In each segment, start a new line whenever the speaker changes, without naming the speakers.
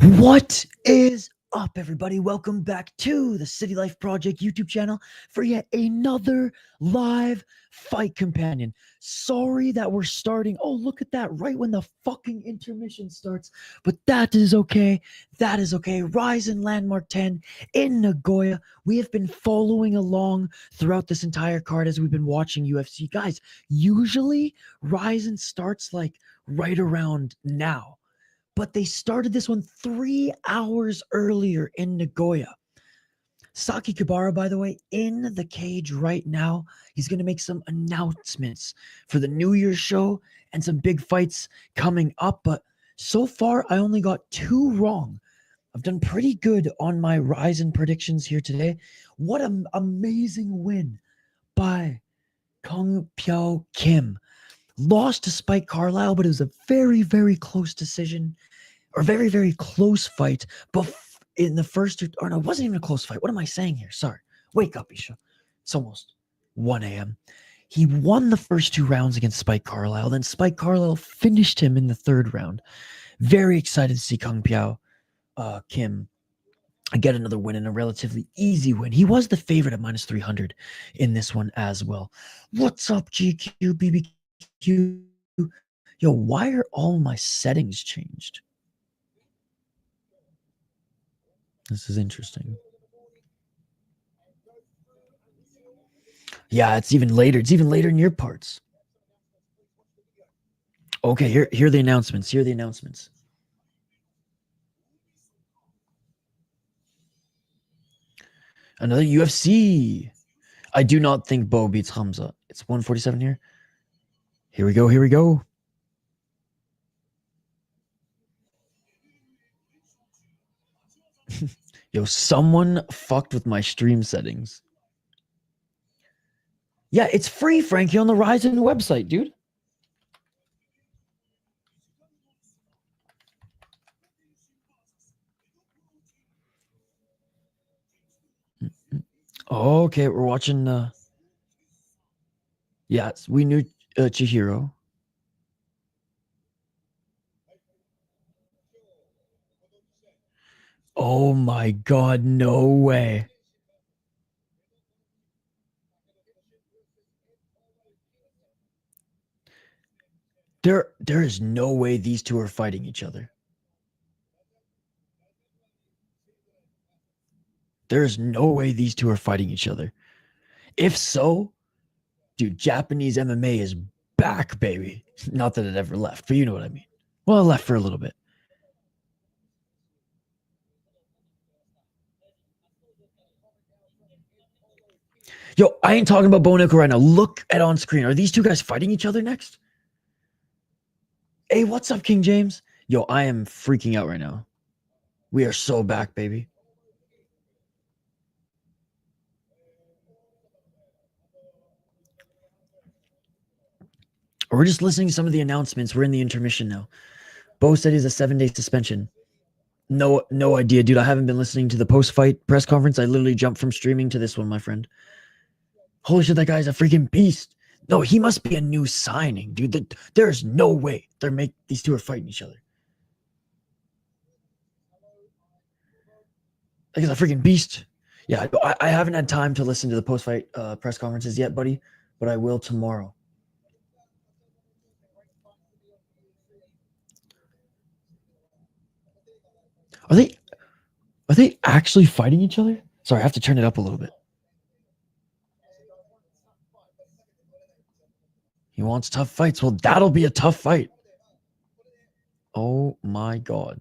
What is up, everybody? Welcome back to the City Life Project YouTube channel for yet another live fight companion. Sorry that we're starting. Oh, look at that, right when the fucking intermission starts. But that is okay. That is okay. Rizin Landmark 10 in Nagoya. We have been following along throughout this entire card as we've been watching UFC. Guys, usually Rizin starts like right around now. But they started this one 3 hours earlier in Nagoya. Saki Kabara, by the way, in the cage right now. He's going to make some announcements for the New Year's show and some big fights coming up. But so far, I only got 2 wrong. I've done pretty good on my Rizin predictions here today. What an amazing win by Kung Pyo Kim. Lost to Spike Carlisle, but it was a very, very close decision. Or very, very close fight. But in the first two, or no, it wasn't even a close fight. What am I saying here? Sorry. Wake up, Isha. It's almost 1 a.m. He won the first 2 rounds against Spike Carlisle. Then Spike Carlisle finished him in the 3rd round. Very excited to see Kung Pyo Kim get another win and a relatively easy win. He was the favorite at minus 300 in this one as well. What's up, GQ, BBQ? Yo, why are all my settings changed? This is interesting. Yeah, it's even later. It's even later in your parts. Okay, here are the announcements. Here are the announcements. Another UFC. I do not think Bo beats Hamza. It's 147 here. Here we go. Here we go. Yo, someone fucked with my stream settings. Yeah, it's free, Frankie, on the Rizin website, dude. Okay, we're watching. Yeah, we knew Chihiro. Oh my god, no way. There is no way these two are fighting each other. There is no way these two are fighting each other. If so, dude, Japanese MMA is back, baby. Not that it ever left, but you know what I mean. Well, it left for a little bit. Yo, I ain't talking about Boneko right now. Look at on screen. Are these two guys fighting each other next? Hey, what's up, King James? Yo, I am freaking out right now. We are so back, baby. We're just listening to some of the announcements. We're in the intermission now. Bo said he's a 7-day suspension. No idea, dude. I haven't been listening to the post-fight press conference. I literally jumped from streaming to this one, my friend. Holy shit, that guy's a freaking beast. No, he must be a new signing, dude. There's no way these two are fighting each other. That guy's a freaking beast. Yeah, I haven't had time to listen to the post-fight press conferences yet, buddy, but I will tomorrow. Are they actually fighting each other? Sorry, I have to turn it up a little bit. He wants tough fights. Well, that'll be a tough fight. Oh my god.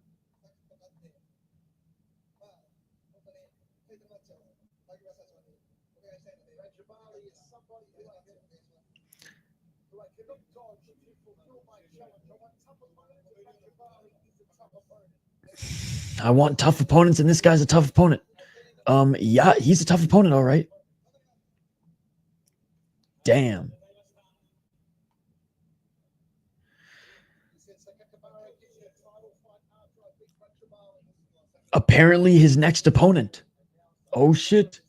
I want tough opponents, and this guy's a tough opponent. Yeah, he's a tough opponent, all right. Damn. Apparently his next opponent. Oh shit.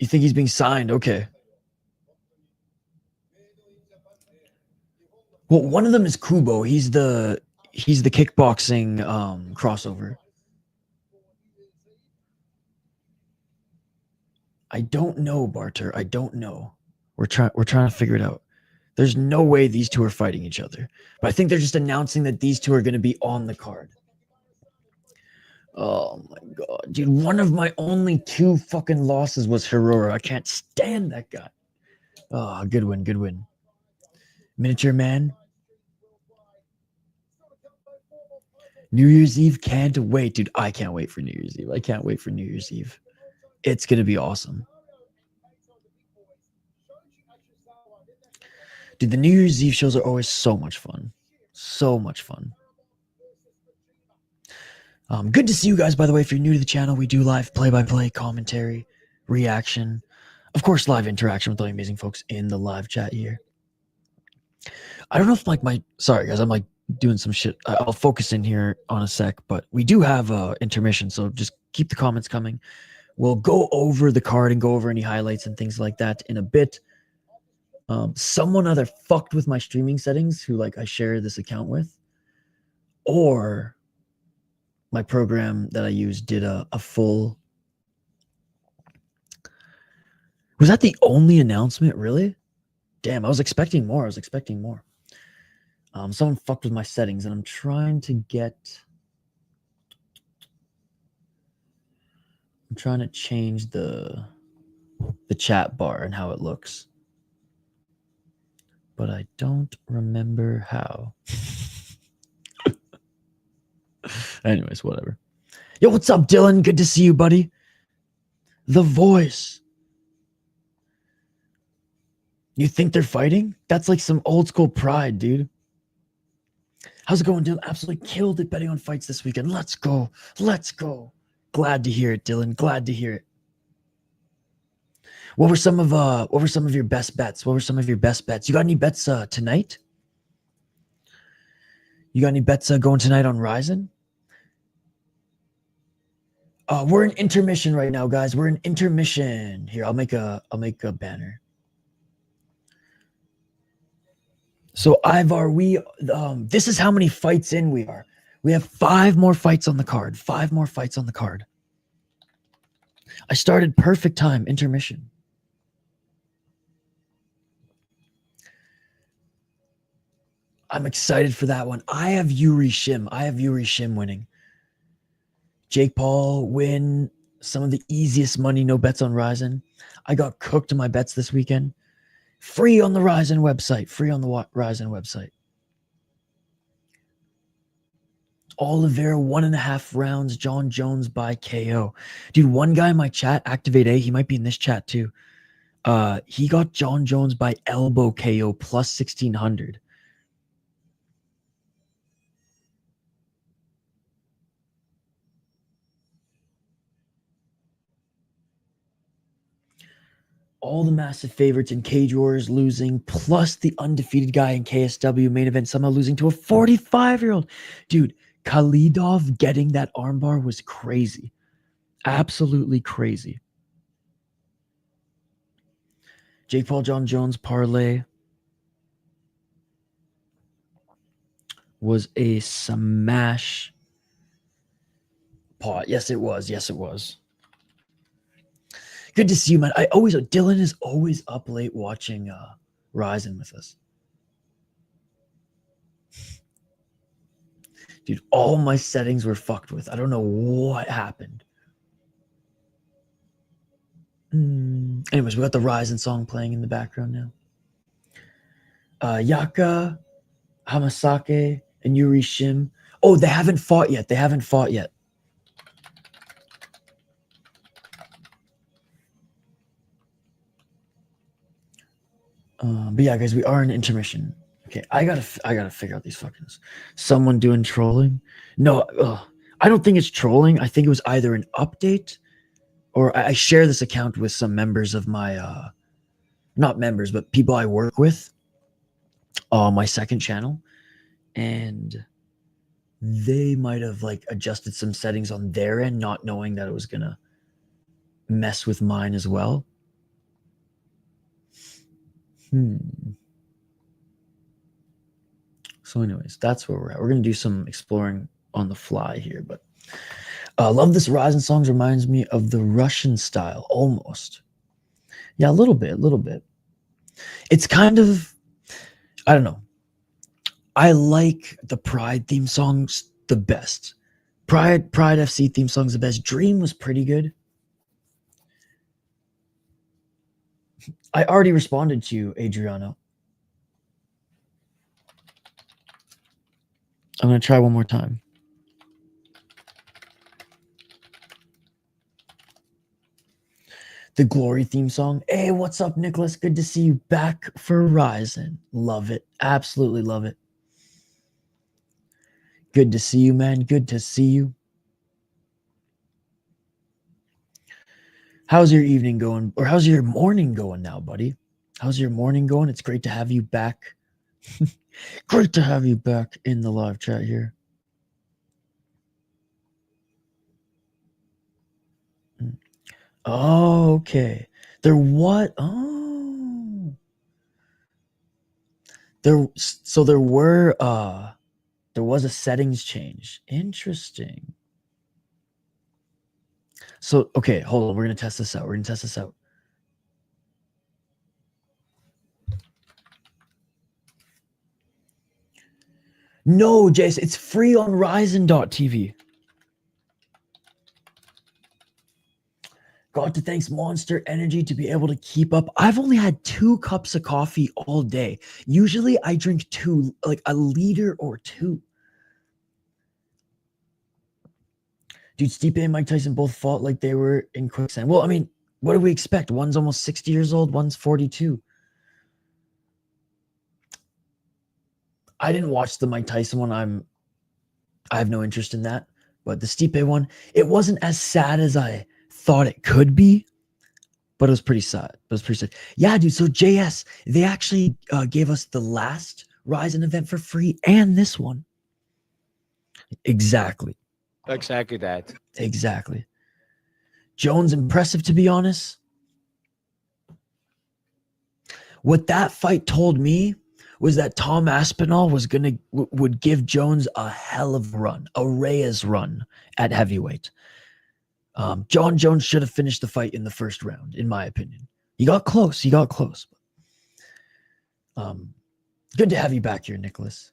You think he's being signed? Okay. Well, one of them is Kubo. He's the He's the kickboxing crossover. I don't know, Barter. I don't know. We're trying to figure it out. There's no way these two are fighting each other. But I think they're just announcing that these two are going to be on the card. Oh my god, dude! One of my only 2 fucking losses was Hirora. I can't stand that guy. Oh, good win, good win. Miniature man. New Year's Eve, can't wait, dude. I can't wait for New Year's Eve. I can't wait for New Year's Eve. It's gonna be awesome. Dude, the New Year's Eve shows are always so much fun. So much fun. Good to see you guys, by the way. If you're new to the channel, we do live play-by-play commentary, reaction, of course, live interaction with all the amazing folks in the live chat here. I don't know if like sorry guys, I'm like doing some shit. I'll focus in here on a sec, but we do have intermission, so just keep the comments coming. We'll go over the card and go over any highlights and things like that in a bit. Someone either fucked with my streaming settings who like I share this account with, or my program that I use did a full. Was that the only announcement? Really? Damn, I was expecting more. Someone fucked with my settings, and I'm trying to change the chat bar and how it looks, but I don't remember how. Anyways, whatever. Yo, what's up, Dylan? Good to see you, buddy. The Voice. You think they're fighting? That's like some old school pride, dude. How's it going, Dylan? Absolutely killed it betting on fights this weekend. Let's go. Let's go. Glad to hear it, Dylan. Glad to hear it. What were some of your best bets? You got any bets tonight? You got any bets going tonight on Rizin? We're in intermission right now, guys. We're in intermission. Here, I'll make a banner. So Ivar, this is how many fights in we are. We have 5 more fights on the card. 5 more fights on the card. I started perfect time, intermission. I'm excited for that one. I have Yuri Shim winning. Jake Paul win. Some of the easiest money, no bets on Rizin. I got cooked in my bets this weekend. Free on the Rizin website. Oliveira 1.5 rounds. John Jones by KO. Dude, one guy in my chat, Activate A, he might be in this chat too. He got John Jones by elbow KO plus 1,600. All the massive favorites in Cage Wars losing, plus the undefeated guy in KSW main event somehow losing to a 45-year-old. Dude, Khalidov getting that armbar was crazy. Absolutely crazy. Jake Paul, John Jones parlay was a smash pot. Yes, it was. Good to see you, man. Dylan is always up late watching Rizin with us. Dude, all my settings were fucked with. I don't know what happened. Anyways, we got the Rizin song playing in the background now. Ayaka, Hamasaki, and Yuri Shim. Oh, they haven't fought yet. But yeah, guys, we are in intermission. Okay, I gotta figure out these fuckings. Someone doing trolling? No, I don't think it's trolling. I think it was either an update, or I share this account with some members of my, not members, but people I work with on my second channel, and they might have like adjusted some settings on their end, not knowing that it was gonna mess with mine as well. So anyways, that's where we're at. We're going to do some exploring on the fly here, but love this Rizin songs. Reminds me of the Russian style almost. Yeah, a little bit. It's kind of, I don't know. I like the Pride theme songs the best. Pride FC theme songs the best. Dream was pretty good. I already responded to you, Adriano. I'm going to try one more time. The Glory theme song. Hey, what's up, Nicholas? Good to see you back for Rizin. Love it. Absolutely love it. Good to see you, man. Good to see you. How's your evening going? Or how's your morning going now, buddy? How's your morning going? It's great to have you back. Great to have you back in the live chat here. Oh, okay. There what? Oh. There was a settings change. Interesting. So, okay, hold on. We're going to test this out. No, Jace, it's free on Rizin.tv. Got to thanks Monster Energy to be able to keep up. I've only had 2 cups of coffee all day. Usually I drink 2, like a liter or 2. Dude, Stipe and Mike Tyson both fought like they were in quicksand. Well, I mean, what do we expect? One's almost 60 years old, one's 42. I didn't watch the Mike Tyson one. I have no interest in that. But the Stipe one, it wasn't as sad as I thought it could be, but it was pretty sad. Yeah, dude. So JS, they actually gave us the last Rizin event for free and this one. Exactly
that.
Exactly. Jones impressive, to be honest. What that fight told me was that Tom Aspinall would give Jones a hell of a run, a Reyes run at heavyweight. John Jones should have finished the fight in the first round, in my opinion. He got close. Good to have you back here, Nicholas.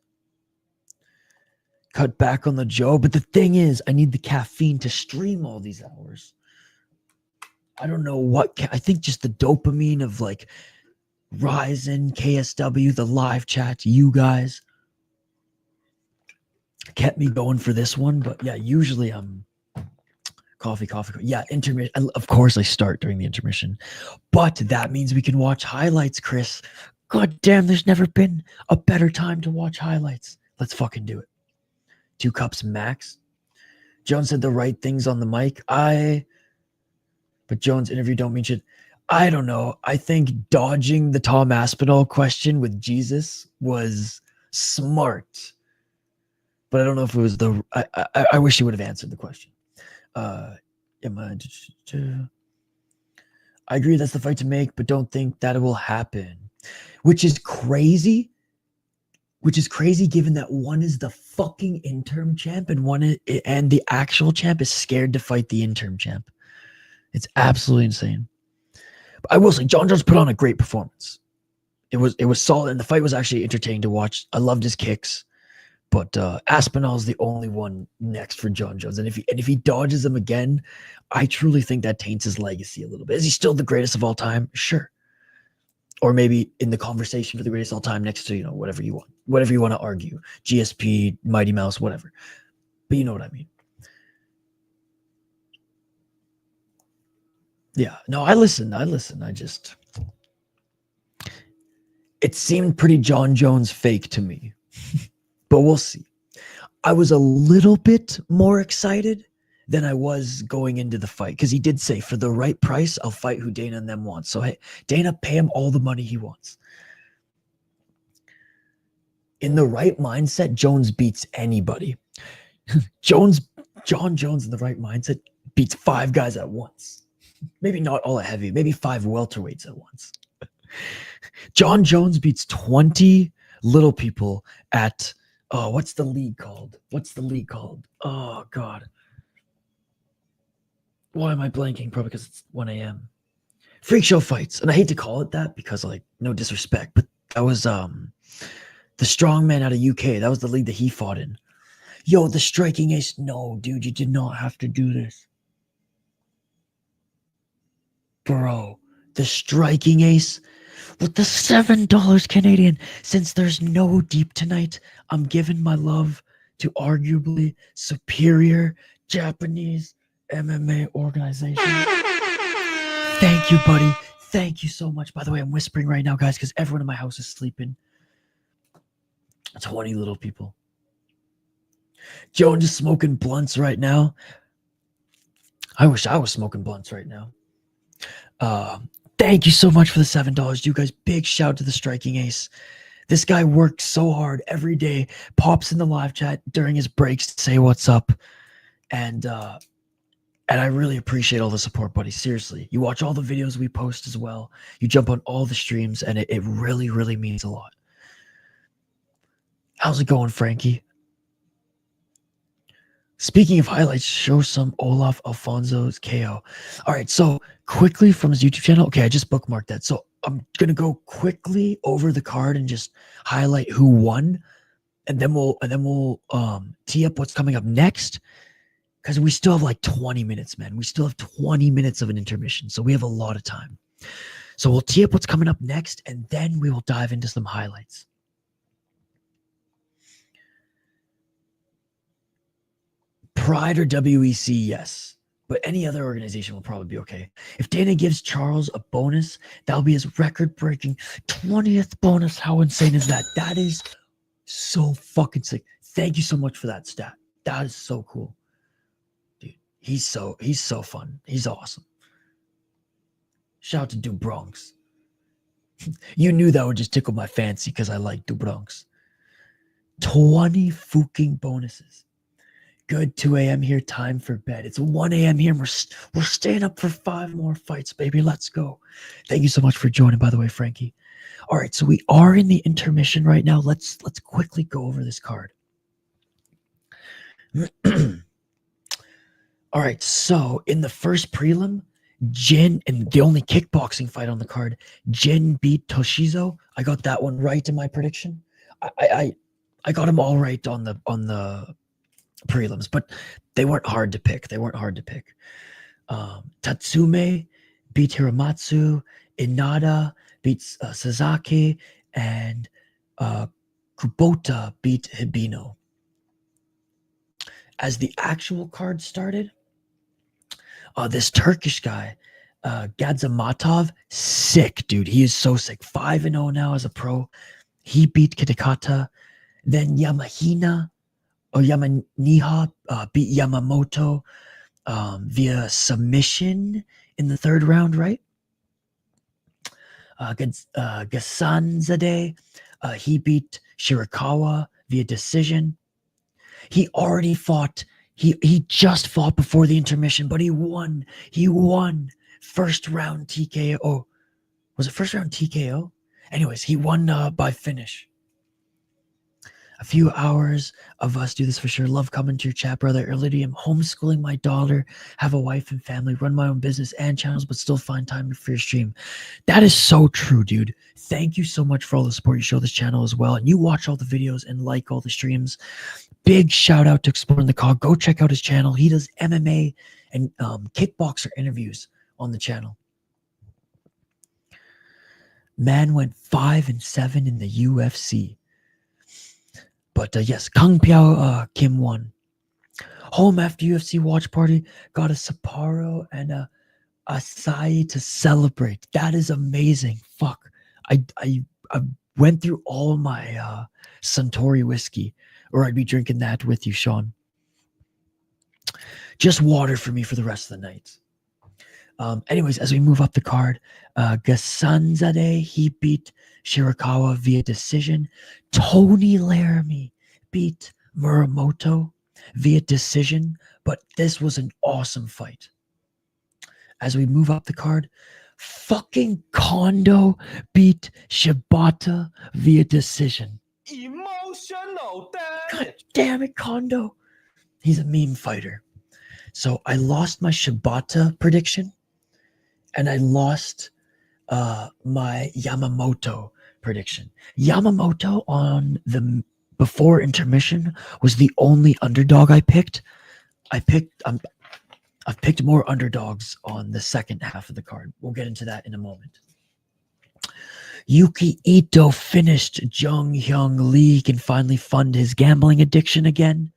Cut back on the Joe, but the thing is, I need the caffeine to stream all these hours. I don't know what, I think just the dopamine of like Rizin, KSW, the live chat, you guys kept me going for this one. But yeah, usually I'm coffee. Yeah, intermission. Of course I start during the intermission, but that means we can watch highlights, Chris. God damn, there's never been a better time to watch highlights. Let's fucking do it. 2 cups max. Jones said the right things on the mic. But Jones' interview don't mean shit. I don't know. I think dodging the Tom Aspinall question with Jesus was smart. But I don't know if it was I wish he would have answered the question. I agree that's the fight to make, but don't think that it will happen. Which is crazy given that one is the fucking interim champ and the actual champ is scared to fight the interim champ. It's absolutely insane. But I will say, John Jones put on a great performance. It was solid, and the fight was actually entertaining to watch. I loved his kicks, but Aspinall's the only one next for John Jones. And if he dodges him again, I truly think that taints his legacy a little bit. Is he still the greatest of all time? Sure. Or maybe in the conversation for the greatest of all time next to, whatever you want to argue, GSP, Mighty Mouse, whatever. But you know what I mean. Yeah, no, I listen. It seemed pretty John Jones fake to me, but we'll see. I was a little bit more excited than I was going into the fight because he did say, for the right price, I'll fight who Dana and them wants. So, hey, Dana, pay him all the money he wants. In the right mindset, Jones beats anybody. John Jones in the right mindset beats 5 guys at once. Maybe not all at heavy, maybe 5 welterweights at once. John Jones beats 20 little people at Oh, what's the league called? Oh God. Why am I blanking? Probably because it's 1 a.m. Freak show fights. And I hate to call it that because like no disrespect, but that was the strongman out of UK. That was the league that he fought in. Yo, the striking ace. No, dude, you did not have to do this. Bro, the striking ace with the $7 Canadian. Since there's no deep tonight, I'm giving my love to arguably superior Japanese MMA organization. Thank you, buddy. Thank you so much. By the way, I'm whispering right now, guys, because everyone in my house is sleeping. 20 little people. Joan just smoking blunts right now. I wish I was smoking blunts right now. Thank you so much for the $7. You guys, big shout to the striking ace. This guy works so hard every day, pops in the live chat during his breaks to say what's up. And I really appreciate all the support, buddy. Seriously. You watch all the videos we post as well. You jump on all the streams, and it really, really means a lot. How's it going, Frankie? Speaking of highlights, show some Olaf Alfonso's KO. All right, so quickly from his YouTube channel. Okay, I just bookmarked that. So I'm gonna go quickly over the card and just highlight who won, and then we'll tee up what's coming up next. Because we still have like 20 minutes, man. We still have 20 minutes of an intermission, so we have a lot of time. So we'll tee up what's coming up next, and then we will dive into some highlights. Pride or WEC, yes. But any other organization will probably be okay. If Dana gives Charles a bonus, that'll be his record-breaking 20th bonus. How insane is that? That is so fucking sick. Thank you so much for that stat. That is so cool. Dude, he's so fun. He's awesome. Shout out to Du Bronx. You knew that would just tickle my fancy because I like Du Bronx. 20 fucking bonuses. Good 2 a.m. here, time for bed. It's 1 a.m. here, and we're staying up for 5 more fights, baby. Let's go. Thank you so much for joining, by the way, Frankie. All right, so we are in the intermission right now. Let's quickly go over this card. All right, so in the first prelim, Jin, and the only kickboxing fight on the card, Jin beat Toshizo. I got that one right in my prediction. I got them all right on the prelims, but they weren't hard to pick. Tatsume beat Hiramatsu, Inada beats Sasaki, and Kubota beat Hibino. As the actual card started, this Turkish guy, Gadzamatov, sick, dude. He is so sick. 5-0 now as a pro. He beat Kitakata. Then Yamaniha beat Yamamoto via submission in the 3rd round, right? Gasanzade, he beat Shirakawa via decision. He already fought. He just fought before the intermission, but he won. First round TKO. Was it first round TKO? Anyways, he won by finish. A few hours of us do this for sure. Love coming to your chat, brother. Iridium, homeschooling my daughter, have a wife and family, run my own business and channels, but still find time for your stream. That is so true, dude. Thank you so much for all the support you show this channel as well. And you watch all the videos and like all the streams. Big shout out to Exploring the Cog. Go check out his channel. He does MMA and kickboxer interviews on the channel. Man went 5-7 in the UFC. But yes, Kung Piao Kim won. Home after UFC watch party, got a Sapporo and a acai to celebrate. That is amazing. Fuck. I went through all my Suntory whiskey, or I'd be drinking that with you, Sean. Just water for me for the rest of the night. Anyways, as we move up the card, Gasanzade, he beat Shirakawa via decision. Tony Laramie beat Muramoto via decision, but this was an awesome fight. As we move up the card, fucking Kondo beat Shibata via decision.
Emotional
God
damage.
damn it, Kondo. He's a meme fighter. So I lost my Shibata prediction, and I lost my Yamamoto prediction. Yamamoto on the before intermission was the only underdog I picked. I've picked more underdogs on the second half of the card. We'll get into that in a moment. Yuki Ito finished Jung Hyung Lee, can finally fund his gambling addiction again.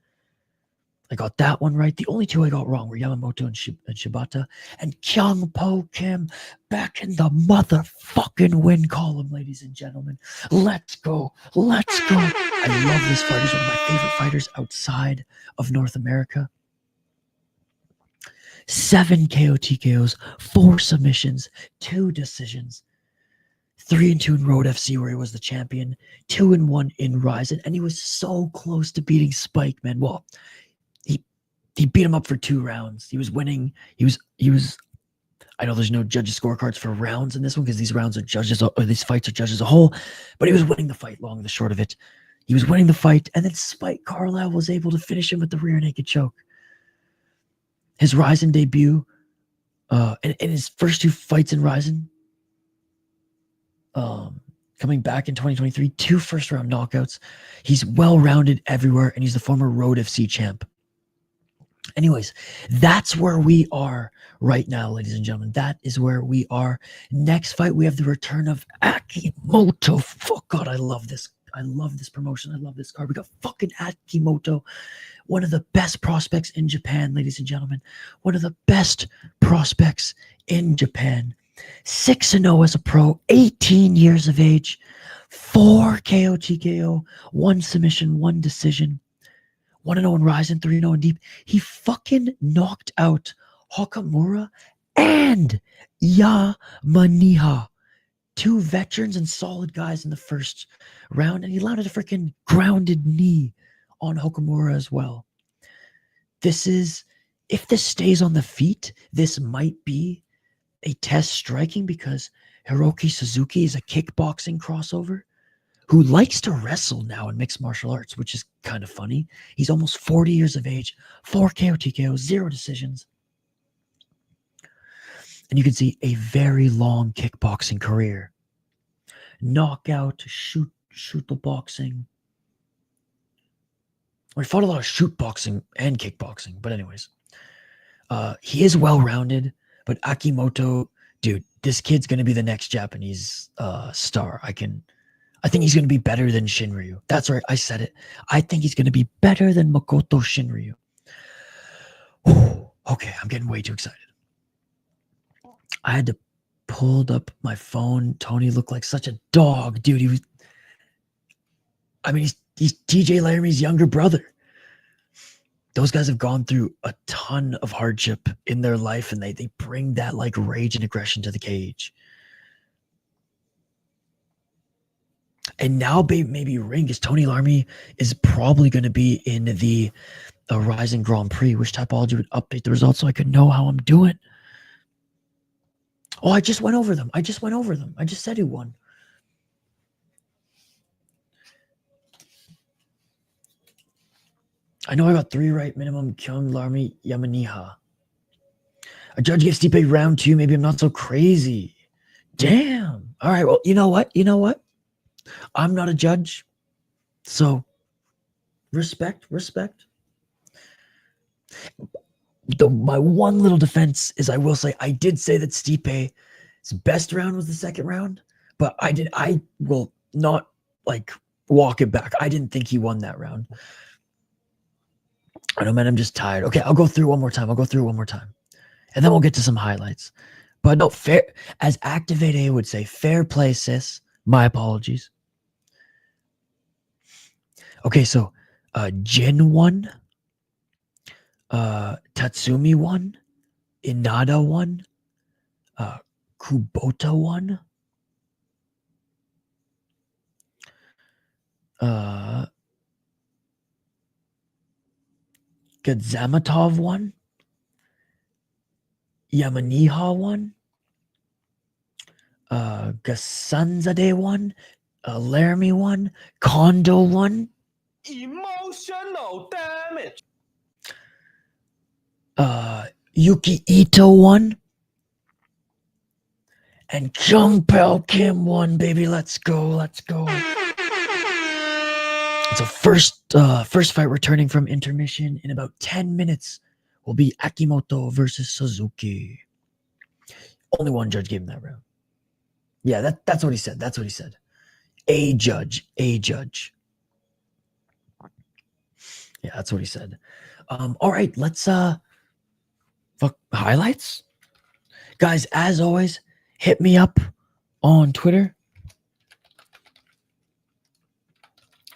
I got that one right. The only two I got wrong were Yamamoto and Shibata. And Kyung Po Kim back in the motherfucking win column, ladies and gentlemen. Let's go. Let's go. I love this fighter. He's one of my favorite fighters outside of North America. 7 KO TKOs, 4 submissions, 2 decisions. 3-2 in Road FC, where he was the champion. 2-1 in Rizin, and he was so close to beating Spike, man. Well, he beat him up for 2 rounds. He was winning. He was. I know there's no judges' scorecards for rounds in this one because these rounds are judges, or these fights are judged as a whole. But he was winning the fight. Long and the short of it, he was winning the fight, and then Spike Carlisle was able to finish him with the rear naked choke. His Rizin debut, and his first 2 fights in Rizin, coming back in 2023, 2 first-round knockouts. He's well-rounded everywhere, and he's the former Road FC champ. Anyways, that's where we are right now, ladies and gentlemen. That is where we are. Next fight, we have the return of Akimoto. Fuck God, I love this. I love this promotion. I love this card. We got fucking Akimoto, one of the best prospects in Japan, ladies and gentlemen. One of the best prospects in Japan. 6-0 as a pro, 18 years of age, 4 KO TKO, 1 submission, 1 decision. 1-0 in Rizin, 3-0 in Deep. He fucking knocked out Hakamura and Yamaniha. 2 veterans and solid guys in the first round, and he landed a freaking grounded knee on Hakamura as well. This is, if this stays on the feet, this might be a test striking because Hiroaki Suzuki is a kickboxing crossover who likes to wrestle now in mixed martial arts, which is kind of funny. He's almost 40 years of age, 4 KO TKO, 0 decisions. And you can see a very long kickboxing career. Knockout, shoot the boxing. Well, he fought a lot of shoot boxing and kickboxing, but anyways. He is well-rounded, but Akimoto, dude, this kid's going to be the next Japanese star. I think he's going to be better than Shinryu. That's right, I said it. I think he's going to be better than Makoto Shinryu. Okay, I'm getting way too excited. I had to pull up my phone. Tony looked like such a dog, dude. He's TJ Laramie's younger brother. Those guys have gone through a ton of hardship in their life, and they bring that like rage and aggression to the cage. And now maybe ring, because Tony Laramie is probably going to be in the Rizin Grand Prix, which typology would update the results so I could know how I'm doing. Oh, I just went over them. I just said who won. I know I got 3 right minimum. Kyung, Laramie, Yamaniha. A judge gets Stipe round 2. Maybe I'm not so crazy. Damn. All right. Well, you know what? I'm not a judge. So respect. My one little defense is I will say I did say that Stipe's best round was the second round, but I will not like walk it back. I didn't think he won that round. I know, man, I'm just tired. Okay, I'll go through one more time. And then we'll get to some highlights. But no, fair, as Activate A would say, fair play, sis. My apologies. Okay, so Jin won. Tatsumi won. Inada won. Kubota won. Gadzamatov won. Yamaniha won. Gasanzade won. Laramie won. Kondo won.
Emotional damage.
Yuki Ito won. And Jung Kim won, baby. Let's go. Let's go. So first fight returning from intermission in about 10 minutes will be Akimoto versus Suzuki. Only one judge gave him that round. Yeah, that's what he said. That's what he said. A judge. Yeah, that's what he said. All right, let's highlights. Guys, as always, hit me up on Twitter.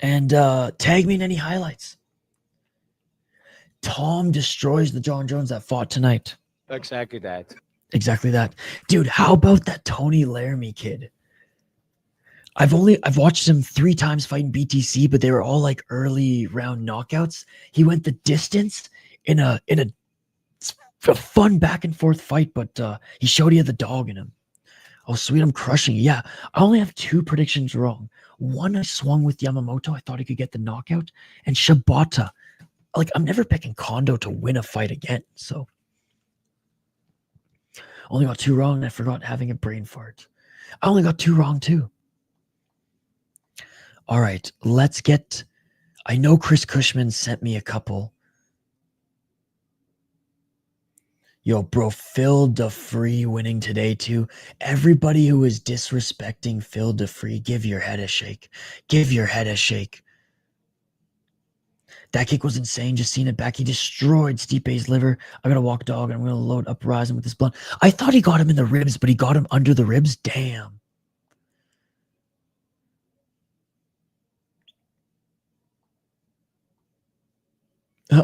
And tag me in any highlights. Tom destroys the John Jones that fought tonight.
Exactly that.
Exactly that. Dude, how about that Tony Laramie kid? I've watched him 3 times fight in BTC, but they were all like early round knockouts. He went the distance in a fun back and forth fight, but he showed he had the dog in him. Oh, sweet, I'm crushing. Yeah, I only have 2 predictions wrong. One, I swung with Yamamoto. I thought he could get the knockout. And Shibata. Like, I'm never picking Kondo to win a fight again. So, only got 2 wrong, and I forgot having a brain fart. I only got 2 wrong, too. All right, let's get... I know Chris Cushman sent me a couple. Yo, bro, Phil DeFree winning today, too. Everybody who is disrespecting Phil DeFree, give your head a shake. Give your head a shake. That kick was insane. Just seeing it back. He destroyed Stipe's liver. I got to walk dog, and I'm going to load up Rizin with this blunt. I thought he got him in the ribs, but he got him under the ribs. Damn.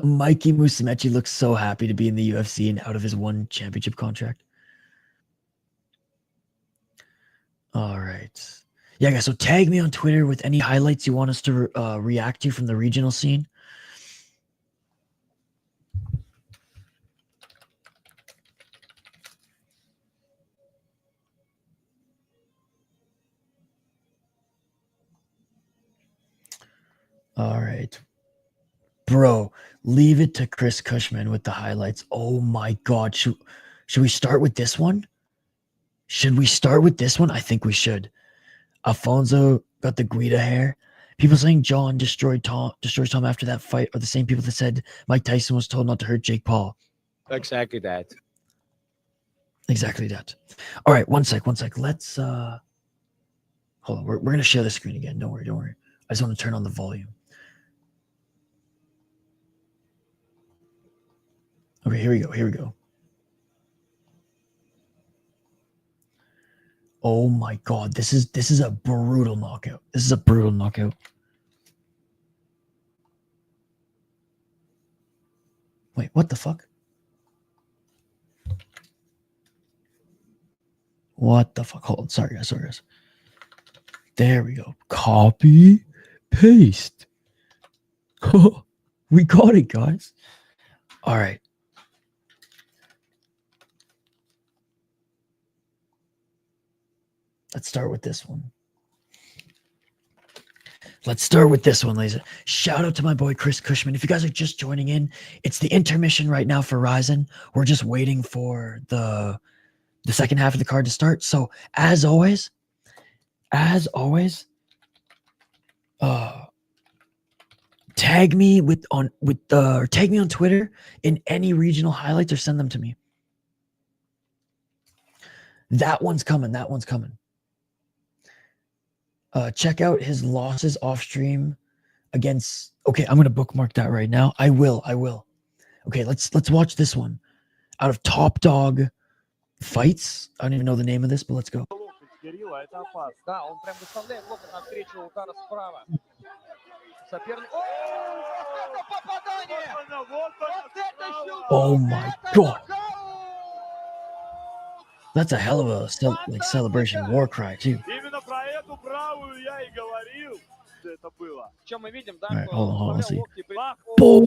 Mikey Musumeci looks so happy to be in the UFC and out of his 1 championship contract. All right. Yeah, guys, so tag me on Twitter with any highlights you want us to react to from the regional scene. All right. Bro, leave it to Chris Cushman with the highlights. Oh my God. Should we start with this one? Should we start with this one? I think we should. Alfonso got the Guida hair. People saying John destroys Tom after that fight are the same people that said Mike Tyson was told not to hurt Jake Paul.
Exactly that.
Exactly that. All right, one sec. Let's hold on. We're gonna share the screen again. Don't worry. I just want to turn on the volume. Okay, here we go. Oh my God, this is a brutal knockout. Wait, what the fuck? What the fuck? Hold on. Sorry guys. There we go. Copy, paste. We got it, guys. All right. Let's start with this one. Ladies. Shout out to my boy Chris Cushman. If you guys are just joining in, it's the intermission right now for Rizin. We're just waiting for the second half of the card to start. So as always, tag me tag me on Twitter in any regional highlights or send them to me. That one's coming. Check out his losses off stream against. Okay, I'm gonna bookmark that right now. I will. Okay, let's watch this one. Out of Top Dog Fights. I don't even know the name of this, but let's go. Oh my God. That's a hell of a celebration war cry too. All right, hold on. See. Boom.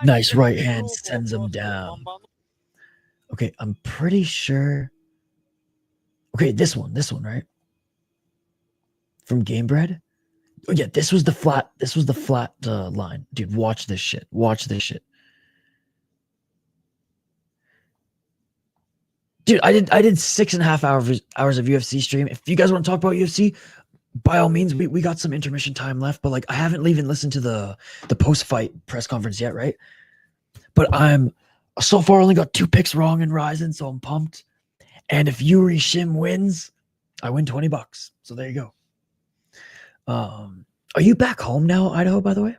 Nice right hand sends him down. Okay, I'm pretty sure. Okay, this one, right? from Game Bread. Oh yeah, this was the flat line. Dude, watch this shit. Watch this shit. Dude, I did 6.5 hours of UFC stream. If you guys want to talk about UFC, by all means, we got some intermission time left, but like I haven't even listened to the post-fight press conference yet, right? But I'm so far only got 2 picks wrong in Rizin, so I'm pumped. And if Yuri Shim wins, I win $20. So there you go. Are you back home now, Idaho, by the way?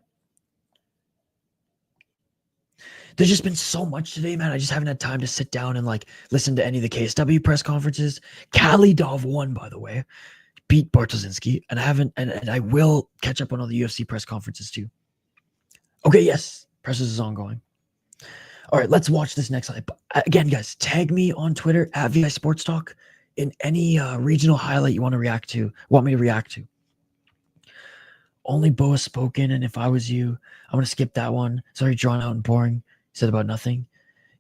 There's just been so much today, man. I just haven't had time to sit down and like listen to any of the KSW press conferences. Kalidov won, by the way, beat Bartoszynski, and I haven't, and I will catch up on all the UFC press conferences too. Okay, yes, presses is ongoing. All right, let's watch this next highlight. Again, guys, tag me on Twitter at VI Sports Talk in any regional highlight you want me to react to. Only Boa spoken, and if I was you, I'm gonna skip that one. Sorry, drawn out and boring. Said about nothing.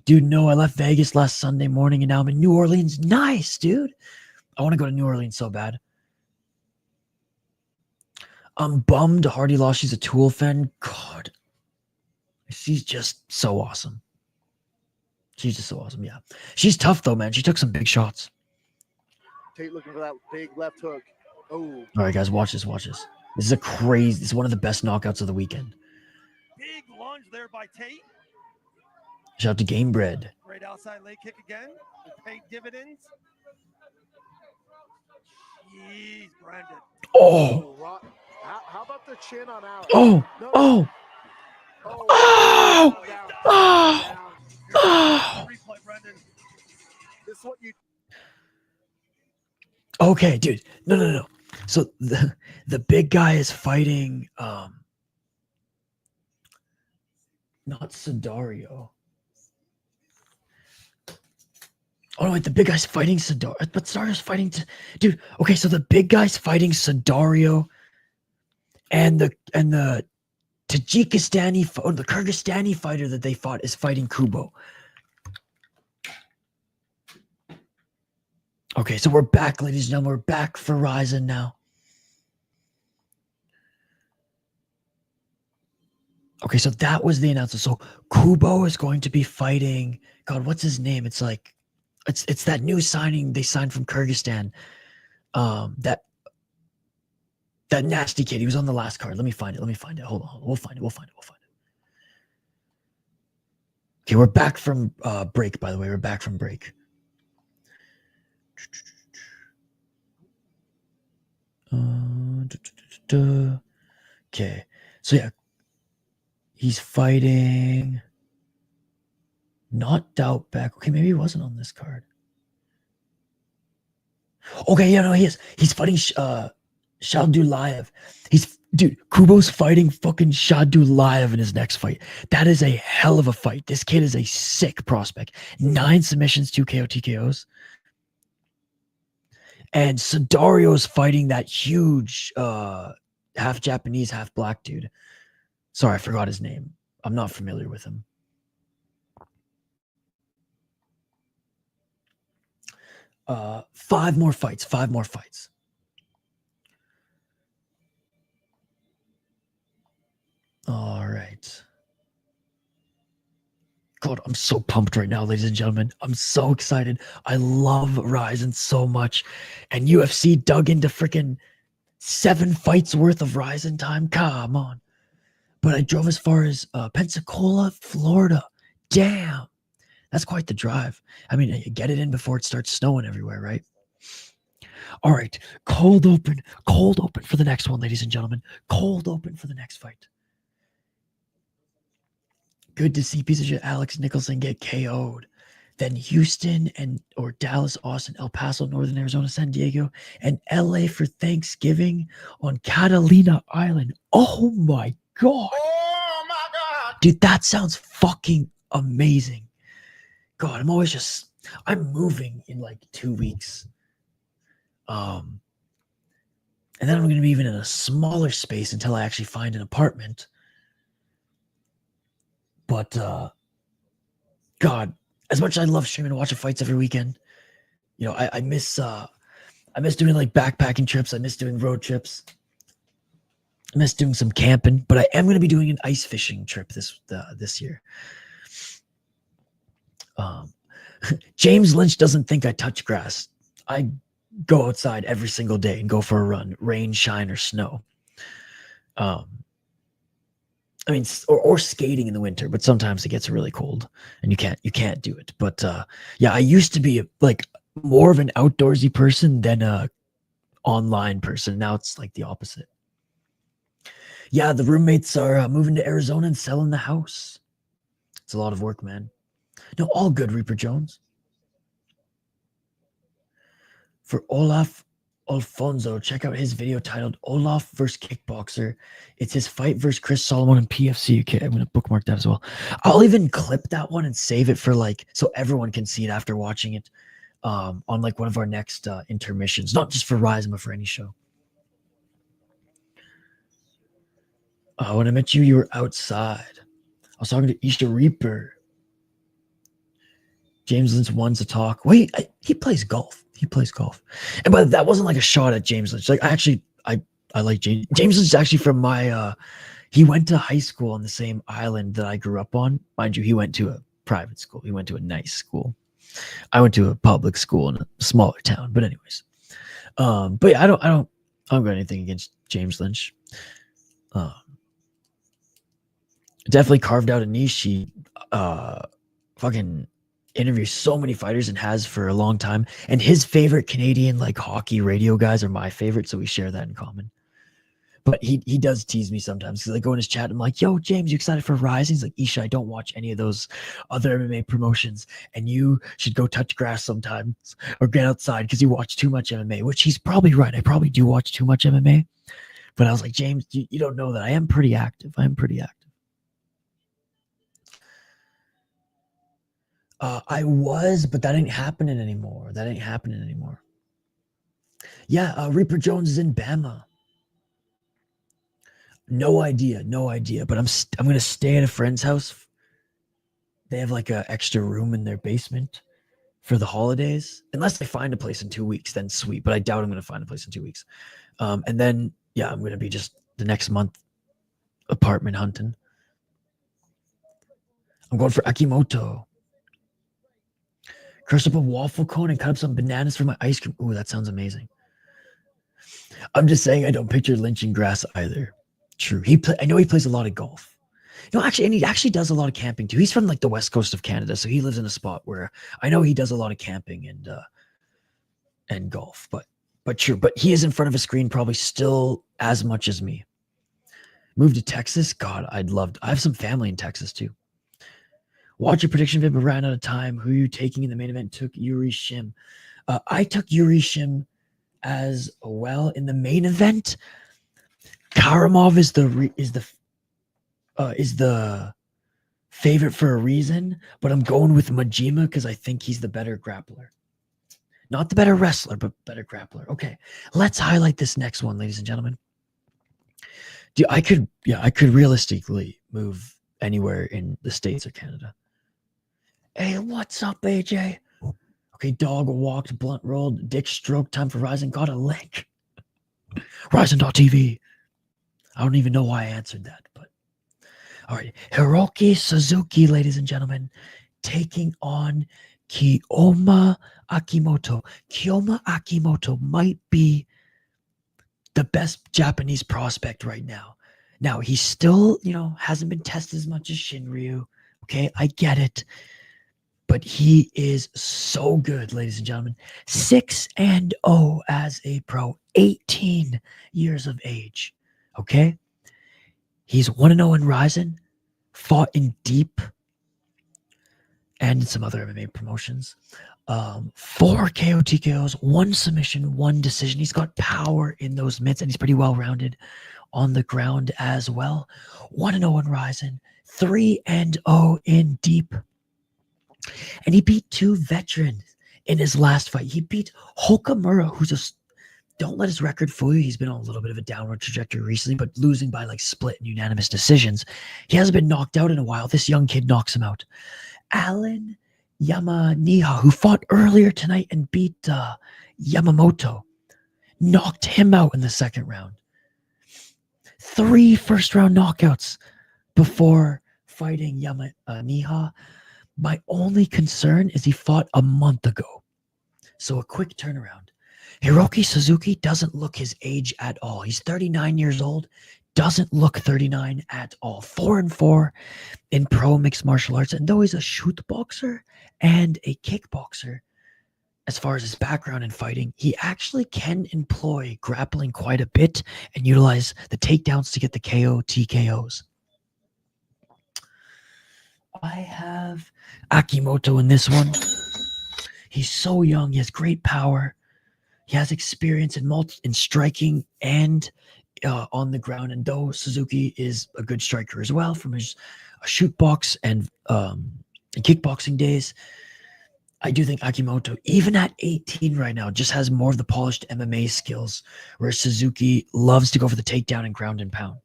Dude, no, I left Vegas last Sunday morning and now I'm in New Orleans. Nice, dude. I want to go to New Orleans so bad. I'm bummed Hardy lost. She's a Tool fan. God. She's just so awesome. She's just so awesome, yeah. She's tough though, man. She took some big shots.
Tate looking for that big left hook. Oh.
All right, guys, watch this, watch this. This is one of the best knockouts of the weekend.
Big lunge there by Tate.
Shout out to Game Bread.
Great outside leg kick again. Paid dividends. Jeez, Brandon.
Oh.
How about the chin on Alex?
Oh.
No.
Oh.
Oh.
Oh. Oh.
Replay, Brandon.
This is what you.
Okay, dude. No. So the big guy is fighting not Sudario. Oh no, wait, the big guy's fighting Sudario, but Sudario's fighting dude. Okay, so the big guy's fighting Sudario, and the Tajikistani or the Kyrgyzstani fighter that they fought is fighting Kubo. Okay, so we're back, ladies and gentlemen. We're back for Rizin now. Okay, so that was the announcement. So Kubo is going to be fighting. God, what's his name? It's like, it's that new signing they signed from Kyrgyzstan. That nasty kid. He was on the last card. Let me find it. Hold on. We'll find it. Okay, we're back from break. By the way, we're back from break. Okay, so yeah, he's fighting not Doubtback. Okay, maybe he wasn't on this card. Okay, yeah, no, he is. He's fighting Shadulayev. Dude, Kubo's fighting fucking Shadulayev in his next fight. That is a hell of a fight. This kid is a sick prospect. 9 submissions, 2 KO TKOs. And Sudario's fighting that huge half Japanese, half black dude. Sorry, I forgot his name. I'm not familiar with him. Five more fights. All right. God, I'm so pumped right now, ladies and gentlemen. I'm so excited. I love Rizin so much. And UFC dug into freaking 7 fights worth of Rizin time. Come on. But I drove as far as Pensacola, Florida. Damn. That's quite the drive. I mean, you get it in before it starts snowing everywhere, right? All right. Cold open for the next one, ladies and gentlemen. Cold open for the next fight. Good to see piece of shit Alex Nicholson get KO'd. Then Houston or Dallas, Austin, El Paso, Northern Arizona, San Diego, and LA for Thanksgiving on Catalina Island. Oh my God.
Oh my God.
Dude, that sounds fucking amazing. God, I'm moving in like 2 weeks. And then I'm going to be even in a smaller space until I actually find an apartment. But, God, as much as I love streaming and watching fights every weekend, you know, I miss I miss doing like backpacking trips. I miss doing road trips. I miss doing some camping, but I am going to be doing an ice fishing trip this year. James Lynch doesn't think I touch grass. I go outside every single day and go for a run, rain, shine, or snow. I mean, or skating in the winter, but sometimes it gets really cold and you can't do it. But yeah, I used to be like more of an outdoorsy person than a online person. Now it's like the opposite. Yeah, the roommates are moving to Arizona and selling the house. It's a lot of work, man. No, all good, Reaper Jones. For Olaf Alfonso, check out his video titled Olaf vs. Kickboxer. It's his fight versus Chris Solomon in PFC. Okay, I'm going to bookmark that as well. I'll even clip that one and save it for like, so everyone can see it after watching it on like one of our next intermissions. Not just for Rizin, but for any show. When I met you, you were outside. I was talking to Isha Reaper. James Lynch wants to talk. Wait, he plays golf. He plays golf. And but that wasn't like a shot at James Lynch. Like I like James. James Lynch is actually from my he went to high school on the same island that I grew up on. Mind you, he went to a private school. He went to a nice school. I went to a public school in a smaller town. But anyways. But yeah, I don't got anything against James Lynch. Definitely carved out a niche. He fucking interviews so many fighters and has for a long time. And his favorite Canadian like hockey radio guys are my favorite, so we share that in common. But he does tease me sometimes because I go in his chat and I'm like, yo, James, you excited for Rizin? He's like, Isha, I don't watch any of those other MMA promotions, and you should go touch grass sometimes or get outside because you watch too much MMA, which he's probably right. I probably do watch too much MMA. But I was like, James, you don't know that I am pretty active. I was, but that ain't happening anymore. Yeah, Reaper Jones is in Bama. No idea. But I'm gonna stay at a friend's house. They have like an extra room in their basement for the holidays, unless I find a place in 2 weeks. Then sweet. But I doubt I'm gonna find a place in 2 weeks. And then yeah, I'm gonna be just the next month apartment hunting. I'm going for Akimoto. Crush up a waffle cone and cut up some bananas for my ice cream. Ooh, that sounds amazing. I'm just saying I don't picture lynching grass either. True. I know he plays a lot of golf. Actually, and he actually does a lot of camping too. He's from like the west coast of Canada, so he lives in a spot where I know he does a lot of camping and golf. But true. But he is in front of a screen probably still as much as me. Moved to Texas? God, I have some family in Texas too. Watch your prediction vid, but ran out of time. Who are you taking in the main event? Took Yuri Shim. I took Yuri Shim as well in the main event. Karamov is the favorite for a reason, but I'm going with Majima because I think he's the better grappler. Not the better wrestler, but better grappler. Okay, let's highlight this next one, ladies and gentlemen. I could realistically move anywhere in the States or Canada. Hey, what's up, AJ? Okay, dog walked, blunt rolled, dick stroke, time for Rizin. Got a link. Rizin.tv. I don't even know why I answered that, but all right. Hiroaki Suzuki, ladies and gentlemen, taking on Kyouma Akimoto. Kyouma Akimoto might be the best Japanese prospect right now. Now, he still, hasn't been tested as much as Shinryu. Okay, I get it. But he is so good, ladies and gentlemen. 6-0 as a pro, 18 years of age. Okay? He's 1-0 in Rizin, fought in Deep and in some other MMA promotions. 4 KO TKOs, 1 submission, 1 decision. He's got power in those mitts, and he's pretty well-rounded on the ground as well. 1-0 in Rizin, 3-0 in Deep. And he beat 2 veterans in his last fight. He beat Hokamura, who's don't let his record fool you. He's been on a little bit of a downward trajectory recently, but losing by like split and unanimous decisions. He hasn't been knocked out in a while. This young kid knocks him out. Alan Yamaniha, who fought earlier tonight and beat Yamamoto. knocked him out in the second round. 3 first-round knockouts before fighting Niha. My only concern is he fought a month ago. So a quick turnaround. Hiroki Suzuki doesn't look his age at all. He's 39 years old. Doesn't look 39 at all. 4-4 in pro mixed martial arts. And though he's a shoot boxer and a kickboxer, as far as his background in fighting, he actually can employ grappling quite a bit and utilize the takedowns to get the KO, TKOs. I have Akimoto in this one. He's so young. He has great power. He has experience in striking and on the ground. And though Suzuki is a good striker as well from his shoot box and kickboxing days, I do think Akimoto, even at 18 right now, just has more of the polished MMA skills, where Suzuki loves to go for the takedown and ground and pound.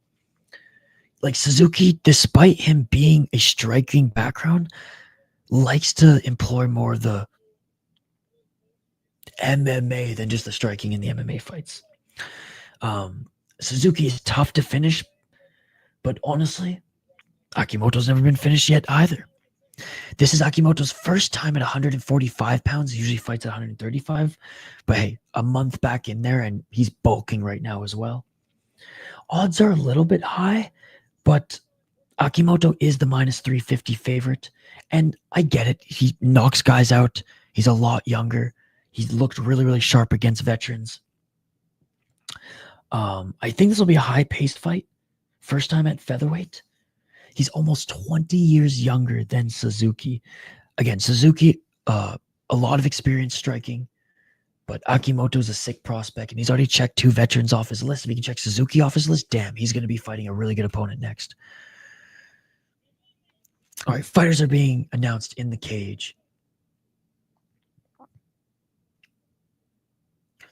Like Suzuki, despite him being a striking background, likes to employ more of the MMA than just the striking in the MMA fights. Suzuki is tough to finish, but honestly, Akimoto's never been finished yet either. This is Akimoto's first time at 145 pounds. He usually fights at 135. But hey, a month back in there, and he's bulking right now as well. Odds are a little bit high, but Akimoto is the minus 350 favorite. And I get it. He knocks guys out. He's a lot younger. He's looked really, really sharp against veterans. I think this will be a high-paced fight. First time at featherweight. He's almost 20 years younger than Suzuki. Again, Suzuki, a lot of experience striking, but Akimoto's a sick prospect, and he's already checked 2 veterans off his list. If he can check Suzuki off his list, damn, he's going to be fighting a really good opponent next. All right, fighters are being announced in the cage.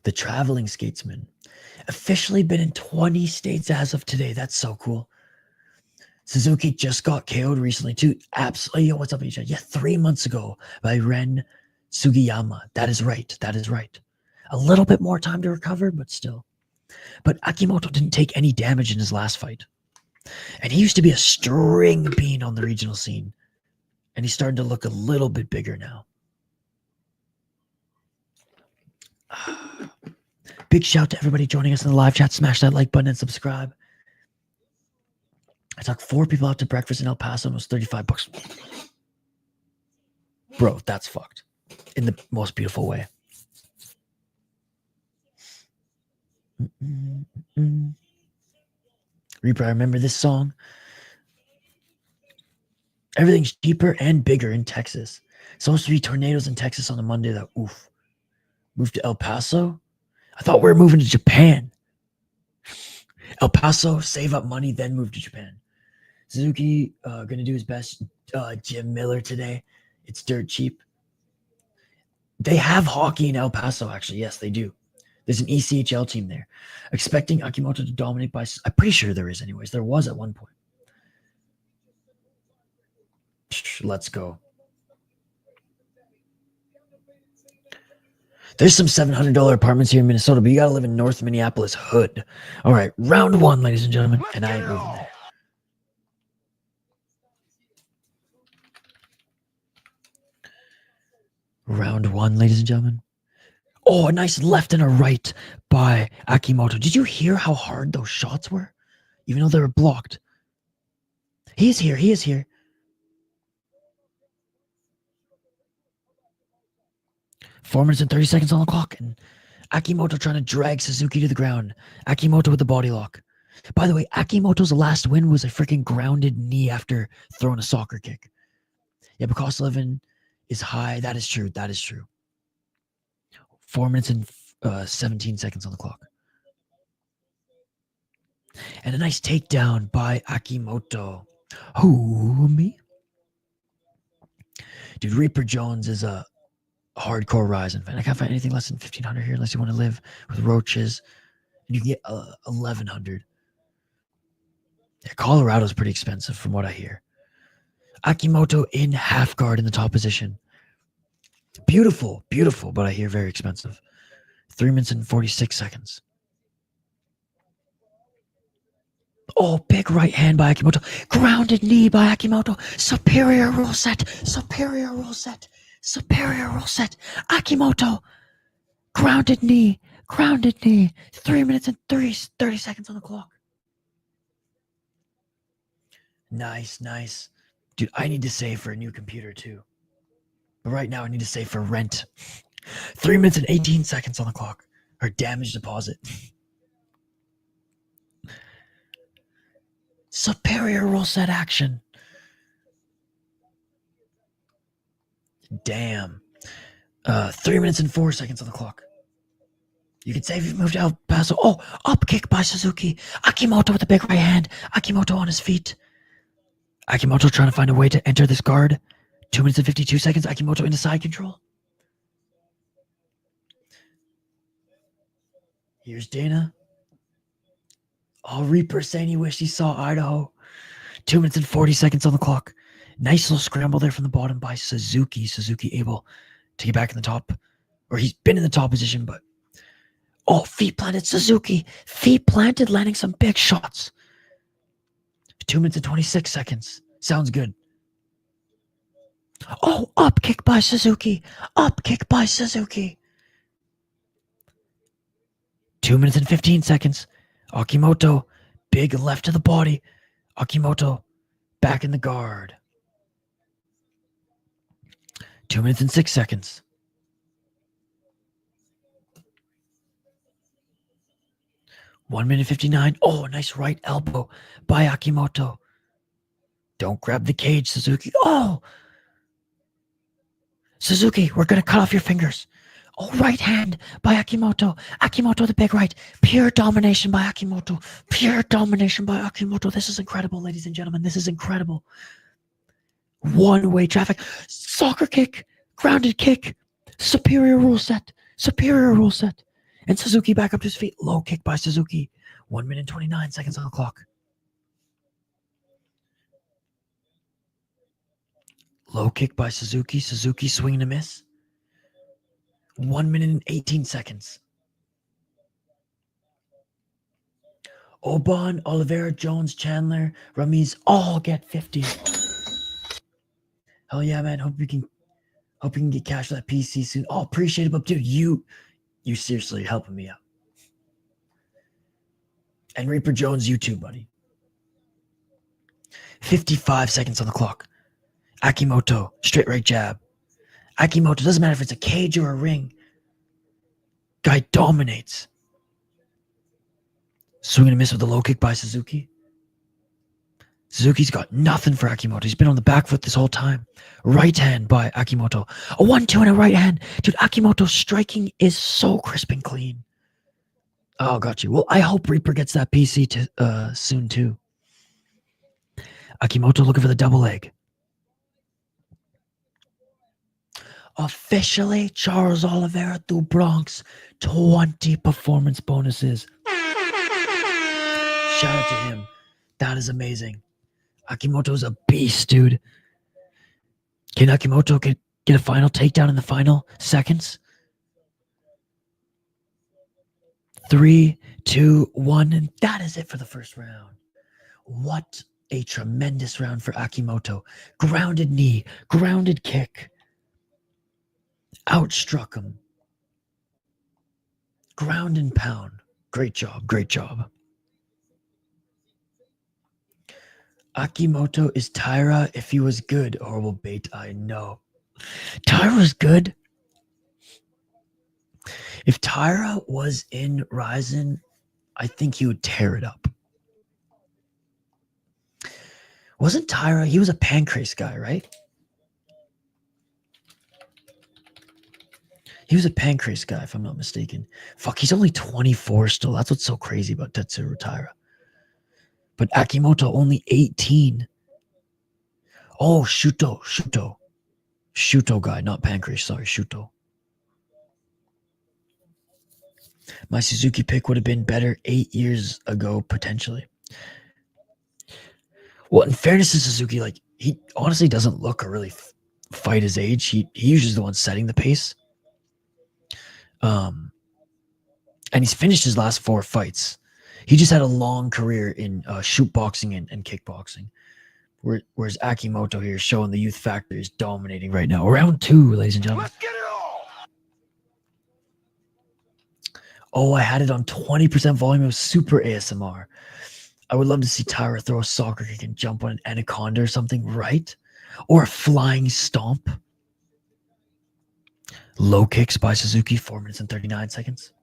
The Traveling Skatesman. Officially been in 20 states as of today. That's so cool. Suzuki just got KO'd recently too. Absolutely. Yo, what's up, Aichi? Yeah, 3 months ago by Ren Sugiyama. That is right. That is right. A little bit more time to recover, but still. But Akimoto didn't take any damage in his last fight. And he used to be a string bean on the regional scene. And he's starting to look a little bit bigger now. Big shout to everybody joining us in the live chat. Smash that like button and subscribe. I took 4 people out to breakfast in El Paso and it was $35. Bro, that's fucked. In the most beautiful way. Reaper, I remember this song. Everything's cheaper and bigger in Texas. It's supposed to be tornadoes in Texas on a Monday. That oof. Moved to El Paso. I thought we were moving to Japan. El Paso, save up money, then move to Japan. Suzuki gonna do his best. Jim Miller today. It's dirt cheap. They have hockey in El Paso, actually. Yes, they do. There's an ECHL team there. Expecting Akimoto to dominate by... I'm pretty sure there is anyways. There was at one point. Let's go. There's some $700 apartments here in Minnesota, but you gotta live in North Minneapolis hood. All right, round 1, ladies and gentlemen, and I ain't moving there. Round 1, ladies and gentlemen. Oh, a nice left and a right by Akimoto. Did you hear how hard those shots were? Even though they were blocked. He is here. He is here. Four minutes and 30 seconds on the clock, and Akimoto trying to drag Suzuki to the ground. Akimoto with the body lock. By the way, Akimoto's last win was a freaking grounded knee after throwing a soccer kick. Yeah, but cost 11 is high. That is true. That is true. 4 minutes and 17 seconds on the clock. And a nice takedown by Akimoto. Who, me? Dude, Reaper Jones is a hardcore Rizin fan. I can't find anything less than 1,500 here unless you want to live with roaches. And you can get 1,100. Yeah, Colorado's pretty expensive from what I hear. Akimoto in half guard in the top position. Beautiful, beautiful, but I hear very expensive. 3 minutes and 46 seconds. Oh, big right hand by Akimoto. Grounded knee by Akimoto. Superior roll set. Superior roll set. Superior roll set. Akimoto. Grounded knee. Grounded knee. 3 minutes and 30 seconds on the clock. Nice, nice. Dude, I need to save for a new computer too. But right now I need to save for rent. 3 minutes and 18 seconds on the clock. Or damage deposit. Superior roll set action. Damn. 3 minutes and 4 seconds on the clock. You can save if you moved El Paso. Oh, up kick by Suzuki. Akimoto with a big right hand. Akimoto on his feet. Akimoto trying to find a way to enter this guard. 2 minutes and 52 seconds. Akimoto into side control. Here's Dana. Oh, Reaper saying he wished he saw Idaho. 2 minutes and 40 seconds on the clock. Nice little scramble there from the bottom by Suzuki. Suzuki able to get back in the top. Or he's been in the top position, but... Oh, feet planted Suzuki. Feet planted, landing some big shots. 2 minutes and 26 seconds. Sounds good. Oh, up kick by Suzuki. Up kick by Suzuki. 2 minutes and 15 seconds. Akimoto, big left to the body. Akimoto, back in the guard. 2 minutes and 6 seconds. One minute 59. Oh, nice right elbow by Akimoto. Don't grab the cage, Suzuki. Oh! Suzuki, we're going to cut off your fingers. Oh, right hand by Akimoto. Akimoto, the big right. Pure domination by Akimoto. Pure domination by Akimoto. This is incredible, ladies and gentlemen. This is incredible. One-way traffic. Soccer kick. Grounded kick. Superior rule set. Superior rule set. And Suzuki back up to his feet. Low kick by Suzuki. 1 minute 29 seconds on the clock. Low kick by Suzuki. Suzuki swinging a miss. 1 minute and 18 seconds. Oban, Oliveira, Jones, Chandler, Ramiz all get 50. Hell yeah, man. Hope you can get cash for that PC soon. Oh, appreciate it, but dude, you seriously helping me out. And Reaper Jones, you too, buddy. 55 seconds on the clock. Akimoto, straight right jab. Akimoto, doesn't matter if it's a cage or a ring. Guy dominates. Swing and a miss with a low kick by Suzuki. Suzuki's got nothing for Akimoto. He's been on the back foot this whole time. Right hand by Akimoto. A 1-2 and a right hand. Dude, Akimoto's striking is so crisp and clean. Oh, got you. Well, I hope Reaper gets that PC soon too. Akimoto looking for the double leg. Officially, Charles Oliveira through Bronx. 20 performance bonuses. Shout out to him. That is amazing. Akimoto's a beast, dude. Can Akimoto get a final takedown in the final seconds? 3, 2, 1, and that is it for the first round. What a tremendous round for Akimoto. Grounded knee, grounded kick. Outstruck him. Ground and pound. Great job, great job. Akimoto is Taira if he was good. Horrible bait, I know. Taira's good. If Taira was in Rizin, I think he would tear it up. Wasn't Taira, he was a Pancrase guy, right? He was a Pancrase guy, if I'm not mistaken. Fuck, he's only 24 still. That's what's so crazy about Tetsuro Taira. But Akimoto only 18. Oh, Shuto. Shuto guy, not Pancrase. Sorry, Shuto. My Suzuki pick would have been better 8 years ago, potentially. Well, in fairness to Suzuki, like, he honestly doesn't look or really fight his age. He usually is the one setting the pace. And he's finished his last 4 fights. He just had a long career in shoot boxing and kickboxing. Whereas Akimoto here showing the youth factor is dominating right now. Round 2, ladies and gentlemen.
Let's get it all.
Oh, I had it on 20% volume of super ASMR. I would love to see Tyra throw a soccer kick and jump on an anaconda or something, right? Or a flying stomp. Low kicks by Suzuki, 4 minutes and 39 seconds.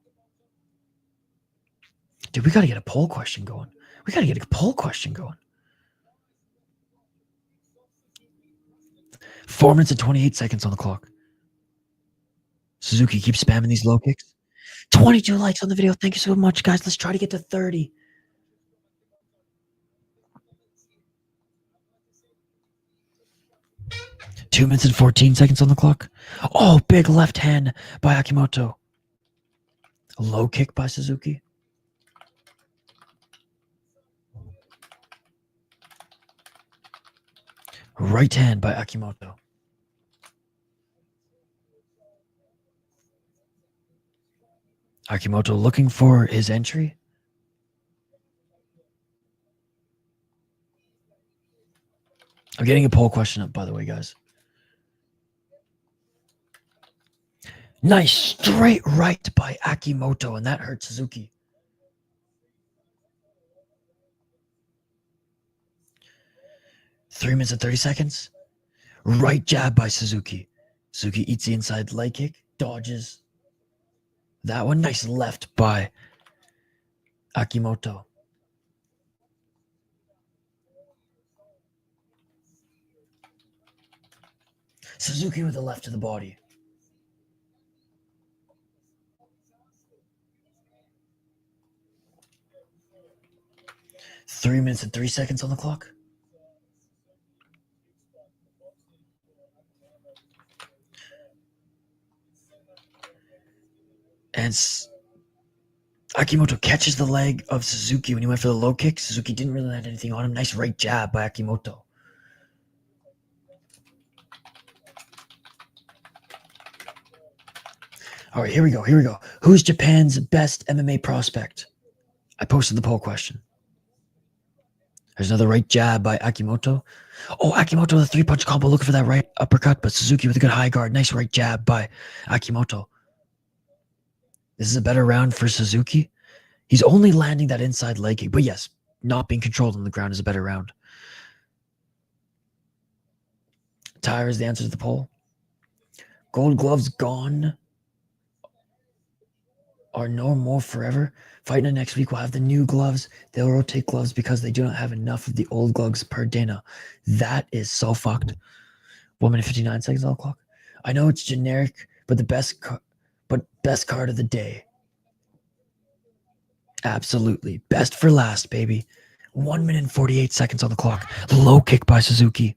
Dude, we got to get a poll question going. 4 minutes and 28 seconds on the clock. Suzuki keeps spamming these low kicks. 22 likes on the video. Thank you so much, guys. Let's try to get to 30. Two minutes and 14 seconds on the clock. Oh, big left hand by Akimoto. A low kick by Suzuki. Right hand by Akimoto. Akimoto looking for his entry. I'm getting a poll question up, by the way, guys. Nice straight right by Akimoto, and that hurt Suzuki. Three minutes and 30 seconds. Right jab by Suzuki. Suzuki eats the inside leg kick, dodges that one. Nice left by Akimoto. Suzuki with the left to the body. Three minutes and 3 seconds on the clock. And Akimoto catches the leg of Suzuki when he went for the low kick. Suzuki didn't really land anything on him. Nice right jab by Akimoto. All right, here we go. Who's Japan's best MMA prospect? I posted the poll question. There's another right jab by Akimoto. Oh, Akimoto with a 3-punch combo looking for that right uppercut, but Suzuki with a good high guard. Nice right jab by Akimoto. This is a better round for Suzuki. He's only landing that inside leg kick, but yes, not being controlled on the ground is a better round. Tire is the answer to the poll. Gold gloves gone are no more forever. Fight Night next week will have the new gloves. They'll rotate gloves because they do not have enough of the old gloves per Dana. That is so fucked. 1 minute 59 seconds on the clock. I know it's generic, but the best card of the day. Absolutely. Best for last, baby. 1 minute and 48 seconds on the clock. Low kick by Suzuki.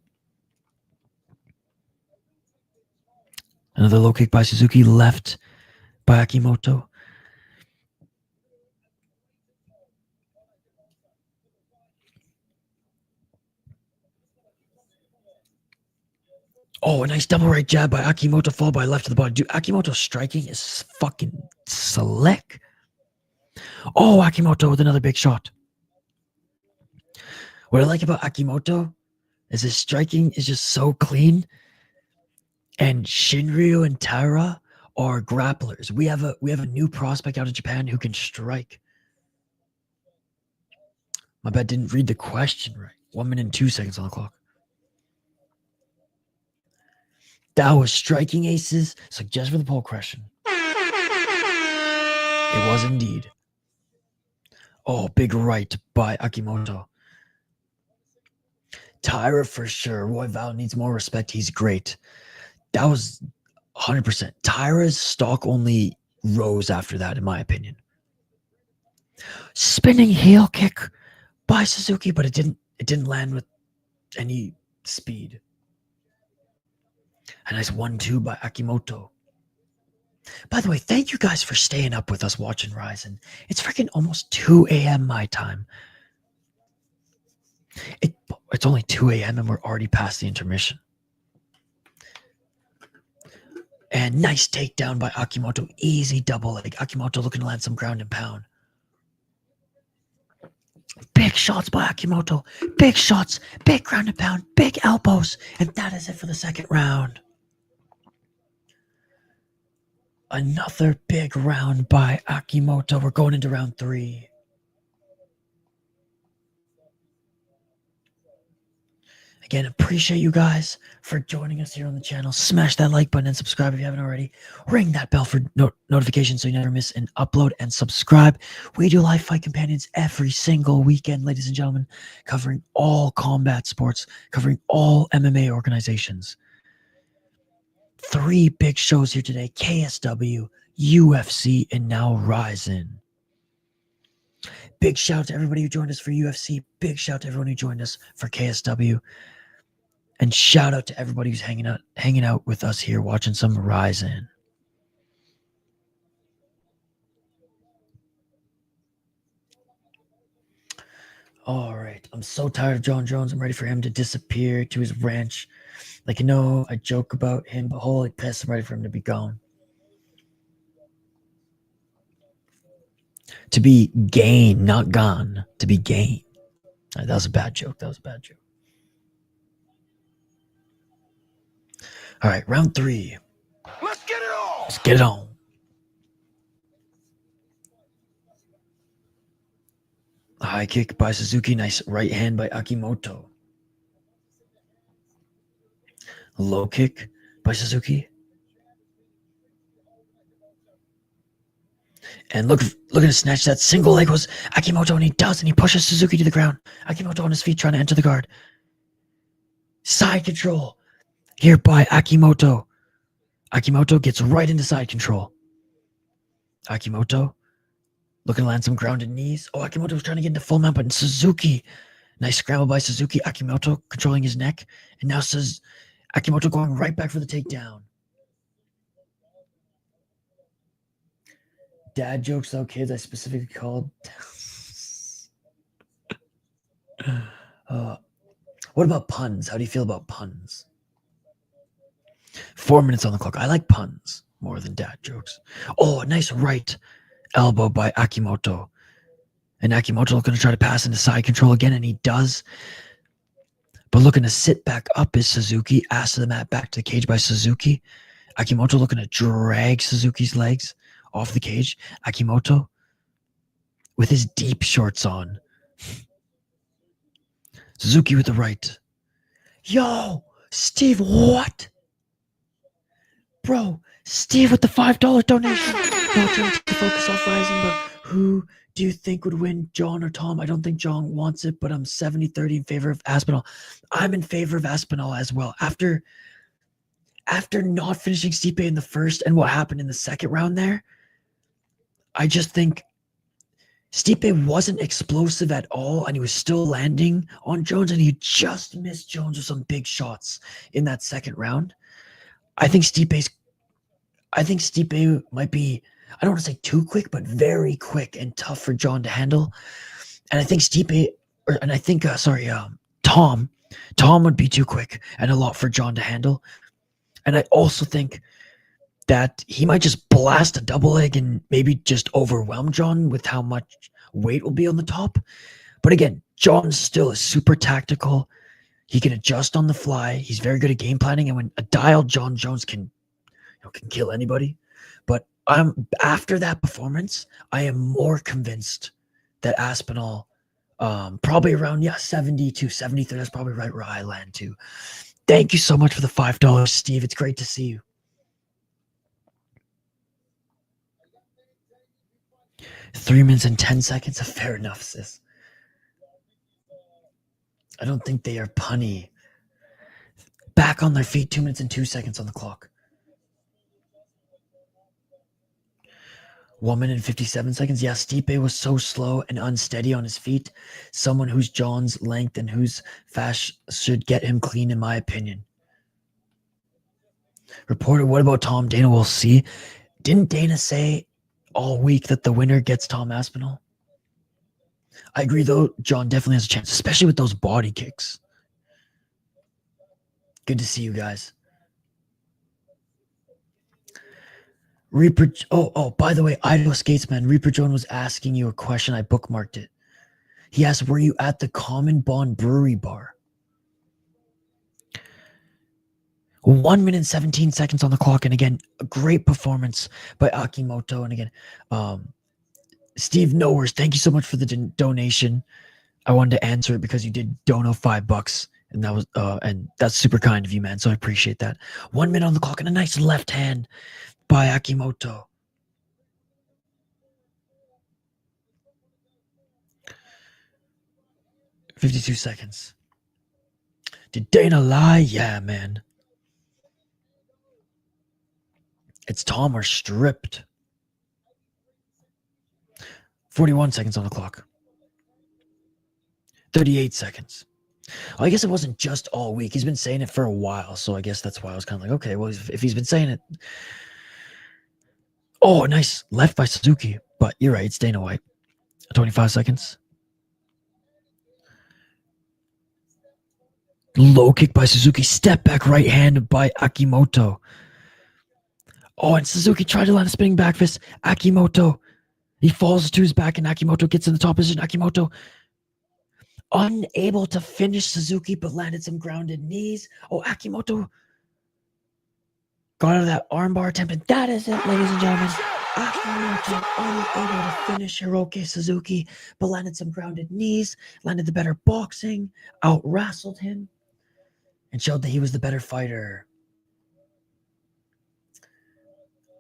Another low kick by Suzuki. Left by Akimoto. Oh, a nice double right jab by Akimoto, followed by left to the body. Dude, Akimoto's striking is fucking slick. Oh, Akimoto with another big shot. What I like about Akimoto is his striking is just so clean. And Shinryu and Taira are grapplers. We have a new prospect out of Japan who can strike. My bad, didn't read the question right. 1 minute and 2 seconds on the clock. That was striking aces. So just for the poll question. It was indeed. Oh, big right by Akimoto. Taira for sure. Roy Val needs more respect. He's great. That was 100%. Taira's stock only rose after that, in my opinion. Spinning heel kick by Suzuki, but it didn't land with any speed. A nice 1-2 by Akimoto. By the way, thank you guys for staying up with us watching Rizin. It's freaking almost 2 a.m. my time. It's only 2 a.m. and we're already past the intermission. And nice takedown by Akimoto. Easy double leg. Akimoto looking to land some ground and pound. Big shots by Akimoto. Big shots. Big ground and pound. Big elbows. And that is it for the second round. Another big round by Akimoto. We're going into round 3. Again, appreciate you guys for joining us here on the channel. Smash that like button and subscribe if you haven't already. Ring that bell for notifications so you never miss an upload, and subscribe. We do live fight companions every single weekend, ladies and gentlemen, covering all combat sports, covering all MMA organizations. 3 big shows here today: KSW, UFC, and now Rizin. Big shout out to everybody who joined us for UFC. Big shout out to everyone who joined us for KSW. And shout out to everybody who's hanging out with us here watching some Rizin. All right. I'm so tired of John Jones. I'm ready for him to disappear to his ranch. Like, you know, I joke about him, but holy piss, I'm ready for him to be gone. To be gain, not gone. To be gain. That was a bad joke. That was a bad joke. All right, round 3.
Let's get it on.
Let's get it on. High kick by Suzuki. Nice right hand by Akimoto. Low kick by Suzuki. And looking to snatch that single leg was Akimoto, and he does, and he pushes Suzuki to the ground. Akimoto on his feet trying to enter the guard. Side control here by Akimoto. Akimoto gets right into side control. Akimoto looking to land some grounded knees. Oh, Akimoto was trying to get into full mount, but Suzuki. Nice scramble by Suzuki. Akimoto controlling his neck. And now Akimoto going right back for the takedown. Dad jokes, though, kids. I specifically called. What about puns? How do you feel about puns? 4 minutes on the clock. I like puns more than dad jokes. Oh, a nice right elbow by Akimoto. And Akimoto looking to try to pass into side control again, and he does. But looking to sit back up is Suzuki. Ass to the mat, back to the cage by Suzuki. Akimoto looking to drag Suzuki's legs off the cage. Akimoto with his deep shorts on. Suzuki with the right. Yo, Steve, what? Bro, Steve with the $5 donation. Not trying to focus off Rizin, but who do you think would win, John or Tom? I don't think John wants it, but I'm 70-30 in favor of Aspinall. I'm in favor of Aspinall as well. After not finishing Stipe in the first and what happened in the second round there, I just think Stipe wasn't explosive at all, and he was still landing on Jones, and he just missed Jones with some big shots in that second round. I think Stipe might be, I don't want to say too quick, but very quick and tough for John to handle. And I think Tom would be too quick and a lot for John to handle. And I also think that he might just blast a double leg and maybe just overwhelm John with how much weight will be on the top. But again, John still is super tactical. He can adjust on the fly. He's very good at game planning. And when a dialed John Jones can kill anybody. But after that performance, I am more convinced that Aspinall, probably around 70 to 73. That's probably right where I land too. Thank you so much for the $5, Steve. It's great to see you. Three minutes and 10 seconds. Fair enough, sis. I don't think they are punny. Back on their feet. 2 minutes and 2 seconds on the clock. 1 minute and 57 seconds. Yeah, Stipe was so slow and unsteady on his feet. Someone whose John's length and whose fast should get him clean, in my opinion. Reporter, what about Tom? Dana will see. Didn't Dana say all week that the winner gets Tom Aspinall? I agree, though. John definitely has a chance, especially with those body kicks. Good to see you guys. Reaper. Oh, by the way, Idaho Skatesman, Reaper Joan was asking you a question. I bookmarked it. He asked, were you at the Common Bond Brewery Bar? 1 minute 17 seconds on the clock. And again, a great performance by Akimoto. And again, Steve Knowers, thank you so much for the donation. I wanted to answer it because you did dono $5. And that was and that's super kind of you, man. So I appreciate that. 1 minute on the clock and a nice left hand by Akimoto. $52 seconds. Did Dana lie? Yeah, man. It's Tom or stripped. 41 seconds on the clock. 38 seconds. Well, I guess it wasn't just all week. He's been saying it for a while, so I guess that's why I was kind of like, okay, well, if he's been saying it. Oh, nice left by Suzuki. But you're right, it's Dana White. 25 seconds. Low kick by Suzuki. Step back right hand by Akimoto. Oh, and Suzuki tried to land a spinning back fist. Akimoto. He falls to his back, and Akimoto gets in the top position. Akimoto unable to finish Suzuki, but landed some grounded knees. Oh, Akimoto got out of that armbar attempt, and that is it, ladies and gentlemen. Akimoto unable to finish Hiroaki Suzuki, but landed some grounded knees, landed the better boxing, out-wrestled him, and showed that he was the better fighter.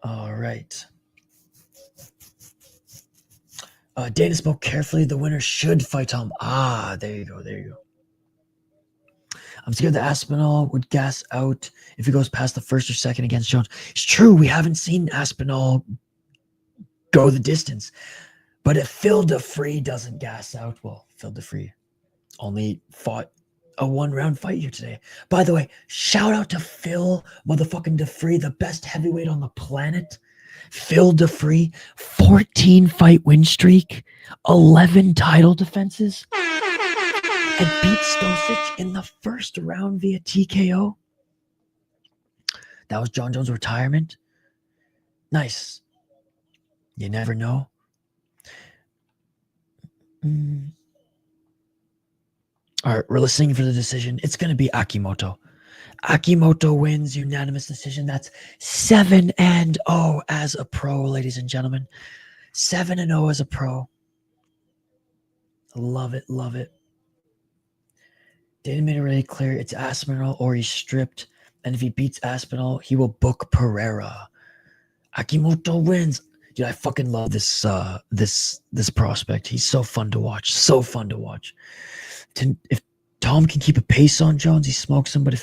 All right. Dana spoke carefully. The winner should fight Tom. Ah, there you go. There you go. I'm scared that Aspinall would gas out if he goes past the first or second against Jones. It's true. We haven't seen Aspinall go the distance. But if Phil DeFree doesn't gas out, well, Phil DeFree only fought a one-round fight here today. By the way, shout out to Phil motherfucking DeFree, the best heavyweight on the planet. Phil DeFree, 14 fight win streak, 11 title defenses, and beat Stosic in the first round via TKO. That was John Jones' retirement. Nice. You never know. All right, we're listening for the decision. It's going to be Akimoto. Akimoto wins unanimous decision. That's 7-0 as a pro, ladies and gentlemen. 7-0 as a pro. Love it, love it. Dana made it really clear it's Aspinall or he's stripped. And if he beats Aspinall, he will book Pereira. Akimoto wins. Dude, I fucking love this this prospect. He's so fun to watch. So fun to watch. If Tom can keep a pace on Jones, he smokes him. But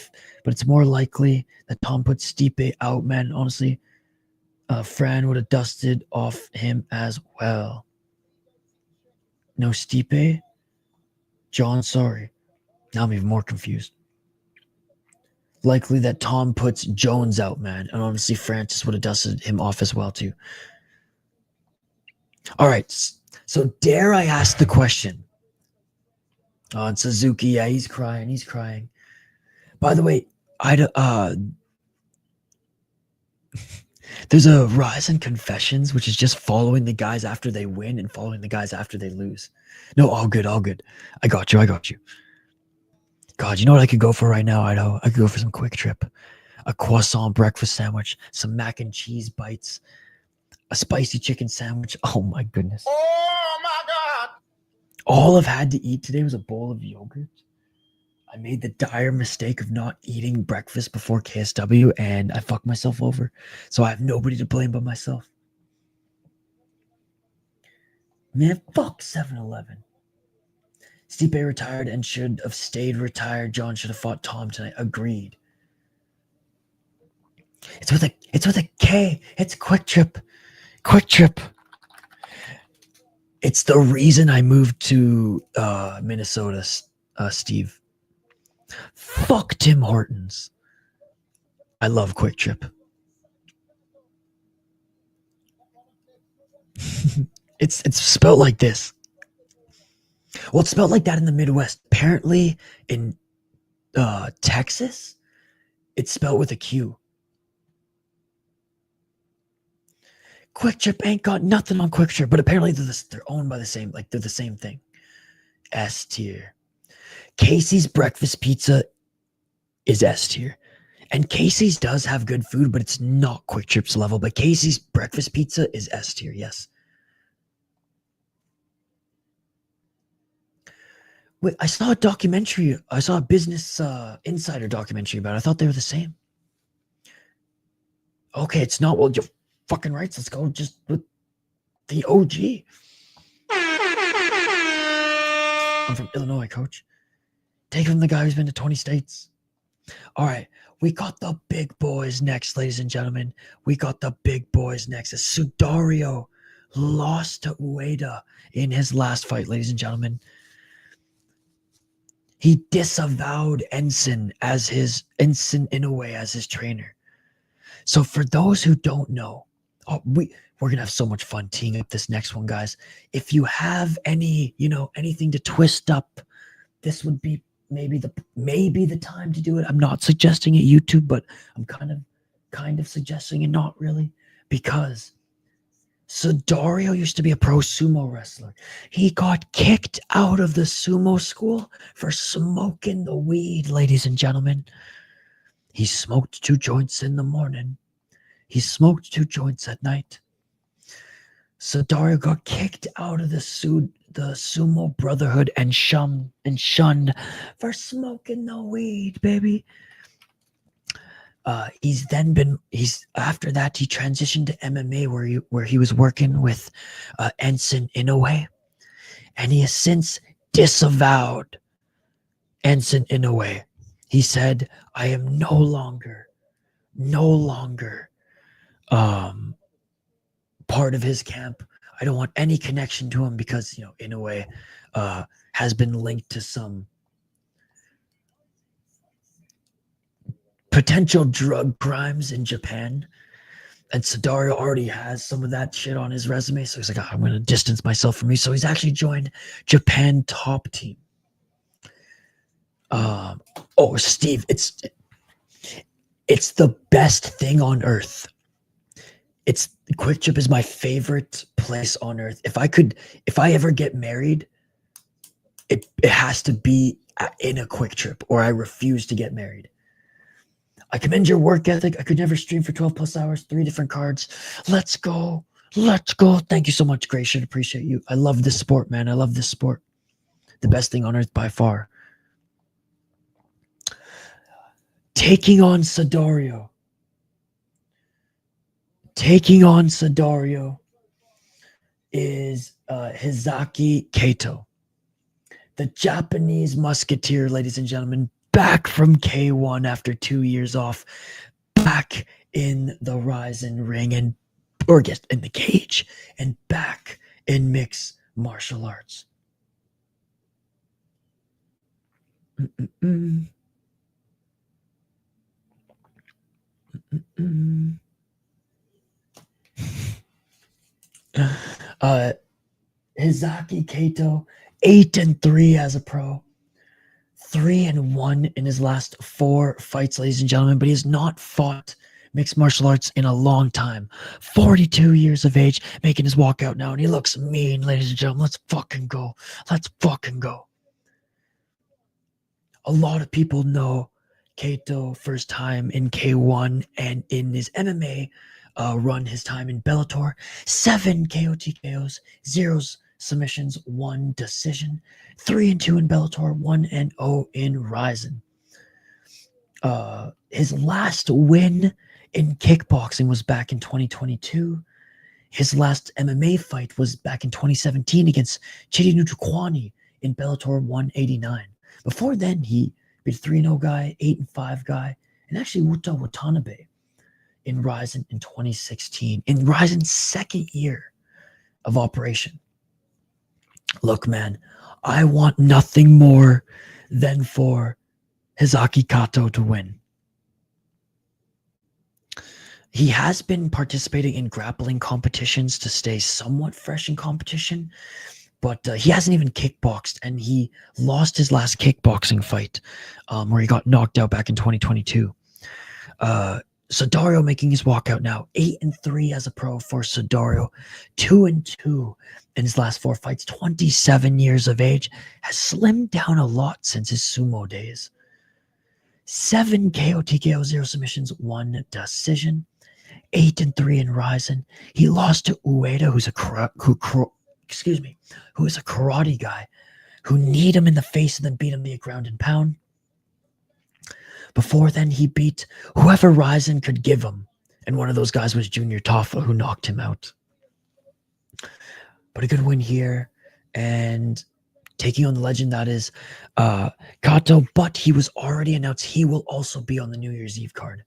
it's more likely that Tom puts Stipe out, man. Honestly, Fran would have dusted off him as well. No Stipe? John, sorry. Now I'm even more confused. Likely that Tom puts Jones out, man. And honestly, Francis would have dusted him off as well, too. All right. So dare I ask the question? Oh, and Suzuki, yeah, he's crying. He's crying. By the way, there's a Rizin Confessions, which is just following the guys after they win and following the guys after they lose. No, all good, all good. I got you. God, you know what I could go for right now, Idaho? I could go for some Quick Trip. A croissant breakfast sandwich, some mac and cheese bites, a spicy chicken sandwich. Oh my goodness.
Oh my God.
All I've had to eat today was a bowl of yogurt. I made the dire mistake of not eating breakfast before KSW, and I fucked myself over. So I have nobody to blame but myself. Man, fuck 7-Eleven. Stipe retired and should have stayed retired. John should have fought Tom tonight. Agreed. It's with a K. It's Quick Trip. Quick Trip. It's the reason I moved to Minnesota, Steve. Fuck Tim Hortons. I love Quick Trip. It's spelled like this. Well, it's spelled like that in the Midwest. Apparently, in Texas, it's spelled with a Q. Quick Trip ain't got nothing on Quick Trip, but apparently they're owned by the same, like they're the same thing. S tier. Casey's breakfast pizza is S tier. And Casey's does have good food, but it's not Quick Trip's level. But Casey's breakfast pizza is S tier, yes. Wait, I saw a documentary. I saw a Business Insider documentary about it. I thought they were the same. Okay, it's not. Well, you're fucking right. Let's go just with the OG. I'm from Illinois, coach. Take from the guy who's been to 20 states. All right, we got the big boys next, ladies and gentlemen. We got the big boys next. Sudario lost to Ueda in his last fight, ladies and gentlemen. He disavowed Ensign Inoue as his trainer. So for those who don't know, we're gonna have so much fun teeing up this next one, guys. If you have anything to twist up, this would be maybe the time to do it. I'm not suggesting it YouTube, but I'm kind of suggesting it, not really, because Sudario used to be a pro sumo wrestler. He got kicked out of the sumo school for smoking the weed, ladies and gentlemen. He smoked 2 joints in the morning. He smoked 2 joints at night. Sudario got kicked out of the sumo brotherhood and shunned for smoking the weed, baby. After that he transitioned to MMA where he was working with Ensign Inoue, and he has since disavowed Ensign Inoue. He said, I am no longer part of his camp. I don't want any connection to him because Inoue has been linked to some potential drug crimes in Japan, and Sudario already has some of that shit on his resume, so he's like, I'm going to distance myself from me. So he's actually joined Japan Top Team. Steve, it's the best thing on earth. Quick Trip is my favorite place on earth. If I ever get married, it has to be in a Quick Trip, or I refuse to get married. I commend your work ethic. I could never stream for 12 plus hours, 3 different cards. Let's go. Thank you so much, Gracious. Appreciate you. I love this sport, man. I love this sport. The best thing on earth by far. Taking on Sudario is Hisaki Kato, the Japanese musketeer, ladies and gentlemen, back from K1 after 2 years off, back in the Rizin ring in the cage, and back in mixed martial arts. Hisaki Kato, 8-3 as a pro, 3-1 in his last 4 fights, ladies and gentlemen, but he has not fought mixed martial arts in a long time. 42 years of age, making his walkout now, and he looks mean, ladies and gentlemen. Let's fucking go. A lot of people know Kato first time in K1, and in his MMA run, his time in Bellator, 7 KO/TKOs, 0 submissions, 1 decision, 3-2 in Bellator, 1-0 in Rizin. His last win in kickboxing was back in 2022. His last MMA fight was back in 2017 against Chidi Ntukwani in Bellator 189. Before then, he beat a 3-0 guy, 8-5 guy, and actually Wuta Watanabe in Rizin in 2016, in Rizin's second year of operation. Look, man, I want nothing more than for Hisaki Kato to win. He has been participating in grappling competitions to stay somewhat fresh in competition, but he hasn't even kickboxed, and he lost his last kickboxing fight where he got knocked out back in 2022. Sudario making his walkout now. 8-3 as a pro for Sudario. 2-2 in his last 4 fights. 27 years of age. Has slimmed down a lot since his sumo days. 7 KO, TKO, 0 submissions, 1 decision. 8-3 in Rizin. He lost to Ueda, who's a karate guy, who kneed him in the face and then beat him via ground and pound. Before then, he beat whoever Rizin could give him, and one of those guys was Junior Toffa, who knocked him out. But a good win here, and taking on the legend that is Kato, but he was already announced he will also be on the New Year's Eve card.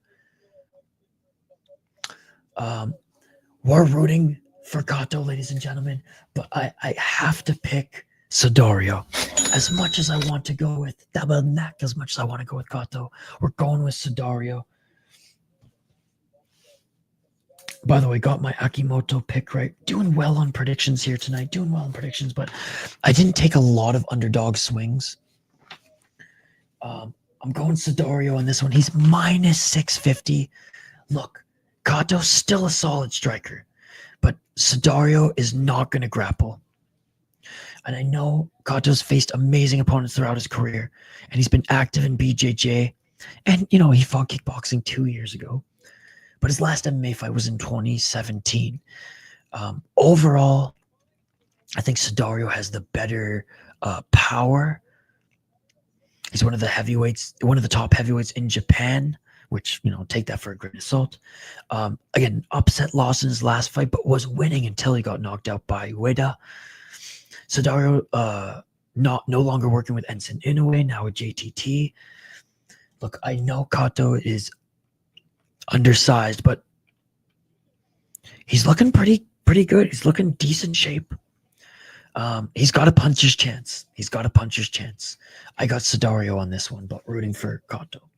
We're rooting for Kato, ladies and gentlemen, but I have to pick Sudario. As much as I want to go with Dabanak, as much as I want to go with Kato, we're going with Sudario. By the way, got my Akimoto pick right. Doing well on predictions here tonight. Doing well on predictions, but I didn't take a lot of underdog swings. I'm going Sudario on this one. He's minus 650. Look, Kato's still a solid striker, but Sudario is not going to grapple. And I know Kato's faced amazing opponents throughout his career, and he's been active in BJJ. And, you know, he fought kickboxing 2 years ago, but his last MMA fight was in 2017. Overall, I think Sudario has the better power. He's one of the heavyweights, one of the top heavyweights in Japan, which, you know, take that for a grain of salt. Again, upset loss in his last fight, but was winning until he got knocked out by Ueda. Sudario no longer working with Ensign Inoue, now with JTT. Look, I know Kato is undersized, but he's looking pretty good. He's looking decent shape. He's got a puncher's chance. I got Sudario on this one, but rooting for Kato.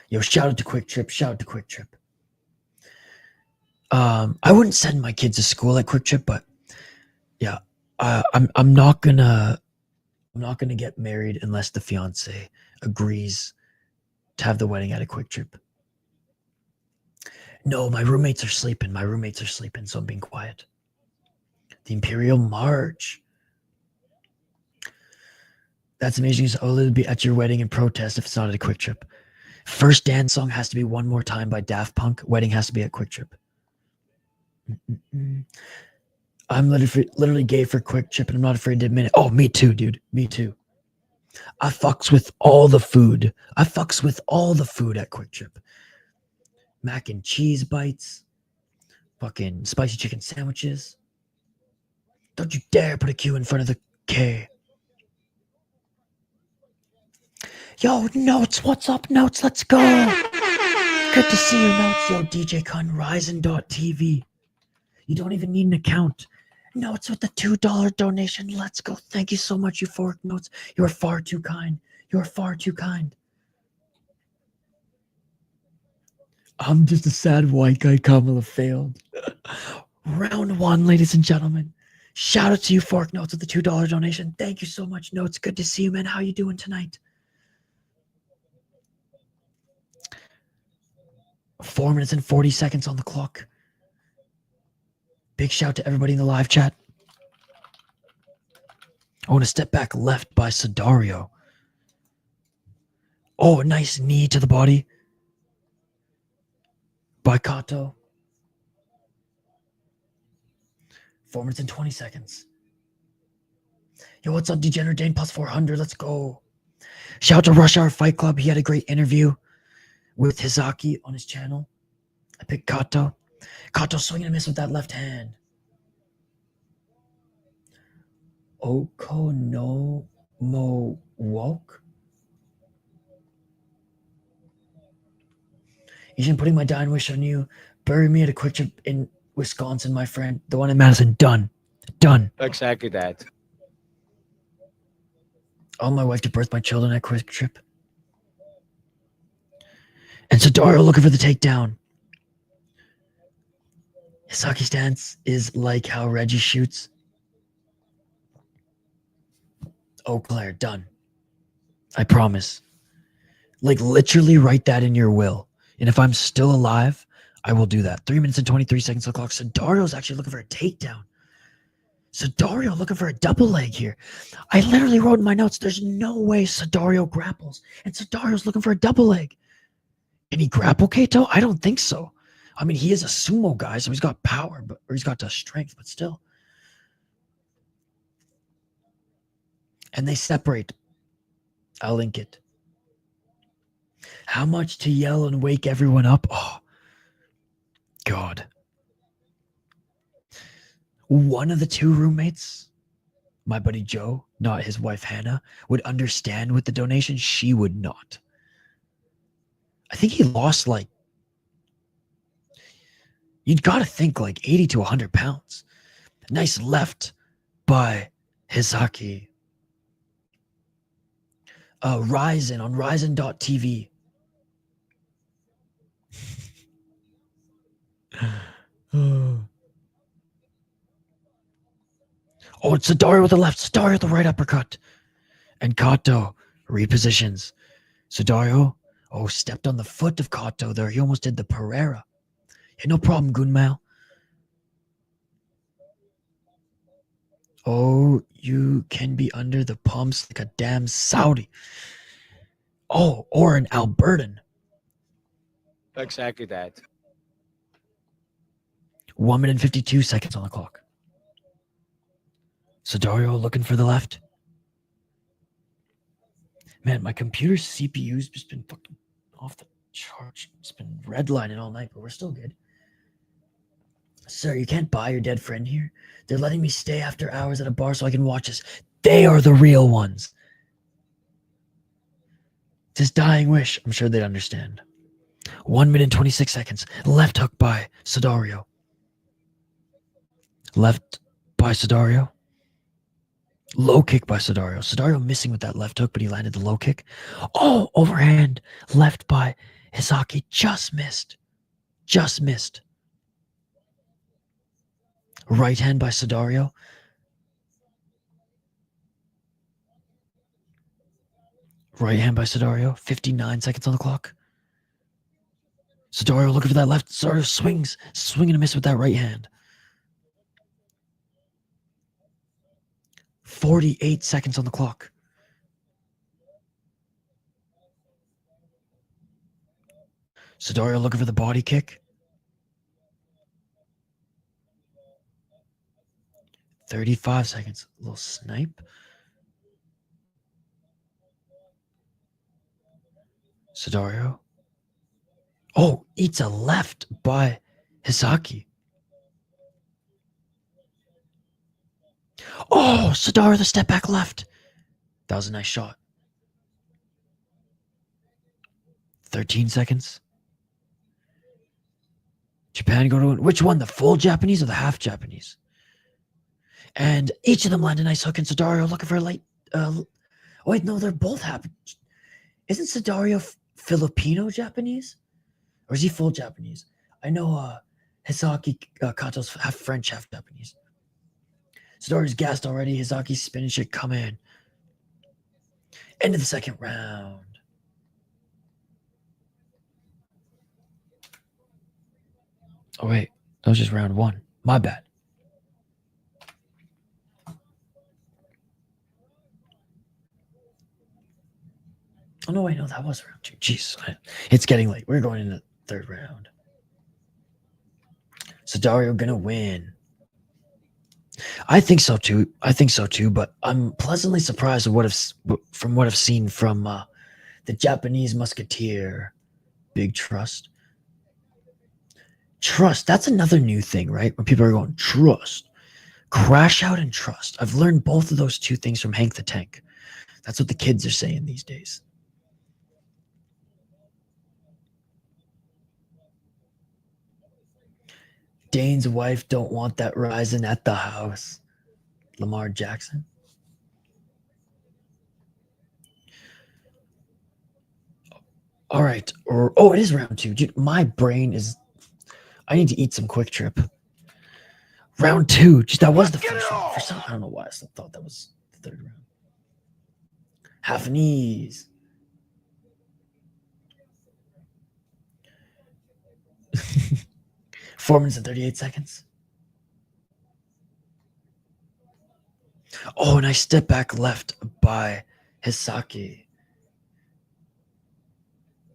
Yo, shout out to Quick Trip. I wouldn't send my kids to school at Quick Trip, but yeah, I'm not gonna get married unless the fiance agrees to have the wedding at a Quick Trip. No, my roommates are sleeping, so I'm being quiet. The Imperial March. That's amazing. So I'll be at your wedding and protest if it's not at a Quick Trip. First dance song has to be One More Time by Daft Punk. Wedding has to be at Quick Trip. I'm literally gay for Quick Trip, and I'm not afraid to admit it. Oh, me too, dude. Me too. I fucks with all the food. At Quick Trip. Mac and cheese bites. Fucking spicy chicken sandwiches. Don't you dare put a Q in front of the K. Yo, Notes, what's up, Notes? Let's go. Good to see you, Notes. Yo, DJ Kun, Rizin.tv. You don't even need an account. Notes with the $2 donation. Let's go. Thank you so much, Euphoric Notes. You are far too kind. I'm just a sad white guy. Kamala failed. Round 1, ladies and gentlemen. Shout out to Euphoric Notes with the $2 donation. Thank you so much, Notes. Good to see you, man. How you doing tonight? 4 minutes and 40 seconds on the clock. Big shout to everybody in the live chat. I want to step back left by Sudario. Oh, a nice knee to the body by Kato. 4 minutes and 20 seconds. Yo, what's up, Degenerate Dane? Plus 400. Let's go. Shout out to Rush Hour Fight Club. He had a great interview with Hisaki on his channel. I picked Kato. Kato swinging and miss with that left hand. Okonomo woke. Asian, putting my dying wish on you. Bury me at a Quick Trip in Wisconsin, my friend. The one in Madison. Done.
Exactly that.
I want my wife to birth my children at Quick Trip. And Sudario looking for the takedown. Hisaki's stance is like how Reggie shoots. Oh, Claire, done. I promise. Like literally write that in your will. And if I'm still alive, I will do that. 3 minutes and 23 seconds on the clock. Sudario's actually looking for a takedown. Sudario looking for a double leg here. I literally wrote in my notes, there's no way Sudario grapples. And Sudario's looking for a double leg. Can he grapple Kato? I don't think so. I mean, he is a sumo guy, so he's got power, or he's got the strength, but still. And they separate. I'll link it. How much to yell and wake everyone up? Oh, God. One of the two roommates, my buddy Joe, not his wife Hannah, would understand with the donation. She would not. I think he lost like, you'd got to think like 80 to 100 pounds. Nice left by Hisaki. Rizin on Rizin.tv. Oh, it's Sudario with the left. Sudario with the right uppercut. And Kato repositions. Sudario, stepped on the foot of Kato there. He almost did the Pereira. Yeah, no problem, Gunmao. Oh, you can be under the pumps like a damn Saudi. Oh, or an Albertan.
Exactly that.
1 minute and 52 seconds on the clock. Sudario looking for the left. Man, my computer's CPU's just been fucking off the charts. It's been redlining all night, but we're still good. Sir, you can't buy your dead friend here. They're letting me stay after hours at a bar so I can watch this. They are the real ones. This dying wish. I'm sure they'd understand. 1 minute and 26 seconds. Left hook by Sudario. Left by Sudario. Low kick by Sudario. Sudario missing with that left hook, but he landed the low kick. Oh, overhand. Left by Hisaki. Just missed. Just missed. Right hand by Sudario. Right hand by Sudario. 59 seconds on the clock. Sudario looking for that left. Sudario swings. Swinging a miss with that right hand. 48 seconds on the clock. Sudario looking for the body kick. 35 seconds. A little snipe. Sudario. Oh, eats a left by Hisaki. Oh, Sudario the step back left. That was a nice shot. 13 seconds. Japan go to which one? The full Japanese or the half Japanese? And each of them land a nice hook, and Sudario looking for a late. Wait, no, they're both half. Isn't Sudario Filipino Japanese? Or is he full Japanese? I know Hisaki Kato's half French, half Japanese. Sudario's gassed already. Hisaki's spinning shit. Come in. End of the second round. Oh, wait. That was just round one. My bad. Oh, no, wait. No, that was round two. Jeez. It's getting late. We're going into the third round. Sudario gonna win. I think so too. But I'm pleasantly surprised from what I've seen from the Japanese musketeer. Big trust. Trust. That's another new thing, right? When people are going, trust. Crash out and trust. I've learned both of those two things from Hank the Tank. That's what the kids are saying these days. Dane's wife don't want that Rizin at the house. Lamar Jackson. All right. It is round two. Dude, my brain is... I need to eat some Quick Trip. Round two. Just that was the first round. For some, I don't know why I still thought that was the third round. Half knees. 4 minutes and 38 seconds. Oh, nice step back left by Hisaki.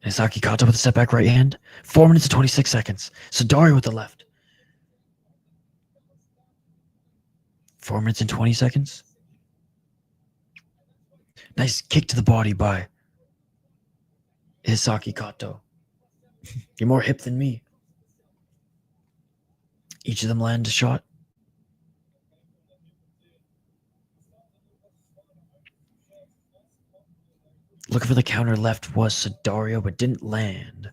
Hisaki Kato with a step back right hand. 4 minutes and 26 seconds. Sudario with the left. 4 minutes and 20 seconds. Nice kick to the body by Hisaki Kato. You're more hip than me. Each of them land a shot. Looking for the counter left was Sudario, but didn't land.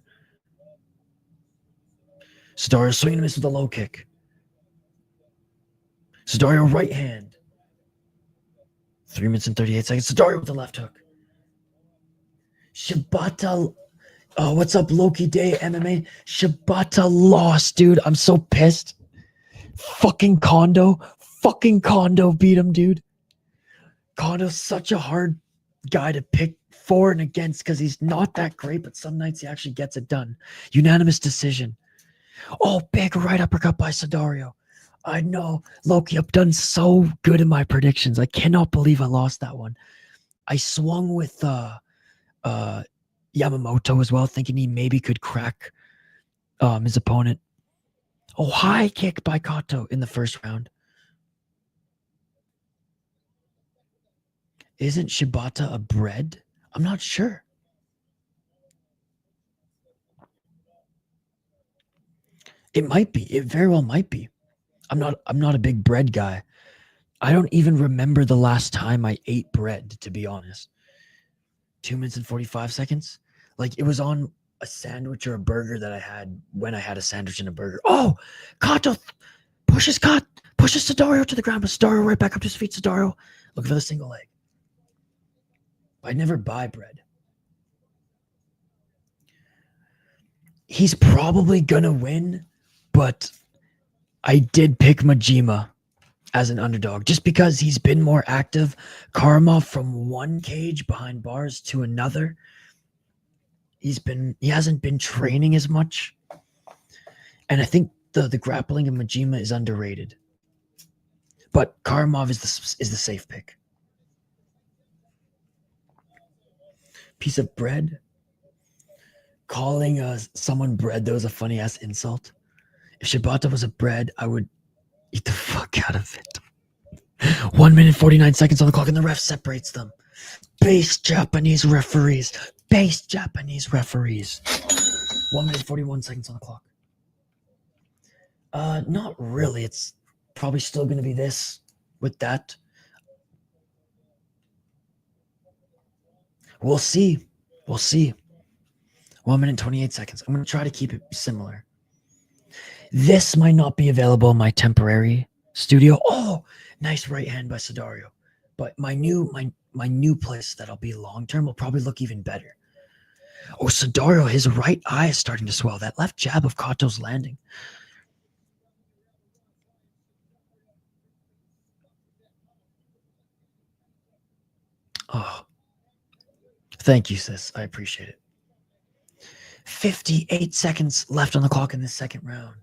Sudario swinging and miss with a low kick. Sudario right hand. 3 minutes and 38 seconds. Sudario with the left hook. Shibata. Oh, what's up, Loki Day MMA? Shibata lost, dude. I'm so pissed. Fucking Kondo beat him, dude. Kondo's such a hard guy to pick for and against because he's not that great, but some nights he actually gets it done. Unanimous decision. Oh, big right uppercut by Sudario. I know, Loki, I've done so good in my predictions. I cannot believe I lost that one. I swung with Yamamoto as well, thinking he maybe could crack his opponent. Oh, high kick by Kato in the first round. Isn't Shibata a bread? I'm not sure. It might be. It very well might be. I'm not a big bread guy. I don't even remember the last time I ate bread, to be honest. 2 minutes and 45 seconds. Like, it was on a sandwich or a burger that I had when I had a sandwich and a burger. Oh, Kato pushes Sudario to the ground, but Sudario right back up to his feet. Sudario looking for the single leg. I never buy bread. He's probably gonna win, but I did pick Majima as an underdog just because he's been more active. Karamov from one cage behind bars to another. He hasn't been training as much. And I think the grappling of Majima is underrated. But Karamov is the safe pick. Piece of bread. Calling someone bread, that was a funny ass insult. If Shibata was a bread, I would eat the fuck out of it. 1 minute 49 seconds on the clock, and the ref separates them. Base Japanese referees. 1 minute 41 seconds on the clock. Not really. It's probably still going to be this with that. We'll see. 1 minute 28 seconds. I'm going to try to keep it similar. This might not be available in my temporary studio. Oh, nice right hand by Sudario. But my new place that I'll be long term will probably look even better. Oh, Sudario, his right eye is starting to swell. That left jab of Kato's landing. Oh, thank you, sis. I appreciate it. 58 seconds left on the clock in this second round.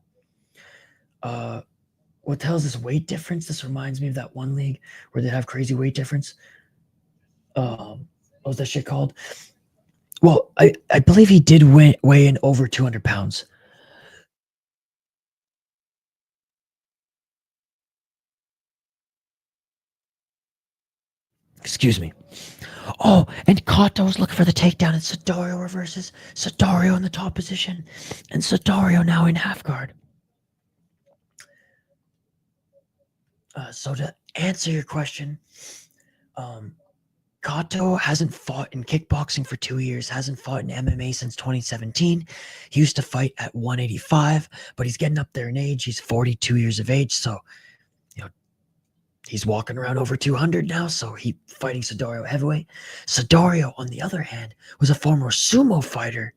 What the hell is this weight difference? This reminds me of that one league where they have crazy weight difference. What was that shit called? Well, I believe he did weigh in over 200 pounds. Excuse me. Oh, and Kato's looking for the takedown, and Sudario reverses. Sudario in the top position, and Sudario now in half guard. So to answer your question, Kato hasn't fought in kickboxing for 2 years, hasn't fought in MMA since 2017. He used to fight at 185, but he's getting up there in age. He's 42 years of age, so he's walking around over 200 now, so he's fighting Sudario heavyweight. Sudario, on the other hand, was a former sumo fighter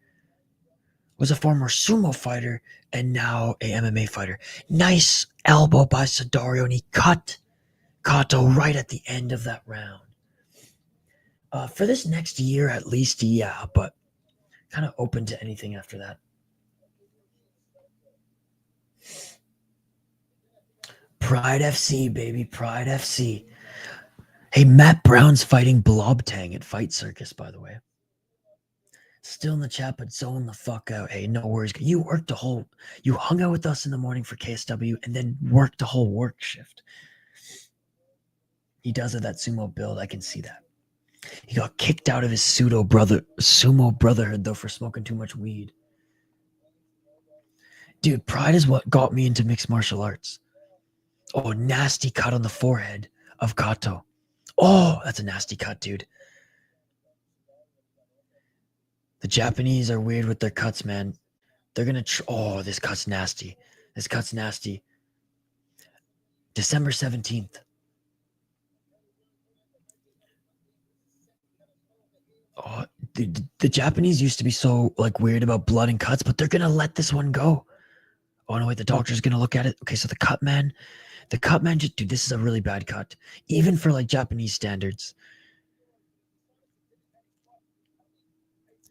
and now a MMA fighter. Nice elbow by Sudario, and he cut Kato right at the end of that round. For this next year, at least, yeah, but kind of open to anything after that. Pride FC, baby. Pride FC. Hey, Matt Brown's fighting Blobtang at Fight Circus, by the way. Still in the chat, but zone the fuck out. Hey, no worries. You hung out with us in the morning for KSW and then worked the whole work shift. He does have that sumo build. I can see that. He got kicked out of his sumo brotherhood, though, for smoking too much weed. Dude, pride is what got me into mixed martial arts. Oh, nasty cut on the forehead of Kato. Oh, that's a nasty cut, dude. The Japanese are weird with their cuts, man. They're going to... Oh, this cut's nasty. This cut's nasty. December 17th. Oh, the Japanese used to be so like weird about blood and cuts, but they're going to let this one go. Oh, no, wait, the doctor's going to look at it. Okay, so the cut man just... Dude, this is a really bad cut. Even for like Japanese standards.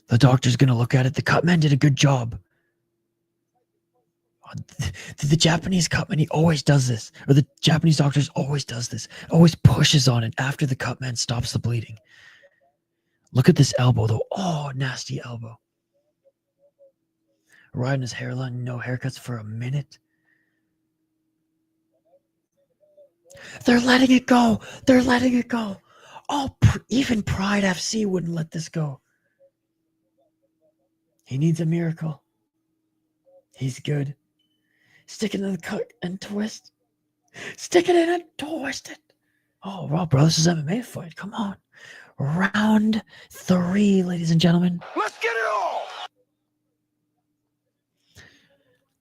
The doctor's going to look at it. The cut man did a good job. The Japanese cut man, he always does this. Or the Japanese doctors always does this. Always pushes on it after the cut man stops the bleeding. Look at this elbow, though. Oh, nasty elbow. Riding his hairline, no haircuts for a minute. They're letting it go. They're letting it go. Oh, even Pride FC wouldn't let this go. He needs a miracle. He's good. Stick it in the cut and twist. Stick it in and twist it. Oh, wow, bro, this is MMA fight. Come on. Round 3, ladies and gentlemen.
Let's get it all.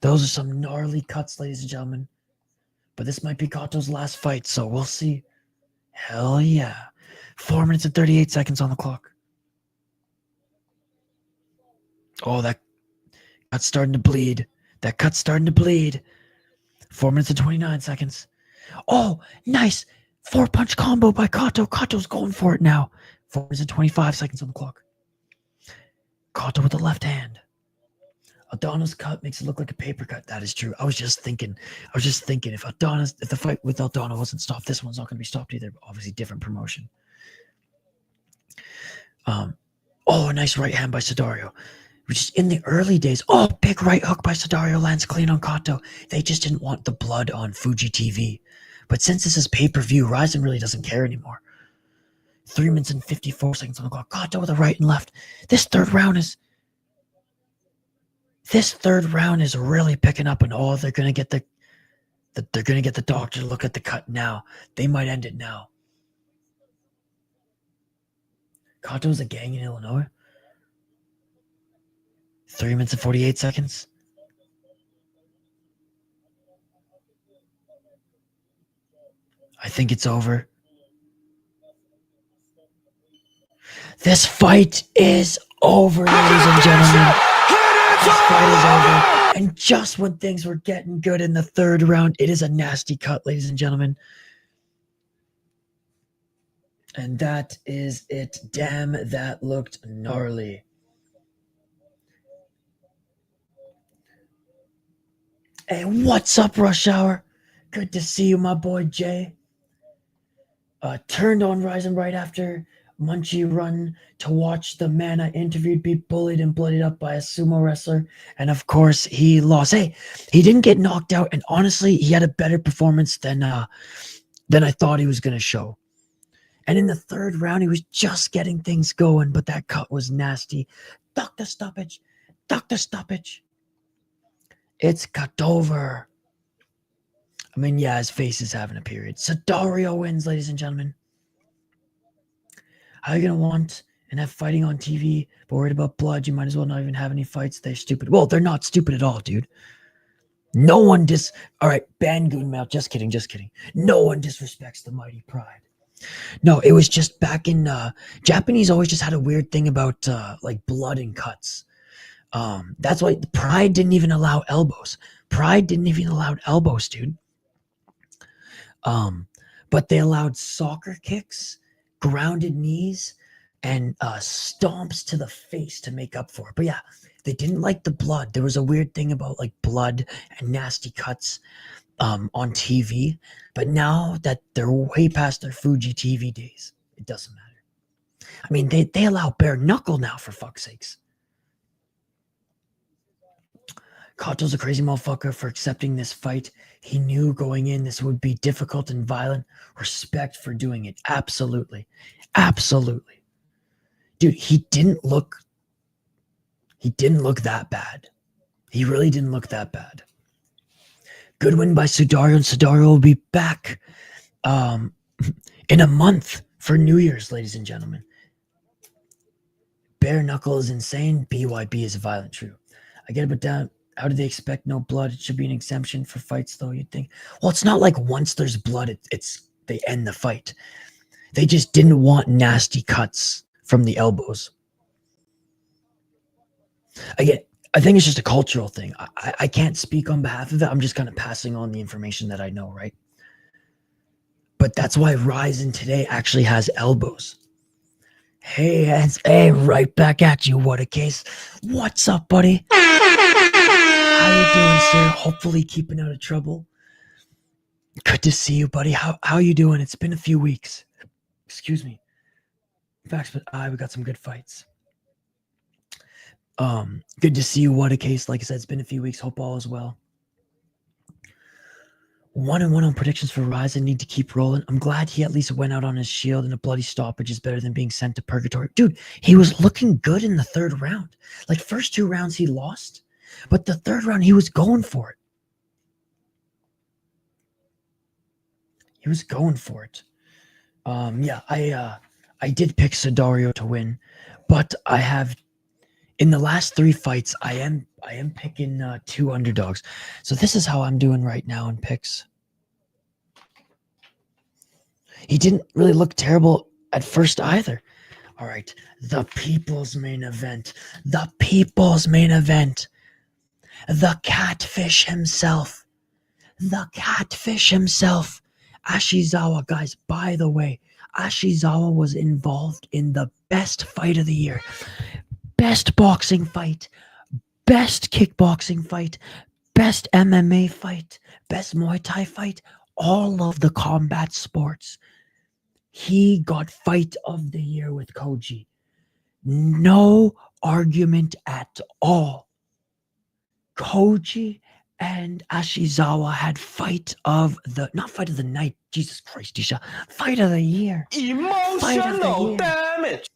Those are some gnarly cuts, ladies and gentlemen. But this might be Kato's last fight, so we'll see. Hell yeah. 4 minutes and 38 seconds on the clock. Oh, that cut's starting to bleed. That cut's starting to bleed. 4 minutes and 29 seconds. Oh, nice. 4-punch combo by Kato. Kato's going for it now. 4 minutes and 25 seconds on the clock. Kato with the left hand. Aldana's cut makes it look like a paper cut. That is true. I was just thinking if the fight with Aldana wasn't stopped, this one's not going to be stopped either. Obviously, different promotion. Oh, a nice right hand by Sudario. Which is in the early days. Oh, big right hook by Sudario lands clean on Kato. They just didn't want the blood on Fuji TV. But since this is pay-per-view, Rizin really doesn't care anymore. 3 minutes and 54 seconds on the clock. Kato with a right and left. This third round is really picking up, and they're gonna get the doctor to look at the cut now. They might end it now. Kato's a gang in Illinois. 3 minutes and 48 seconds. I think it's over. This fight is over, ladies and gentlemen. This fight is over. And just when things were getting good in the third round, it is a nasty cut, ladies and gentlemen. And that is it. Damn, that looked gnarly. Hey, what's up, Rush Hour? Good to see you, my boy Jay. Turned on Rizin right after Munchie run to watch the man I interviewed be bullied and bloodied up by a sumo wrestler. And of course, he lost. Hey, he didn't get knocked out. And honestly, he had a better performance than I thought he was going to show. And in the third round, he was just getting things going, but that cut was nasty. Doctor stoppage. Doctor stoppage. It's cut over. I mean, yeah, his face is having a period. Sudario wins, ladies and gentlemen. How are you going to want and have fighting on TV, but worried about blood? You might as well not even have any fights. They're stupid. Well, they're not stupid at all, dude. No one All right, ban goon mail. Just kidding, just kidding. No one disrespects the mighty Pride. No, it was just back in... Japanese always just had a weird thing about, like, blood and cuts. That's why Pride didn't even allow elbows. Pride didn't even allow elbows, dude. But they allowed soccer kicks, grounded knees, and stomps to the face to make up for it. But yeah, they didn't like the blood. There was a weird thing about like blood and nasty cuts. on TV, but now that they're way past their Fuji TV days, it doesn't matter. I mean, they allow bare knuckle now, for fuck's sakes. Kato's a crazy motherfucker for accepting this fight. He knew going in this would be difficult and violent. Respect for doing it. Absolutely. Absolutely. Dude, he didn't look that bad. He really didn't look that bad. Good win by Sudario, and Sudario will be back in a month for New Year's, ladies and gentlemen. Bare knuckle is insane. BYB is violent. True. I get it, but down. How do they expect no blood? It should be an exemption for fights, though, you'd think. Well, it's not like once there's blood, they end the fight. They just didn't want nasty cuts from the elbows. I think it's just a cultural thing. I can't speak on behalf of it. I'm just kind of passing on the information that I know, right? But that's why Rizin today actually has elbows. Hey, right back at you. What a case. What's up, buddy? How you doing, sir? Hopefully keeping out of trouble. Good to see you, buddy. How you doing? It's been a few weeks. Excuse me. Facts, but we got some good fights. Good to see you. What a case. Like I said, it's been a few weeks. Hope all is well. 1-1 on predictions for Rizin. Need to keep rolling. I'm glad he at least went out on his shield, and a bloody stoppage is better than being sent to purgatory. Dude, he was looking good in the third round. Like, first 2 rounds he lost, but the third round he was going for it. He was going for it. Yeah, I did pick Sudario to win, but I have, in the last 3 fights, I am picking 2 underdogs. So this is how I'm doing right now in picks. He didn't really look terrible at first either. All right, the people's main event. The people's main event. The catfish himself. The catfish himself. Ashizawa, guys, by the way, Ashizawa was involved in the best fight of the year. Best boxing fight, best kickboxing fight, best MMA fight, best Muay Thai fight, all of the combat sports. He got fight of the year with Koji. No argument at all. Koji and Ashizawa had not fight of the night, Jesus Christ, Isha, fight of the year.
Emotional damage.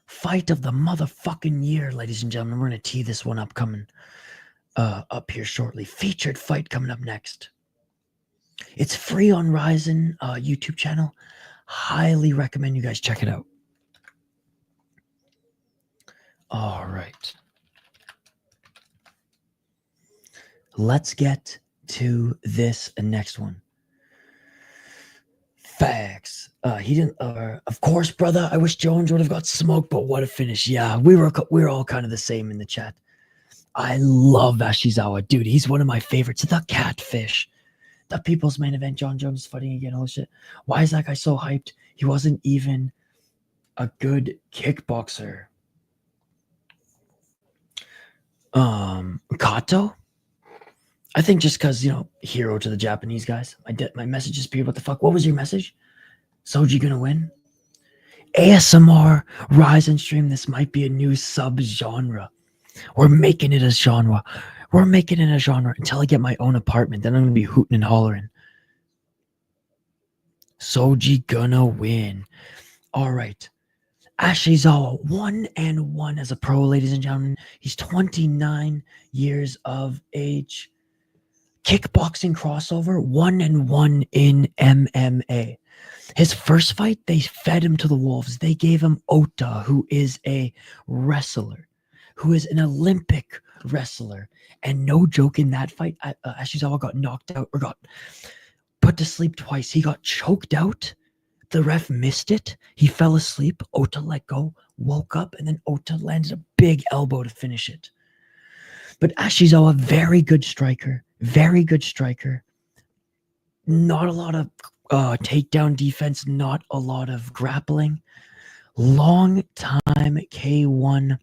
Fight of the motherfucking year, ladies and gentlemen. We're going to tee this one up coming up here shortly. Featured fight coming up next. It's free on Rizin YouTube channel. Highly recommend you guys check it out. All right. Let's get to this next one. Facts. He didn't. Of course, brother. I wish Jones would have got smoked, but what a finish! Yeah, we were all kind of the same in the chat. I love Ashizawa, dude. He's one of my favorites. The catfish, the people's main event. John Jones is fighting again. Holy shit! Why is that guy so hyped? He wasn't even a good kickboxer. Kato. I think just because, hero to the Japanese guys. My message is, what the fuck? What was your message? Shoji gonna win? ASMR Rizin stream. This might be a new sub-genre. We're making it a genre. We're making it a genre until I get my own apartment. Then I'm gonna be hooting and hollering. Shoji gonna win. All right. Ashizawa, 1-1 as a pro, ladies and gentlemen. He's 29 years of age. Kickboxing crossover, 1-1 in MMA. His first fight, they fed him to the wolves. They gave him Ota, who is a wrestler, who is an Olympic wrestler. And no joke, in that fight, Ashizawa got knocked out or got put to sleep twice. He got choked out. The ref missed it. He fell asleep. Ota let go, woke up, and then Ota landed a big elbow to finish it. But Ashizawa, very good striker. Very good striker. Not a lot of takedown defense. Not a lot of grappling. Long time K1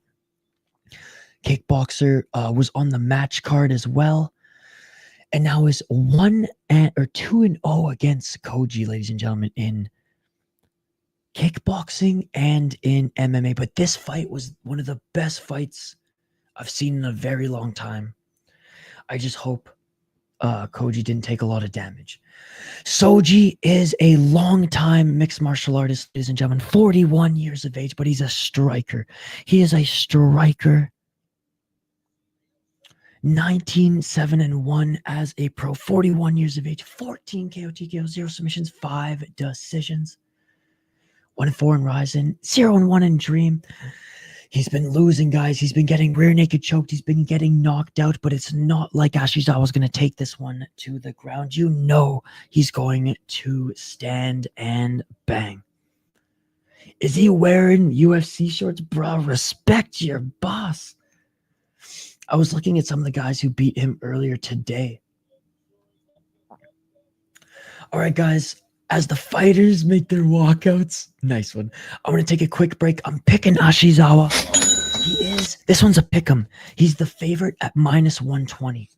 kickboxer. Was on the match card as well. and now is 2-0 against Koji, ladies and gentlemen, in kickboxing and in MMA. But this fight was one of the best fights I've seen in a very long time. I just hope Koji didn't take a lot of damage. Shoji is a long-time mixed martial artist, ladies and gentlemen, 41 years of age, but he's a striker. He is a striker. 19-7-1 as a pro, 41 years of age, 14 KO, TKO, 0 submissions, 5 decisions. 1-4 in Rizin, 0-1 in Dream. He's been losing, guys. He's been getting rear naked choked. He's been getting knocked out, but it's not like Ashizawa's going to take this one to the ground. You know he's going to stand and bang. Is he wearing UFC shorts? Bro, respect your boss. I was looking at some of the guys who beat him earlier today. All right, guys. As the fighters make their walkouts, nice one. I'm going to take a quick break. I'm picking Ashizawa. This one's a pick'em. He's the favorite at -120.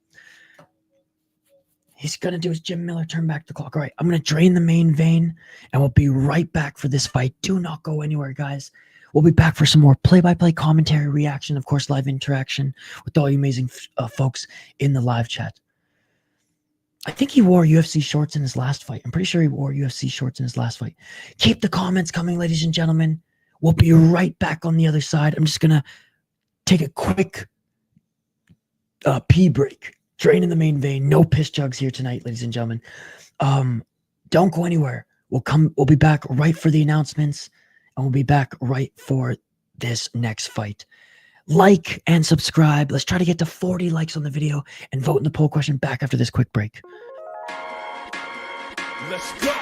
He's going to do his Jim Miller, turn back the clock. All right, I'm going to drain the main vein, and we'll be right back for this fight. Do not go anywhere, guys. We'll be back for some more play-by-play commentary, reaction, of course, live interaction with all you amazing folks in the live chat. I think he wore UFC shorts in his last fight. I'm pretty sure he wore UFC shorts in his last fight. Keep the comments coming, ladies and gentlemen. We'll be right back on the other side. I'm just going to take a quick pee break. Draining the main vein. No piss jugs here tonight, ladies and gentlemen. Don't go anywhere. We'll be back right for the announcements, and we'll be back right for this next fight. Like and subscribe. Let's try to get to 40 likes on the video and vote in the poll question back after this quick break.
Let's go.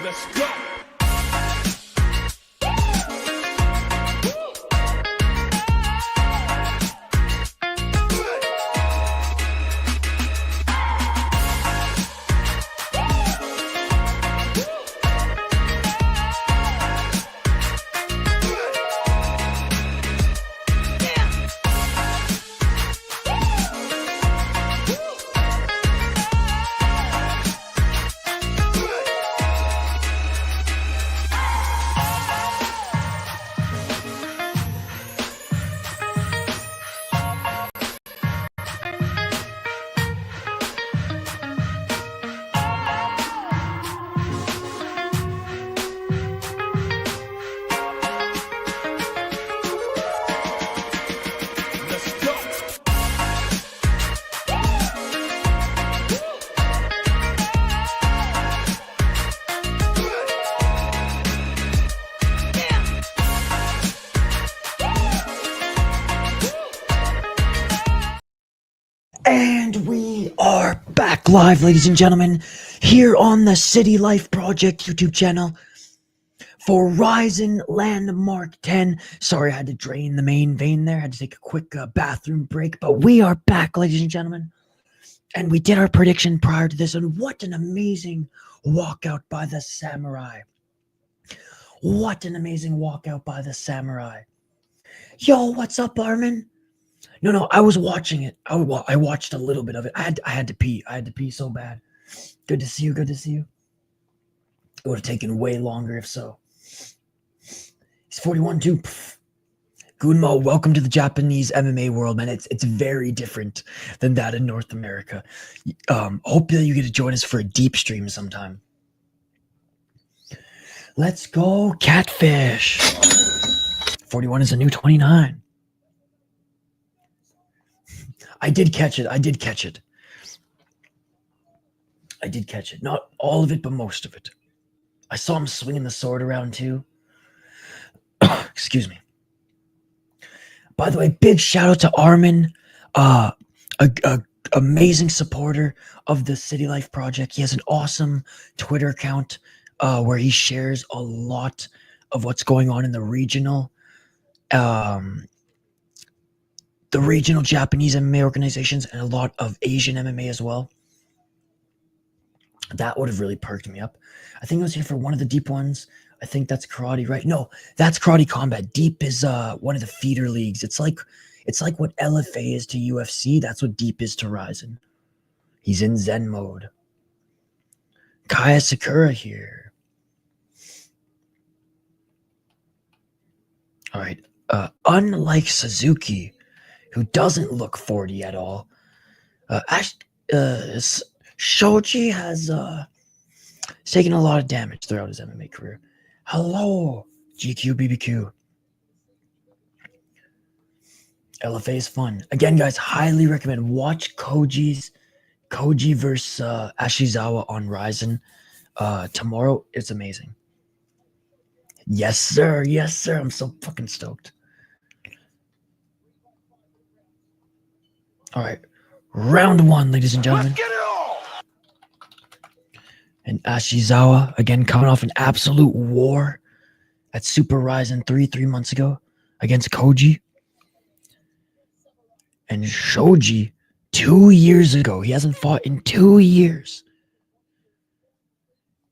Let's go.
And we are back live, ladies and gentlemen, here on the City Life Project YouTube channel for Rizin Landmark 10. Sorry, I had to drain the main vein there. I had to take a quick bathroom break, but we are back, ladies and gentlemen. And we did our prediction prior to this, and what an amazing walkout by the Samurai. What an amazing walkout by the Samurai. Yo, what's up, Armin? No, I was watching it. I watched a little bit of it. I had to pee. I had to pee so bad. Good to see you. Good to see you. It would have taken way longer if so. He's 41 too. Gunmo, welcome to the Japanese MMA world, man. It's very different than that in North America. Hope that you get to join us for a deep stream sometime. Let's go, Catfish. 41 is a new 29. I did catch it. Not all of it, but most of it. I saw him swinging the sword around too. Excuse me. By the way, big shout out to Armin, a amazing supporter of the City Life Project. He has an awesome Twitter account where he shares a lot of what's going on in the regional Japanese MMA organizations and a lot of Asian MMA as well. That would have really perked me up. I think I was here for one of the deep ones. I think that's karate, right? No, that's karate combat. Deep is one of the feeder leagues. It's like what LFA is to UFC. That's what Deep is to Rizin. He's in Zen mode. Kaya Sakura here. All right. Unlike Suzuki, who doesn't look 40 at all, Shoji has taken a lot of damage throughout his MMA career. Hello, GQ BBQ. LFA is fun. Again, guys, highly recommend watch Koji versus Ashizawa on Rizin tomorrow. It's amazing. Yes, sir. Yes, sir. I'm so fucking stoked. All right. Round one, ladies and gentlemen.
Let's get it on!
And Ashizawa, again, coming off an absolute war at Super Rizin 3 months ago against Koji. And Shoji 2 years ago. He hasn't fought in 2 years.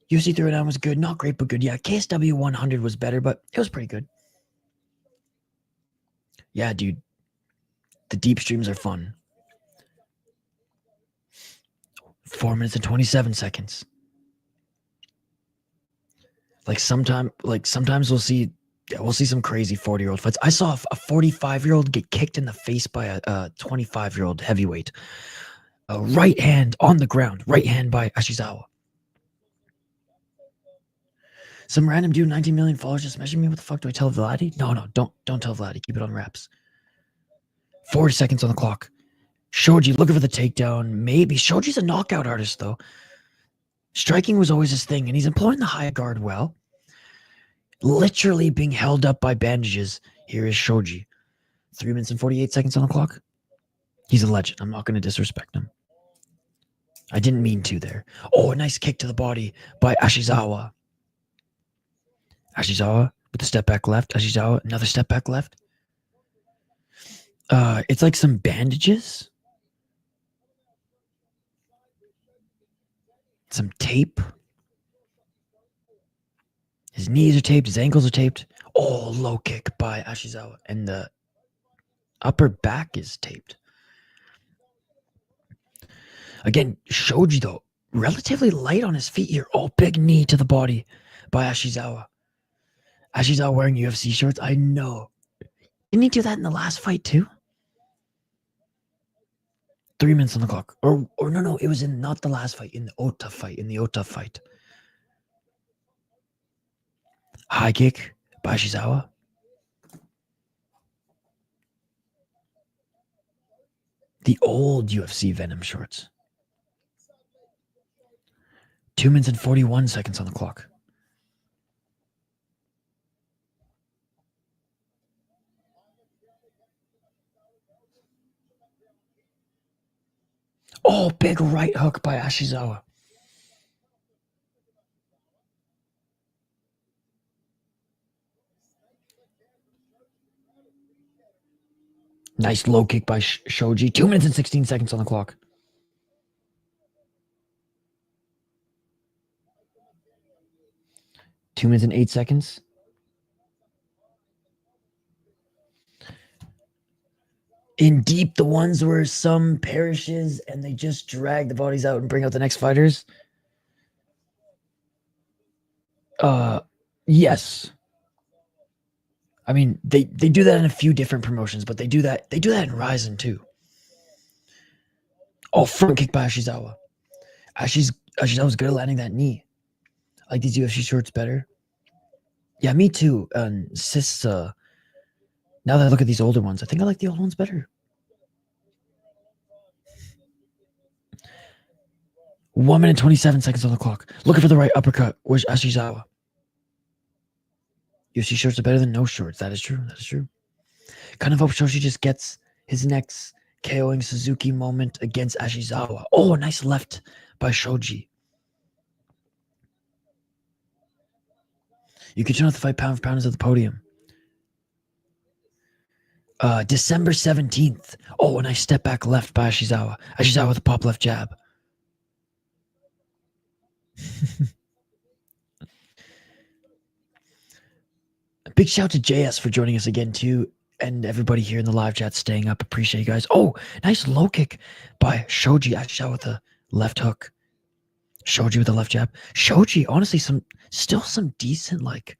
UFC 39 was good. Not great, but good. Yeah, KSW 100 was better, but it was pretty good. Yeah, dude. The deep streams are fun. 4 minutes and 27 seconds. Sometimes we'll see some crazy 40-year-old fights. I saw a 45-year-old get kicked in the face by a 25-year-old heavyweight. A right hand on the ground. Right hand by Ashizawa. Some random dude, 19 million followers, just messaged me. What the fuck do I tell Vladdy? No, don't tell Vladdy. Keep it on wraps. 40 seconds on the clock. Shoji looking for the takedown. Maybe. Shoji's a knockout artist, though. Striking was always his thing, and he's employing the high guard well. Literally being held up by bandages. Here is Shoji. 3 minutes and 48 seconds on the clock. He's a legend. I'm not going to disrespect him. I didn't mean to there. Oh, a nice kick to the body by Ashizawa. Ashizawa with a step back left. Ashizawa, another step back left. It's like some bandages. Some tape. His knees are taped. His ankles are taped. Oh, low kick by Ashizawa. And the upper back is taped. Again, Shoji, though, relatively light on his feet here. Oh, big knee to the body by Ashizawa. Ashizawa wearing UFC shorts. I know. Didn't he do that in the last fight, too? 3 minutes on the clock. Or no, it was in not the last fight, in the Ota fight. High kick by Ashizawa. The old UFC Venom shorts. 2 minutes and 41 seconds on the clock. Oh, big right hook by Ashizawa. Nice low kick by Shoji. 2 minutes and 16 seconds on the clock. Two minutes and 8 seconds. In Deep, the ones where some perishes and they just drag the bodies out and bring out the next fighters. Yes. I mean, they do that in a few different promotions, but they do that in Rizin too. Oh, front kick by Ashizawa. Ashizawa's good at landing that knee. I like these UFC shorts better. Yeah, me too. Sis, now that I look at these older ones, I think I like the old ones better. 1 minute 27 seconds on the clock. Looking for the right uppercut. Where's Ashizawa? UFC shorts are better than no shorts. That is true. That is true. Kind of hope Shoji just gets his next KOing Suzuki moment against Ashizawa. Oh, a nice left by Shoji. You can turn off the fight pound for pound at the podium. December 17th. Oh, a nice step back left by Ashizawa. Ashizawa with a pop left jab. A big shout to JS for joining us again too, and everybody here in the live chat staying up. Appreciate you guys. Oh, nice low kick by Shoji. Ashizawa with a left hook. Shoji with a left jab. Shoji, honestly, still some decent like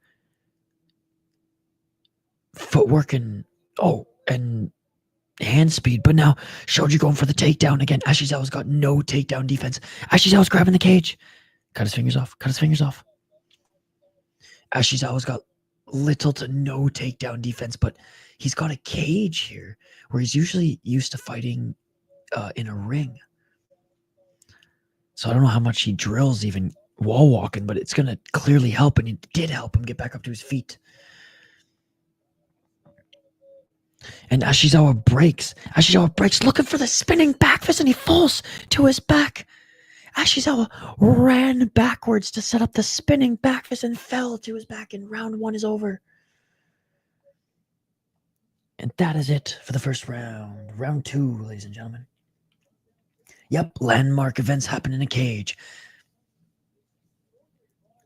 footwork and hand speed. But now Shoji going for the takedown again. Ashizawa's got no takedown defense. Ashizawa's grabbing the cage. Cut his fingers off. Cut his fingers off. Ashizawa's got little to no takedown defense, but he's got a cage here where he's usually used to fighting in a ring. So I don't know how much he drills even wall walking, but it's going to clearly help, and it did help him get back up to his feet. And Ashizawa breaks. Ashizawa breaks, looking for the spinning back fist, and he falls to his back. Ashizawa ran backwards to set up the spinning back fist and fell to his back, and round one is over. And that is it for the first round. Round two, ladies and gentlemen. Yep, landmark events happen in a cage.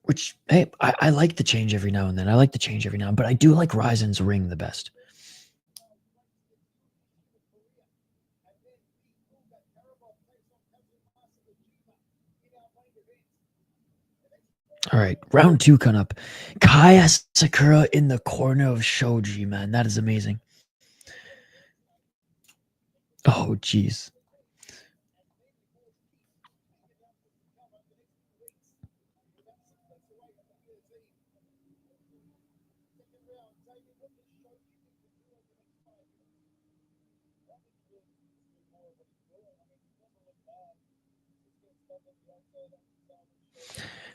Which, hey, I like the change every now and then. I like the change every now and then, but I do like Rizin's ring the best. All right, round two coming up. Kaya Sakura in the corner of Shoji, man. That is amazing. Oh, jeez.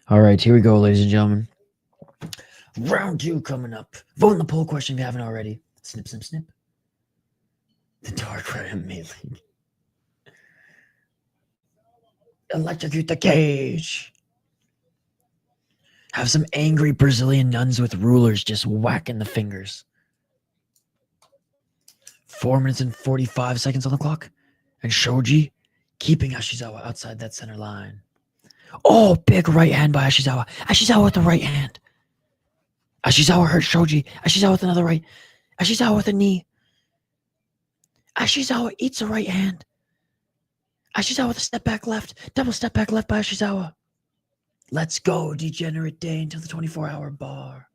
All right, here we go, ladies and gentlemen. Round two coming up. Vote in the poll question if you haven't already. Snip, snip, snip. The Dark Red MMA League. Electrocute the cage. Have some angry Brazilian nuns with rulers just whacking the fingers. 4 minutes and 45 seconds on the clock. And Shoji keeping Ashizawa outside that center line. Oh, big right hand by Ashizawa. Ashizawa with the right hand. Ashizawa hurt Shoji. Ashizawa with another right. Ashizawa with a knee. Ashizawa eats a right hand. Ashizawa with a step back left. Double step back left by Ashizawa. Let's go, degenerate day until the 24-hour bar.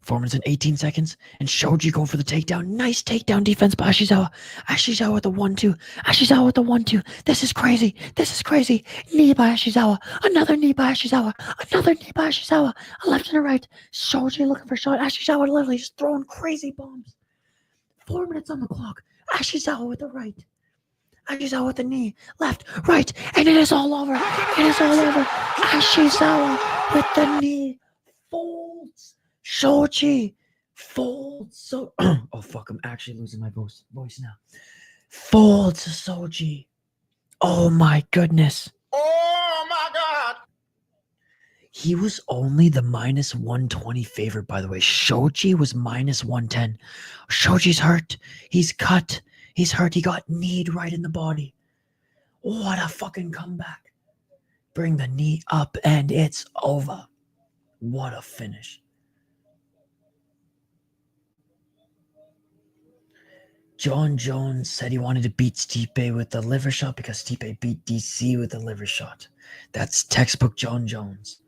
4 minutes and 18 seconds. And Shoji going for the takedown. Nice takedown defense by Ashizawa. Ashizawa with the 1-2. Ashizawa with the 1-2. This is crazy. This is crazy. Knee by Ashizawa. Another knee by Ashizawa. Another knee by Ashizawa. A left and a right. Shoji looking for shot. Ashizawa literally just throwing crazy bombs. 4 minutes on the clock. Ashizawa with the right. Ashizawa with the knee. Left, right. And it is all over. It is all over. Ashizawa with the knee. Folds. Shoji folds. So oh fuck, I'm actually losing my voice now. Folds Shoji. Oh my goodness.
Oh my God.
He was only the minus 120 favorite, by the way. Shoji was minus 110. Shoji's hurt. He's cut. He's hurt. He got kneed right in the body. What a fucking comeback. Bring the knee up and it's over. What a finish. John Jones said he wanted to beat Stipe with the liver shot because Stipe beat DC with the liver shot. That's textbook John Jones.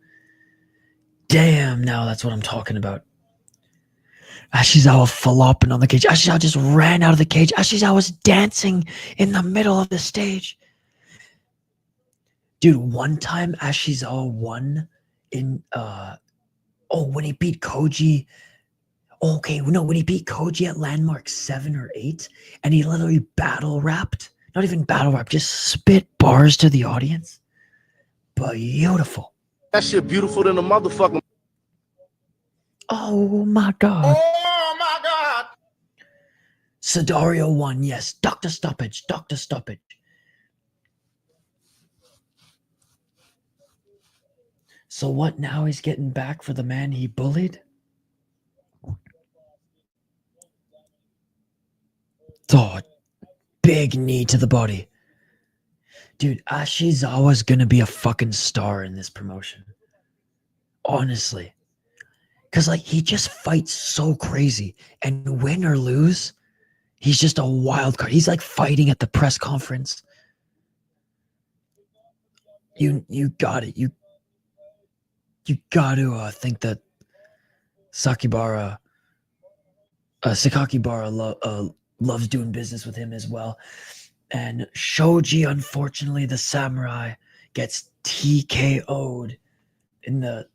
Damn, now that's what I'm talking about. Ashizawa flopping on the cage. Ashizawa just ran out of the cage. Ashizawa was dancing in the middle of the stage. Dude, one time Ashizawa won in when he beat Koji. Okay, no, when he beat Koji at Landmark 7 or 8, and he literally battle rapped. Not even battle rap, just spit bars to the audience. Beautiful.
That shit beautiful than a motherfucker.
Oh my god.
Oh my God.
Sudario won, yes. Doctor stoppage. So what now? He's getting back for the man he bullied? Oh, big knee to the body. Dude, Ashizawa's gonna be a fucking star in this promotion. Honestly. Because, like, he just fights so crazy. And win or lose, he's just a wild card. He's like fighting at the press conference. You got it. You got to think that Sakakibara loves doing business with him as well. And Shoji, unfortunately, the samurai, gets TKO'd in the...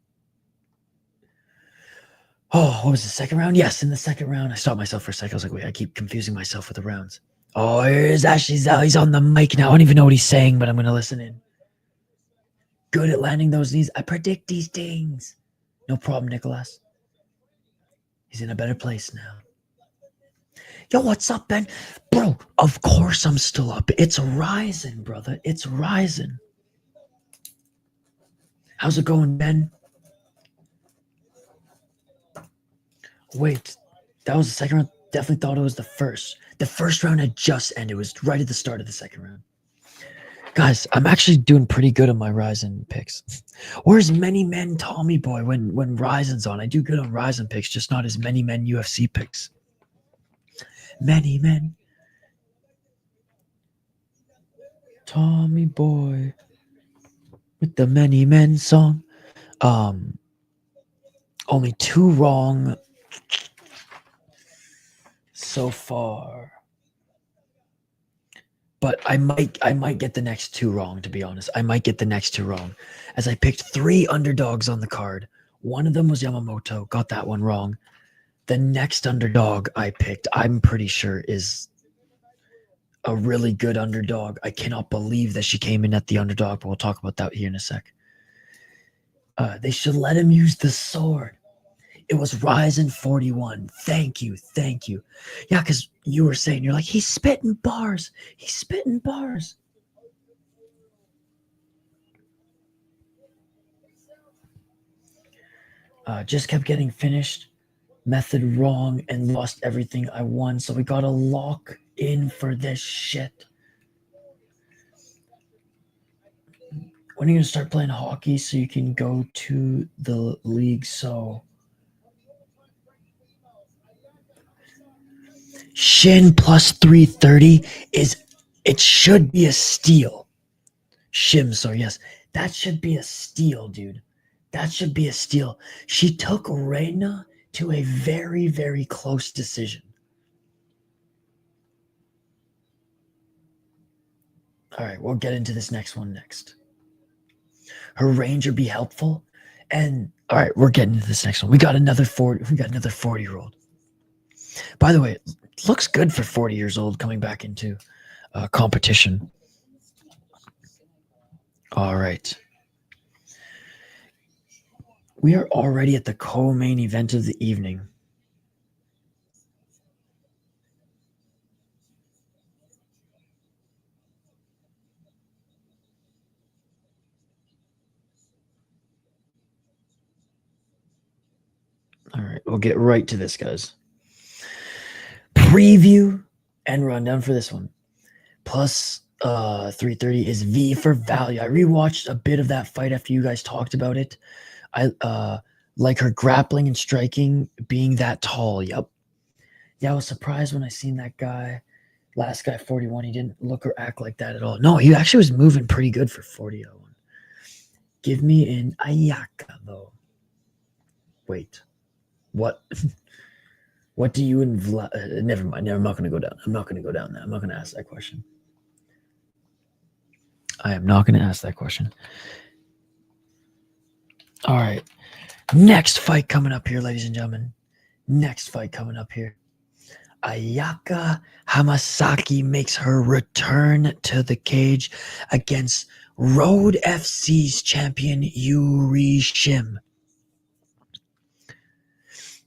Oh, what was the second round? Yes, in the second round. I stopped myself for a second. I was like, wait, I keep confusing myself with the rounds. Oh, here's Ashizawa. He's on the mic now. I don't even know what he's saying, but I'm going to listen in. Good at landing those knees. I predict these things. No problem, Nicholas. He's in a better place now. Yo, what's up, Ben? Bro, of course I'm still up. It's Rizin, brother. It's Rizin. How's it going, Ben? Wait, that was the second round? Definitely thought it was the first. The first round had just ended. It was right at the start of the second round. Guys, I'm actually doing pretty good on my Rizin picks. Where's Many Men Tommy Boy when Rizin's on? I do good on Rizin picks, just not as Many Men UFC picks. Many Men. Tommy Boy. With the Many Men song. Only 2 wrong so far. But I might get the next 2 wrong, to be honest. I might get the next 2 wrong. As I picked 3 underdogs on the card. One of them was Yamamoto. Got that one wrong. The next underdog I picked, I'm pretty sure, is a really good underdog. I cannot believe that she came in at the underdog, but we'll talk about that here in a sec. They should let him use the sword. It was Rizin 41. Thank you. Yeah, because you were saying, you're like, he's spitting bars. Just kept getting finished. Method wrong and lost everything I won. So we got to lock in for this shit. When are you going to start playing hockey so you can go to the league? So... Shin plus 330 it should be a steal. Shim, so yes, that should be a steal, dude. That should be a steal. She took Reina to a very, very close decision. All right, we'll get into this next one next. Her Ranger be helpful. And all right, we're getting into this next one. We got another 40-year-old. By the way, it looks good for 40 years old coming back into competition. All right. We are already at the co-main event of the evening. All right, we'll get right to this, guys. Preview and rundown for this one. Plus 330 is V for value. I rewatched a bit of that fight after you guys talked about it. I like her grappling and striking being that tall. Yep. Yeah, I was surprised when I seen that guy. Last guy, 41, he didn't look or act like that at all. No, he actually was moving pretty good for 40. Give me an Ayaka, though. Wait. What? What do you never mind. I'm not going to go down. I'm not going to go down there. I'm not going to ask that question. I am not going to ask that question. All right. Next fight coming up here, ladies and gentlemen. Next fight coming up here. Ayaka Hamasaki makes her return to the cage against Road FC's champion Yuri Shim.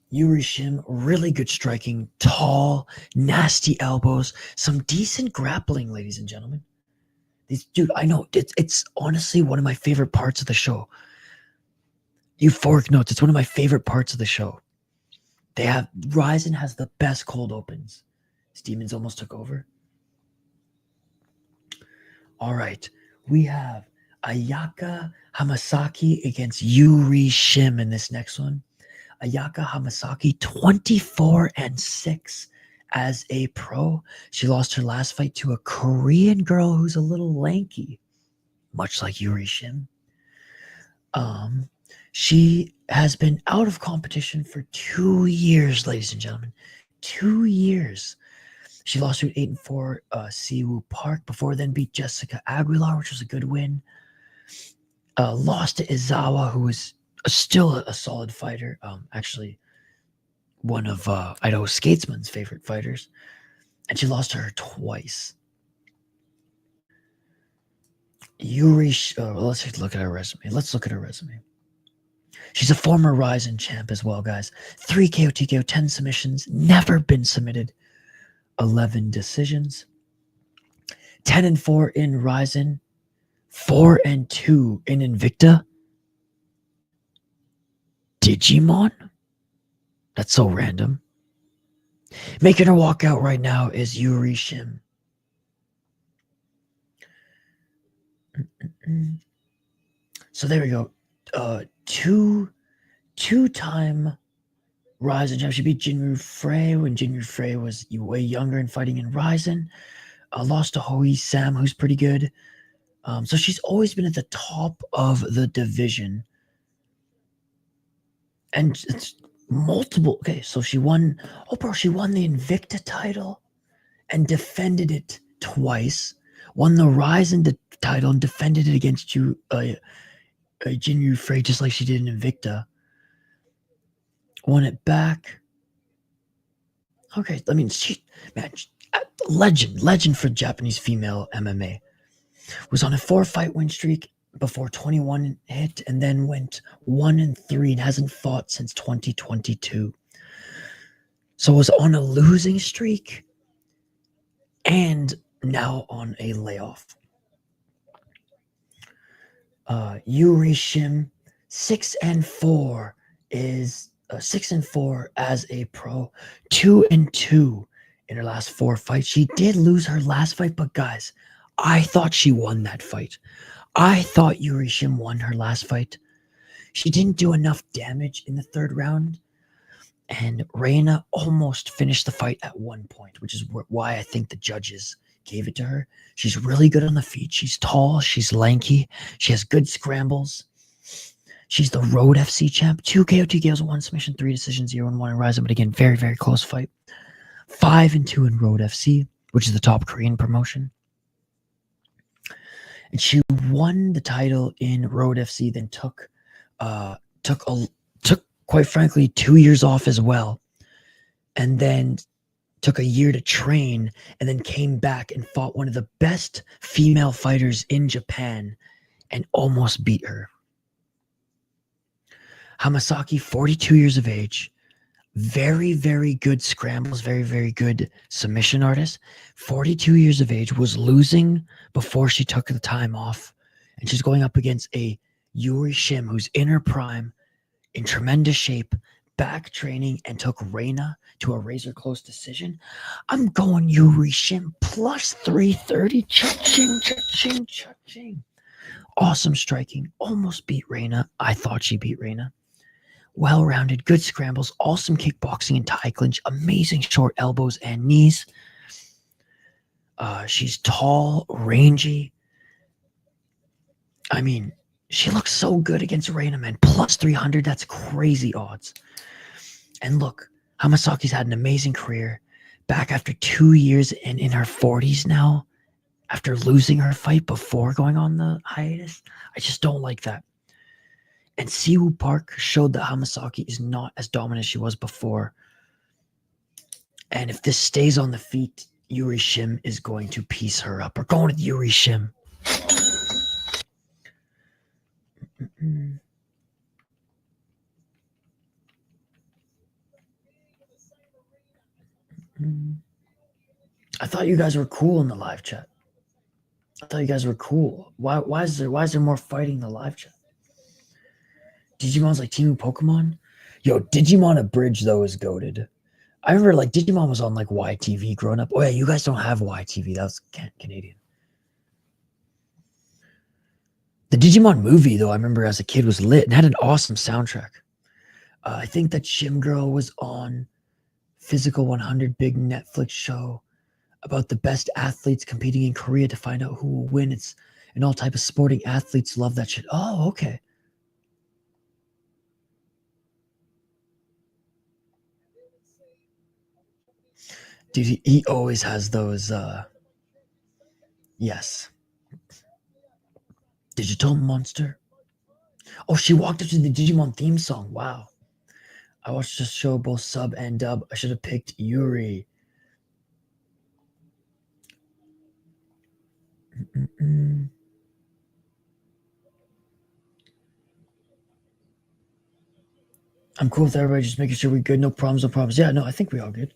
Yuri Shim, really good striking, tall, nasty elbows, some decent grappling, ladies and gentlemen. Dude, I know it's honestly one of my favorite parts of the show. Euphoric notes. It's one of my favorite parts of the show. Rizin has the best cold opens. His demons almost took over. All right. We have Ayaka Hamasaki against Yuri Shim in this next one. Ayaka Hamasaki, 24-6 as a pro. She lost her last fight to a Korean girl who's a little lanky, much like Yuri Shim. She has been out of competition for 2 years, ladies and gentlemen. 2 years. She lost to 8-4 Siwoo Park, before then beat Jessica Aguilar, which was a good win. Lost to Izawa, who was still a solid fighter. Actually, one of Idaho Skatesman's favorite fighters. And she lost to her twice. Let's look at her resume. She's a former Rizin champ as well, guys. 3 KO, TKO, 10 submissions. Never been submitted. 11 decisions. 10-4 in Rizin. 4-2 in Invicta. Digimon? That's so random. Making her walk out right now is Yuri Shim. So there we go. Two-time Rizin champ. She beat Jinryu Frey when Jinryu Frey was way younger and fighting in Rizin. Lost to Hoi Sam, who's pretty good. So she's always been at the top of the division. And it's multiple. Okay, so she won. Oh, bro, she won the Invicta title and defended it twice. Won the Rizin title and defended it against Jinryu Frey, just like she did in Invicta. Won it back. Okay, I mean, legend for Japanese female MMA. Was on a 4-fight win streak before 21 hit, and then went 1-3 and hasn't fought since 2022. So was on a losing streak and now on a layoff. Yuri Shim, 6-4 is 6-4 as a pro, 2-2 in her last 4 fights. She did lose her last fight, but guys, I thought she won that fight. I thought Yuri Shim won her last fight. She didn't do enough damage in the 3rd round, and Reina almost finished the fight at one point, which is why I think the judges gave it to her. She's really good on the feet. She's tall. She's lanky. She has good scrambles. She's the Road FC champ. 2 KO, 2 KOs, 1 submission, 3 decisions, 0-1 in Rizin. But again, very, very close fight. 5-2 in Road FC, which is the top Korean promotion. And she won the title in Road FC, then took quite frankly 2 years off as well, and then took a year to train, and then came back and fought one of the best female fighters in Japan and almost beat her. Hamasaki, 42 years of age, very, very good scrambles, very, very good submission artist. 42 years of age, was losing before she took the time off, and she's going up against a Yuri Shim who's in her prime, in tremendous shape, back training, and took Reina to a razor close decision. I'm going Yuri Shim plus 330. Cha-ching, cha-ching, cha-ching. Awesome striking. Almost beat Reina. I thought she beat Reina. Well-rounded, good scrambles, awesome kickboxing and tie clinch, amazing short elbows and knees. She's tall, rangy. I mean, She looks so good against Reina, man. Plus 300, that's crazy odds. And look, Hamasaki's had an amazing career. Back after 2 years and in her 40s now, after losing her fight before going on the hiatus. I just don't like that. And Siwoo Park showed that Hamasaki is not as dominant as she was before. And if this stays on the feet, Yuri Shim is going to piece her up. We're going with Yuri Shim. I thought you guys were cool in the live chat. I thought you guys were cool. Why is there more fighting in the live chat? Digimon's like Team Pokemon? Yo, Digimon Abridged though is goated. I remember like Digimon was on like YTV growing up. Oh yeah, you guys don't have YTV. That was Canadian. The Digimon movie though, I remember as a kid was lit and had an awesome soundtrack. I think that Shim Girl was on Physical 100, big Netflix show about the best athletes competing in Korea to find out who will win. It's and all type of sporting athletes love that shit. Oh, okay. Dude, he always has those yes. Digital Monster. Oh, she walked up to the Digimon theme song. Wow. I watched the show both sub and dub. I should have picked Yuri. I'm cool with everybody just making sure we're good. No problems, no problems. Yeah, no, I think we all good.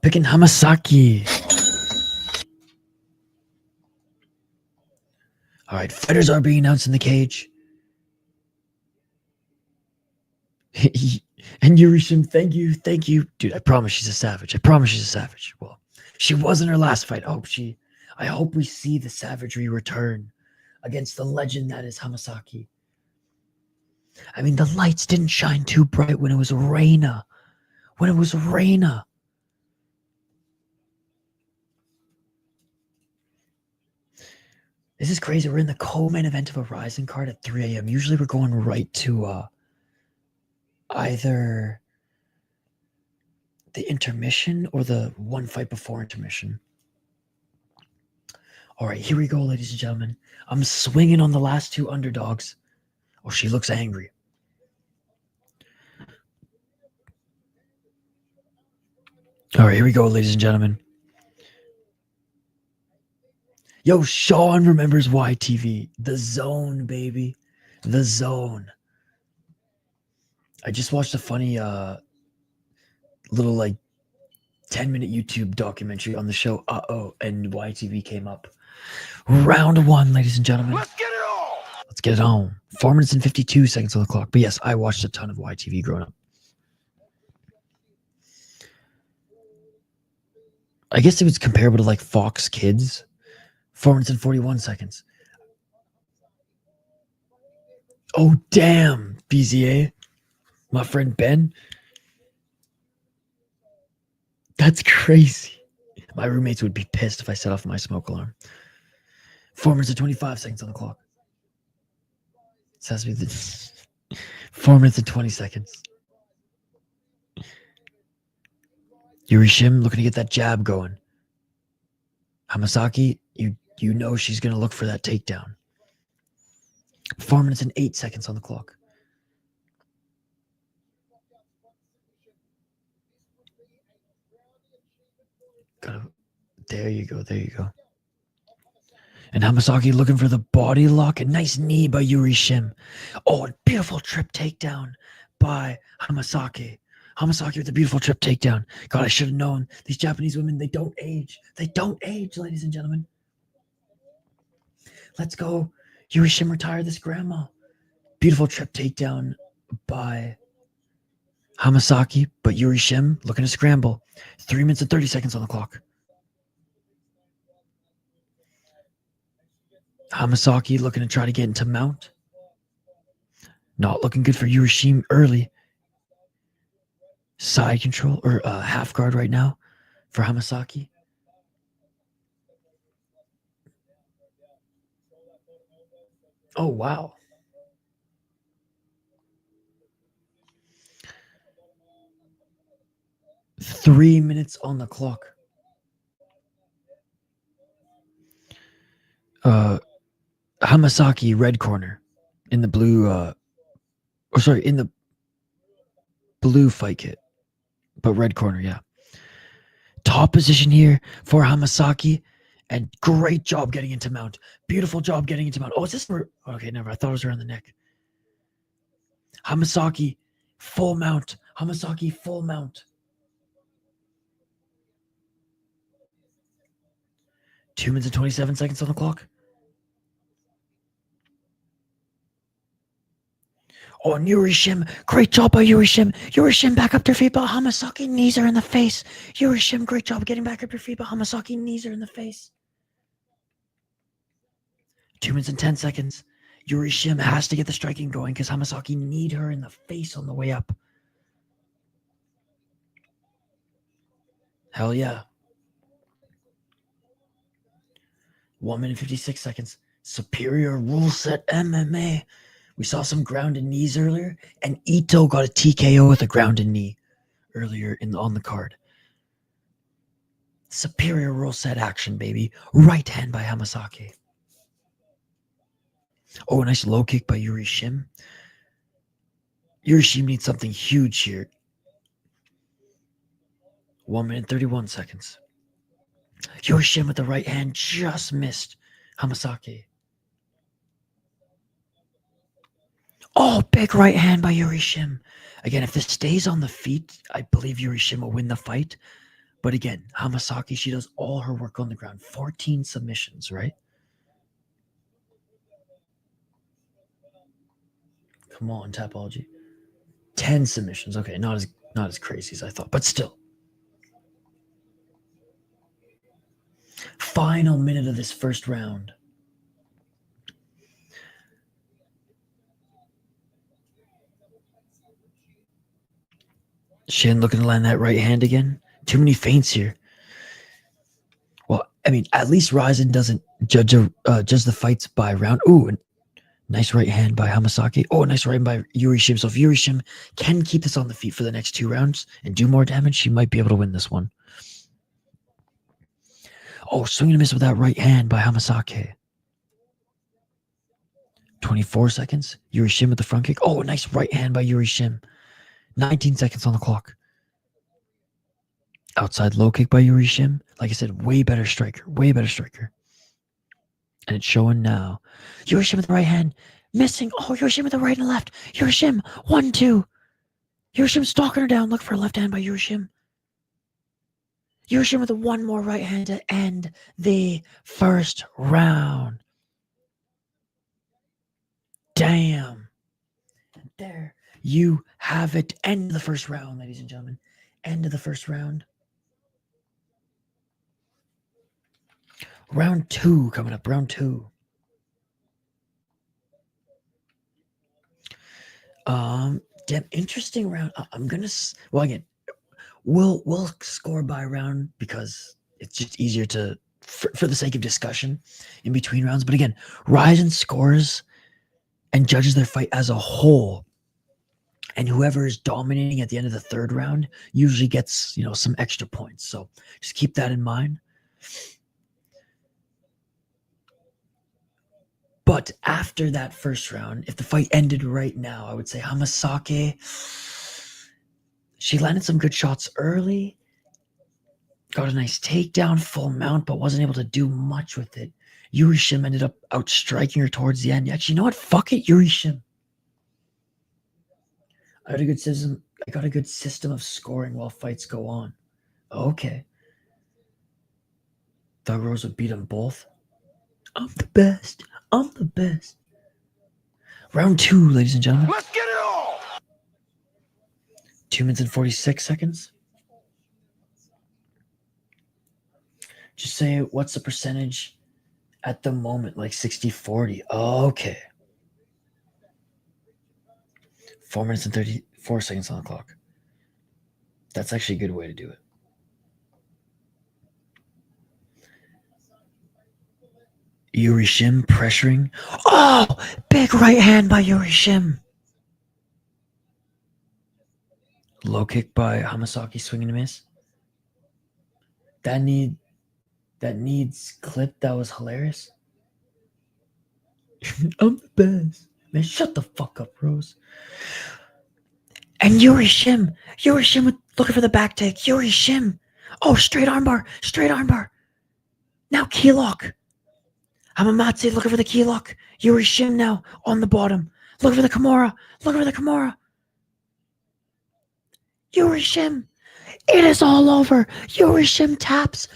Picking Hamasaki. All right, fighters are being announced in the cage. And Yuri Shim, thank you. Dude, I promise she's a savage. Well, she was in her last fight. I hope we see the savagery return against the legend that is Hamasaki. I mean, the lights didn't shine too bright when it was Reina. This is crazy. We're in the co-main event of a Rizin card at 3 a.m. Usually we're going right to either the intermission or the one fight before intermission. All right, here we go, ladies and gentlemen. I'm swinging on the last two underdogs. Oh, she looks angry. All right, here we go, ladies and gentlemen. Yo, Sean remembers YTV. The Zone, baby. The Zone. I just watched a funny little like 10-minute YouTube documentary on the show and YTV came up. Round one, ladies and gentlemen.
Let's get it on.
Let's get it on. 4 minutes and 52 seconds on the clock. But yes, I watched a ton of YTV growing up. I guess it was comparable to like Fox Kids. 4 minutes and 41 seconds. Oh, damn, BZA. My friend Ben. That's crazy. My roommates would be pissed if I set off my smoke alarm. 4 minutes and 25 seconds on the clock. This has to be the 4 minutes and 20 seconds. Yuri Shim looking to get that jab going. Hamasaki, you know she's going to look for that takedown. 4 minutes and 8 seconds on the clock. There you go. And Hamasaki looking for the body lock. A nice knee by Yuri Shim. Oh, a beautiful trip takedown by Hamasaki. Hamasaki with a beautiful trip takedown. God, I should have known. These Japanese women, they don't age. They don't age, ladies and gentlemen. Let's go. Yuri Shim retire this grandma. Beautiful trip takedown by Hamasaki, but Yuri Shim looking to scramble. 3 minutes and 30 seconds on the clock. Hamasaki looking to try to get into mount. Not looking good for Yuri Shim early. Side control or half guard right now for Hamasaki. Oh, wow. Three minutes on the clock. Hamasaki, red corner. In the blue, in the blue fight kit. But red corner, yeah. Top position here for Hamasaki. And great job getting into mount. Beautiful job getting into mount. Oh, is this... Okay, never. I thought it was around the neck. Hamasaki, full mount. Hamasaki, full mount. 2 minutes and 27 seconds on the clock. Oh, and Yuri Shim. Great job by Yuri Shim. Yuri Shim back up their feet, but Hamasaki knees her in the face. Yuri Shim, great job getting back up your feet, but Hamasaki knees her in the face. 2 minutes and 10 seconds. Yuri Shim has to get the striking going because Hamasaki kneed her in the face on the way up. Hell yeah. 1 minute 56 seconds. Superior rule set MMA. We saw some grounded knees earlier, and Ito got a TKO with a grounded knee earlier on the card. Superior rule set action, baby. Right hand by Hamasaki. Oh, a nice low kick by Yuri Shim. Yuri Shim needs something huge here. 1 minute 31 seconds. Yuri Shim with the right hand just missed Hamasaki. Oh, big right hand by Yuri Shim. Again, if this stays on the feet, I believe Yuri Shim will win the fight. But again, Hamasaki, she does all her work on the ground. 14 submissions, right? Come on, Tapology. 10 submissions. Okay, not as crazy as I thought, but still. Final minute of this first round. Shin looking to land that right hand again. Too many feints here. Well, I mean, at least Rizin doesn't judge the fights by round. Ooh, nice right hand by Hamasaki. Oh, nice right hand by Yuri Shim. So if Yuri Shim can keep this on the feet for the next 2 rounds and do more damage, she might be able to win this one. Oh, swing and a miss with that right hand by Hamasaki. 24 seconds. Yuri Shim with the front kick. Oh, nice right hand by Yuri Shim. 19 seconds on the clock. Outside low kick by Yuri Shim. Like I said, way better striker. Way better striker. And it's showing now. Yuri Shim with the right hand. Missing. Oh, Yuri Shim with the right and left. Yuri Shim. 1-2. Yuri Shim stalking her down. Look for a left hand by Yuri Shim. Yuri Shim with one more right hand to end the first round. Damn. And there you have it. End of the first round, ladies and gentlemen. End of the first round. Round 2 coming up. Round 2. Damn interesting round. I'm gonna. Well, again, we'll score by round because it's just easier to for the sake of discussion in between rounds. But again, Rizin scores and judges their fight as a whole, and whoever is dominating at the end of the third round usually gets some extra points. So just keep that in mind. But after that first round, if the fight ended right now, I would say Hamasaki, she landed some good shots early, got a nice takedown, full mount, but wasn't able to do much with it. Yuri Shim ended up outstriking her towards the end. Actually, you know what? Fuck it, Yuri Shim. I got a good system of scoring while fights go on. Okay. Thought Rose would beat them both. I'm the best. I'm the best. Round 2, ladies and gentlemen.
Let's get it all.
2 minutes and 46 seconds. Just say, what's the percentage at the moment? Like 60-40. Okay. 4 minutes and 34 seconds on the clock. That's actually a good way to do it. Yuri Shim pressuring. Oh, big right hand by Yuri Shim. Low kick by Hamasaki, swinging a miss. That needs clip. That was hilarious. I'm the best. Man, shut the fuck up, Rose. And Yuri Shim looking for the back take. Yuri Shim. Oh, straight armbar. Now key lock. Hamamatsu looking for the key lock. Yuri Shim now on the bottom. Looking for the Kimura. Yuri Shim. It is all over. Yuri Shim taps.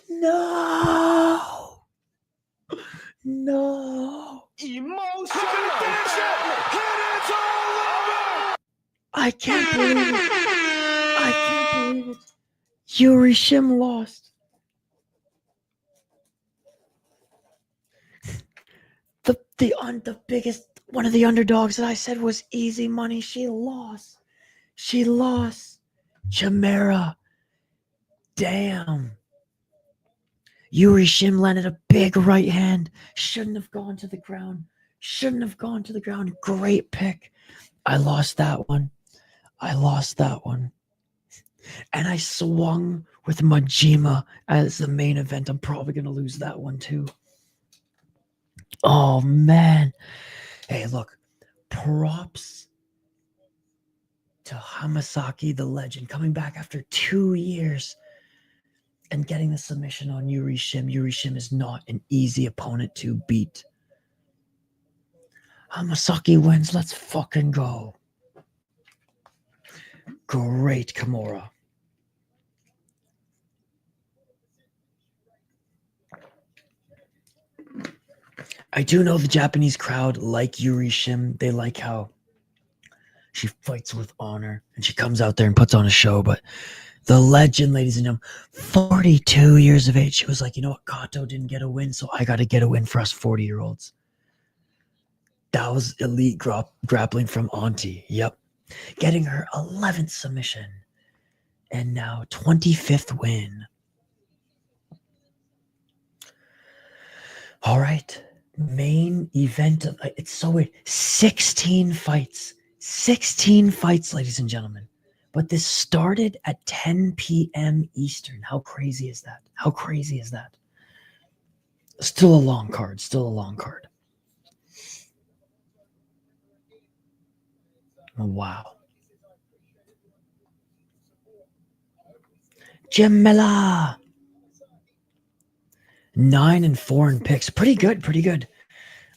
No. I can't believe it. Yuri Shim lost. The biggest one of the underdogs that I said was easy money. She lost. Chimera. Damn. Yuri Shim landed a big right hand. Shouldn't have gone to the ground. Great pick. I lost that one. And I swung with Majima as the main event. I'm probably going to lose that one too. Oh, man. Hey, look. Props to Hamasaki, the legend, coming back after 2 years and getting the submission on Yuri Shim. Yuri Shim is not an easy opponent to beat. Hamasaki wins. Let's fucking go. Great Kimura. I do know the Japanese crowd like Yuri Shim. They like how she fights with honor and she comes out there and puts on a show. But the legend, ladies and gentlemen, 42 years of age. She was like, you know what? Kato didn't get a win, so I got to get a win for us 40-year-olds. That was elite grappling from Auntie. Yep. Getting her 11th submission. And now 25th win. All right. Main event of it's so weird. 16 fights, ladies and gentlemen. But this started at 10 p.m. Eastern. How crazy is that? Still a long card. Wow. Jamila. 9-4 in picks. Pretty good.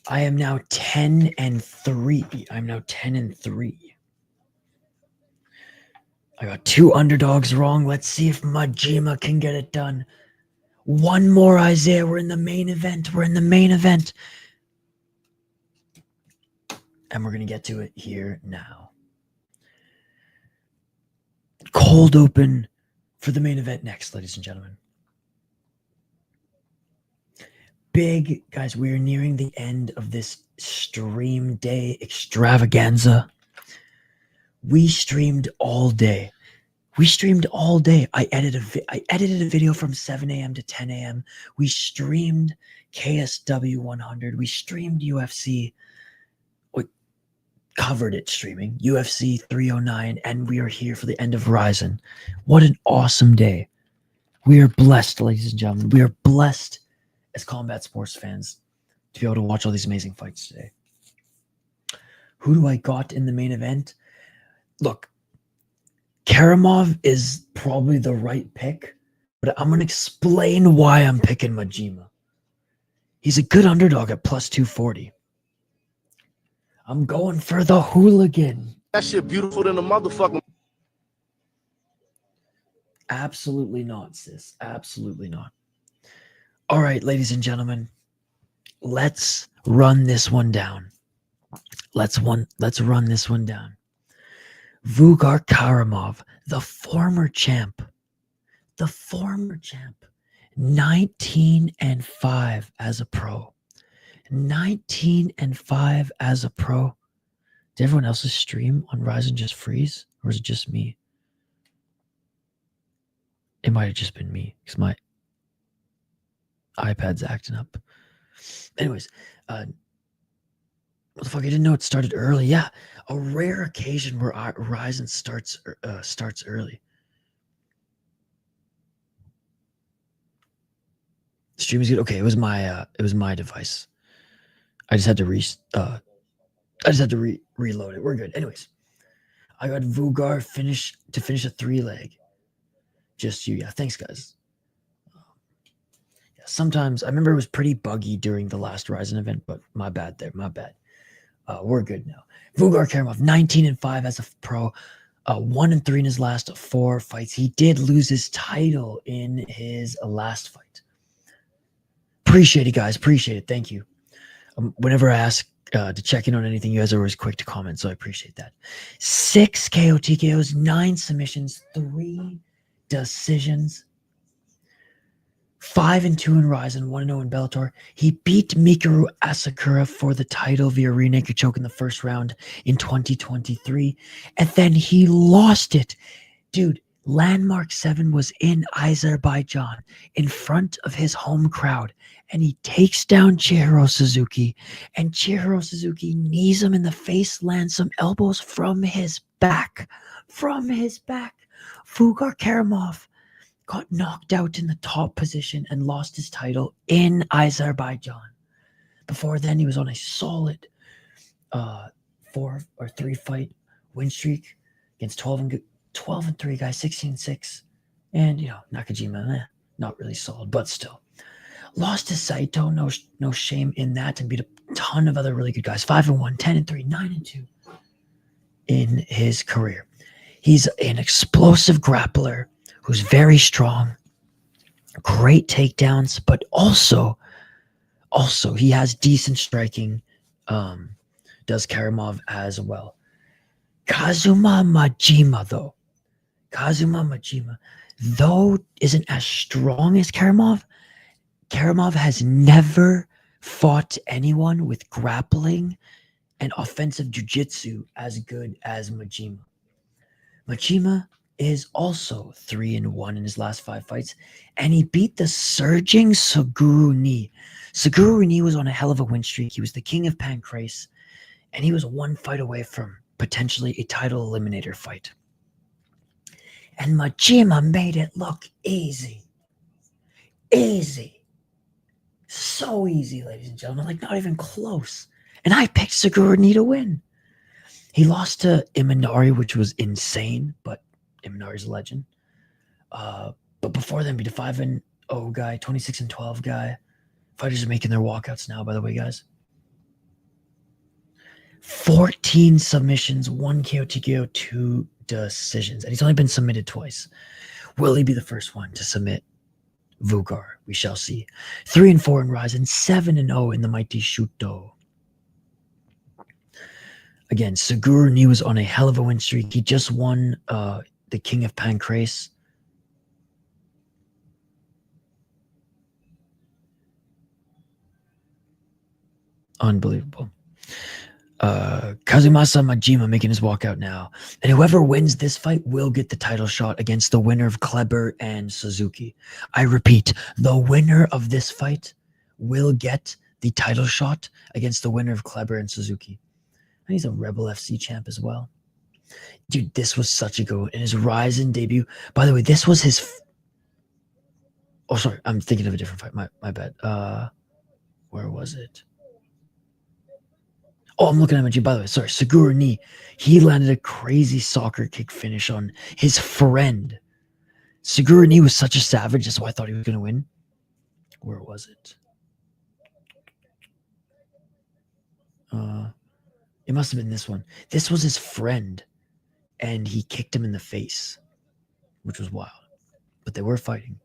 I am now 10-3. I got 2 underdogs wrong. Let's see if Majima can get it done. One more, Isaiah. We're in the main event. And we're going to get to it here now. Cold open for the main event next, ladies and gentlemen. Big, guys, we are nearing the end of this stream day extravaganza. We streamed all day. I edited a video from 7 a.m. to 10 a.m. We streamed KSW 100. We streamed UFC. We covered it streaming. UFC 309. And we are here for the end of Rizin. What an awesome day. We are blessed, ladies and gentlemen. We are blessed as combat sports fans to be able to watch all these amazing fights today. Who do I got in the main event? Look, Karamov is probably the right pick, but I'm going to explain why I'm picking Majima. He's a good underdog at plus 240. I'm going for the hooligan.
That shit beautiful than a motherfucker.
Absolutely not, sis. Absolutely not. All right, ladies and gentlemen, let's run this one down. Let's run this one down. Vugar Karamov, the former champ, 19-5 as a pro. 19-5 as a pro. Did everyone else's stream on Rizin just freeze, or is it just me? It might have just been me, because iPad's acting up. Anyways, what the fuck? I didn't know it started early. Yeah, a rare occasion where Rizin starts early. Stream is good. Okay, it was my device. I just had to reload it. We're good. Anyways, I got Vugar finish a 3-leg. Just you, yeah. Thanks, guys. Yeah, sometimes I remember it was pretty buggy during the last Rizin event, but my bad there. My bad. We're good now. Vugar Karamov, 19-5 as a pro, 1-3 in his last 4 fights. He did lose his title in his last fight. Appreciate it, guys. Appreciate it. Thank you. Whenever I ask to check in on anything, you guys are always quick to comment, so I appreciate that. 6 KO TKOs, 9 submissions, 3 decisions. 5-2 in Rizin, 1-0 in Bellator. He beat Mikuru Asakura for the title via rear naked choke in the first round in 2023. And then he lost it. Dude, Landmark 7 was in Azerbaijan in front of his home crowd. And he takes down Chihiro Suzuki. And Chihiro Suzuki knees him in the face, lands some elbows from his back. From his back. Vugar Karamov got knocked out in the top position and lost his title in Azerbaijan. Before then, he was on a solid 4 or 3 fight win streak against 12-3 guys, 16-6. And, Nakajima, not really solid, but still. Lost to Saito, no shame in that, and beat a ton of other really good guys. 5-1, 10-3, 9-2 in his career. He's an explosive grappler who's very strong, great takedowns, but also he has decent striking, does Karamov as well. Kazuma Majima, though, isn't as strong as Karamov. Karamov has never fought anyone with grappling and offensive jiu-jitsu as good as Majima. Majima is also 3-1 in his last 5 fights, and he beat the surging Suguru Ni. Suguru Ni was on a hell of a win streak. He was the king of Pancrase, and he was 1 fight away from potentially a title eliminator fight. And Majima made it look easy. Easy. So easy, ladies and gentlemen, like not even close. And I picked Suguru Ni to win. He lost to Imanari, which was insane, but Imanari's a legend. But before then, beat a 5-0 guy, 26-12 guy. Fighters are making their walkouts now, by the way, guys. 14 submissions, 1 KO TKO, 2 decisions. And he's only been submitted twice. Will he be the first one to submit Vugar? We shall see. 3-4 in Rizin, 7-0 in the Mighty Shuto. Again, Suguru Ni was on a hell of a win streak. He just won the King of Pancrase. Unbelievable. Kazumasa Majima making his walkout now. And whoever wins this fight will get the title shot against the winner of Kleber and Suzuki. I repeat, the winner of this fight will get the title shot against the winner of Kleber and Suzuki. And he's a Rebel FC champ as well. Dude, this was such a good one. In his Rizin debut. By the way, this was his... Oh, sorry. I'm thinking of a different fight. My bad. Where was it? Oh, I'm looking at Majima. By the way, sorry. Suguru Ni. He landed a crazy soccer kick finish on his friend. Suguru Ni was such a savage. That's why I thought he was going to win. Where was it? It must have been this one. This was his friend, and he kicked him in the face, which was wild. But they were fighting.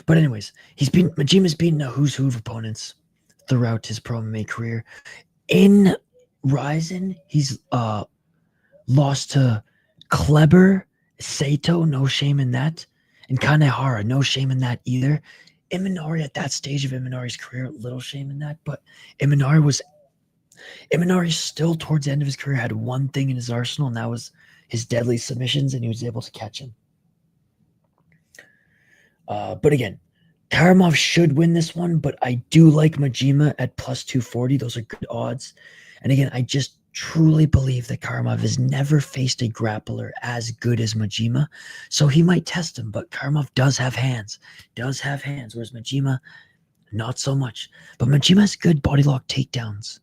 But anyways, Majima's beaten a who's who of opponents throughout his pro MMA career. In Rizin, he's lost to Kleber, Saito, no shame in that, and Kanehara, no shame in that either. Imanari at that stage of Imanari's career, little shame in that, but Imanari still towards the end of his career had one thing in his arsenal, and that was his deadly submissions, and he was able to catch him. But again, Karamov should win this one, but I do like Majima at plus 240. Those are good odds. And again, I just truly believe that Karamov has never faced a grappler as good as Majima. So he might test him, but Karamov does have hands, whereas Majima, not so much. But Majima has good body lock takedowns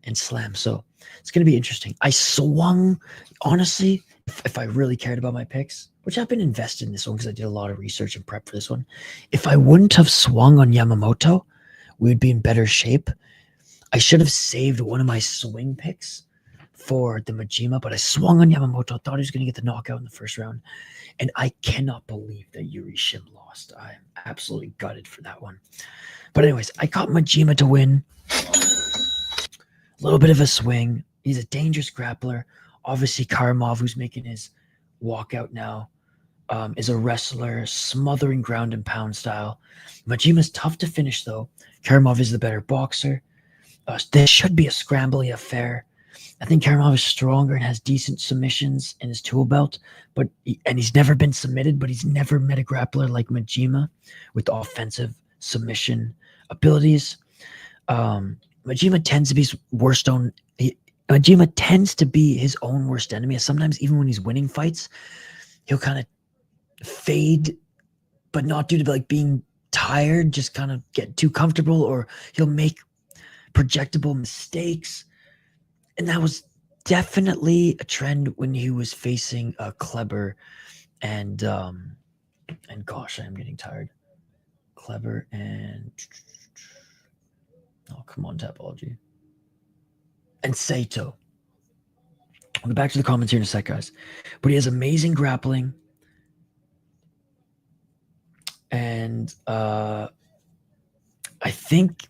and slams. So it's going to be interesting. I swung, honestly, if I really cared about my picks, which I've been invested in this one because I did a lot of research and prep for this one. If I wouldn't have swung on Yamamoto, we would be in better shape. I should have saved one of my swing picks for the Majima, but I swung on Yamamoto. Thought he was going to get the knockout in the first round. And I cannot believe that Yuri Shim lost. I'm absolutely gutted for that one. But anyways, I got Majima to win. A little bit of a swing. He's a dangerous grappler. Obviously, Karamov, who's making his walkout now, is a wrestler, smothering ground and pound style. Majima's tough to finish, though. Karamov is the better boxer. This should be a scrambly affair. I think Karamov is stronger and has decent submissions in his tool belt, and he's never been submitted, but he's never met a grappler like Majima with offensive submission abilities. Majima tends to be Majima tends to be his own worst enemy. Sometimes even when he's winning fights, he'll kind of fade, but not due to like being tired, just kind of get too comfortable, or he'll make projectable mistakes. And that was definitely a trend when he was facing Kleber and gosh, I am getting tired. Kleber and oh, come on, Tapology. And Saito. I'll get back to the comments here in a sec, guys. But he has amazing grappling. And I think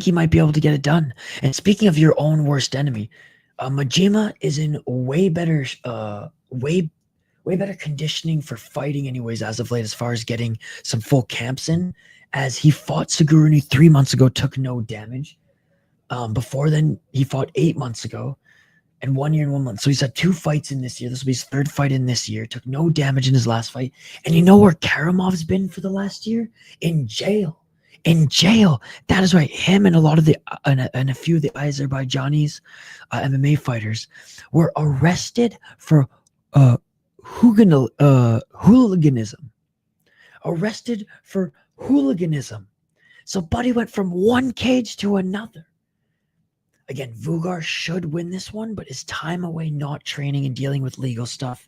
he might be able to get it done. And speaking of your own worst enemy, Majima is in way better conditioning for fighting anyways as of late, as far as getting some full camps in, as he fought Suguruni 3 months ago, took no damage. Before then, he fought 8 months ago, and 1 year and 1 month. So he's had 2 fights in this year. This will be his 3rd fight in this year. Took no damage in his last fight. And you know where Karamov's been for the last year? In jail. In jail. That is right. Him and a lot of the and a few of the Azerbaijanis MMA fighters were arrested for hooliganism. Arrested for hooliganism. So Buddy went from one cage to another. Again, Vugar should win this one, but his time away not training and dealing with legal stuff.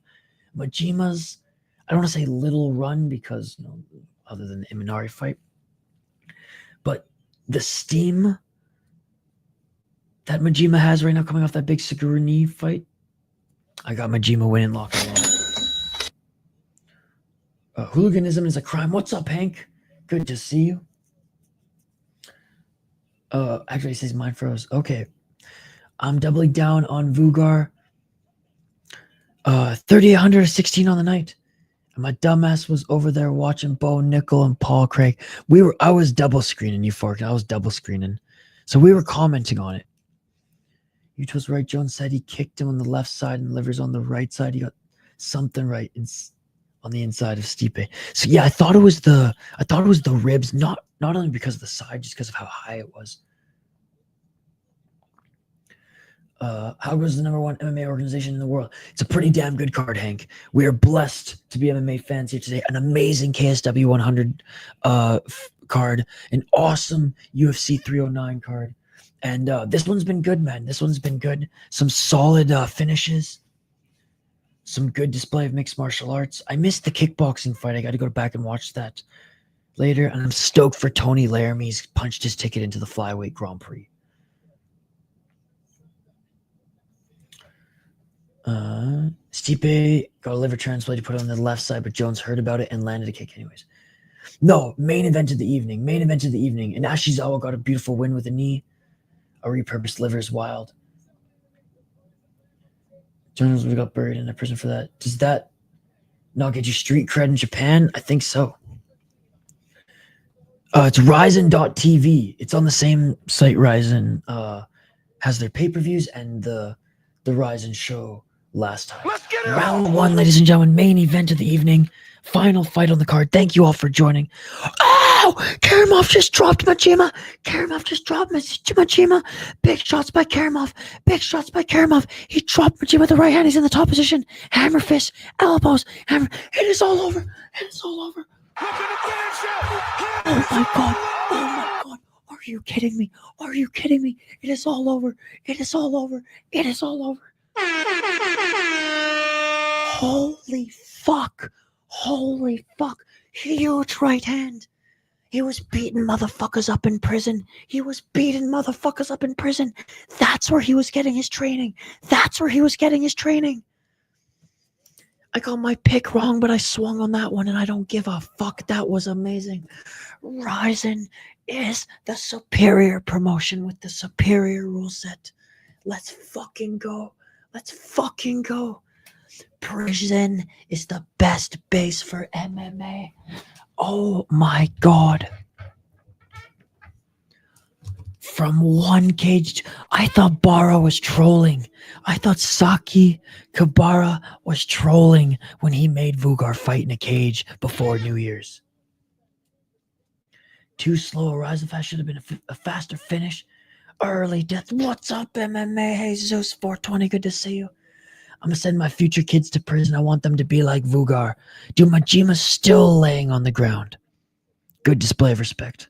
Majima's, I don't want to say little run because, you know, other than the Imanari fight, but the steam that Majima has right now coming off that big Suguruni fight, I got Majima winning locking in. Hooliganism is a crime. What's up, Hank? Good to see you. Actually, he says mine froze. Okay. I'm doubling down on Vugar. 3,816 on the night. And my dumbass was over there watching Bo Nickel and Paul Craig. I was double screening Euphoric. I was double screening. So we were commenting on it. Yuto's right. Jones said he kicked him on the left side and Livers on the right side. He got something right on the inside of Stipe. So yeah, I thought it was the ribs, not only because of the side, just because of how high it was. How goes the #1 MMA organization in the world? It's a pretty damn good card, Hank. We are blessed to be MMA fans here today. An amazing KSW 100 card, an awesome UFC 309 card. And this one's been good, man. This one's been good. Some solid finishes. Some good display of mixed martial arts. I missed the kickboxing fight. I got to go back and watch that later. And I'm stoked for Tony Laramie. He's punched his ticket into the Flyweight Grand Prix. Stipe got a liver transplant. He put it on the left side, but Jones heard about it and landed a kick anyways. No, main event of the evening. And Ashizawa got a beautiful win with a knee. A repurposed liver is wild. Jones would have got buried in a prison for that. Does that not get you street cred in Japan? I think so. It's Rizin.tv. It's on the same site Rizin has their pay-per-views and the Rizin show last time.
Let's get it
Round 1, ladies and gentlemen, main event of the evening. Final fight on the card. Thank you all for joining. Oh! No, Karamov just dropped Majima. Karamov just dropped Majima. Big shots by Karamov. Big shots by Karamov. He dropped Majima with the right hand. He's in the top position. Hammer fist, elbows, hammer. It is all over. It is all over. Oh my god. Oh my god. Are you kidding me? Are you kidding me? It is all over. It is all over. It is all over. Holy fuck. Holy fuck. Huge right hand. He was beating motherfuckers up in prison. He was beating motherfuckers up in prison. That's where he was getting his training. That's where he was getting his training. I got my pick wrong, but I swung on that one and I don't give a fuck. That was amazing. Rizin is the superior promotion with the superior rule set. Let's fucking go. Let's fucking go. Prison is the best base for MMA. Oh my god. From one cage, I thought Bara was trolling. I thought Saki Kabara was trolling when he made Vugar fight in a cage before New Year's. Too slow a rise of fast, should have been a faster finish. Early death. What's up, MMA? Jesus 420, good to see you. I'm gonna send my future kids to prison. I want them to be like Vugar. Dude, Majima's still laying on the ground. Good display of respect.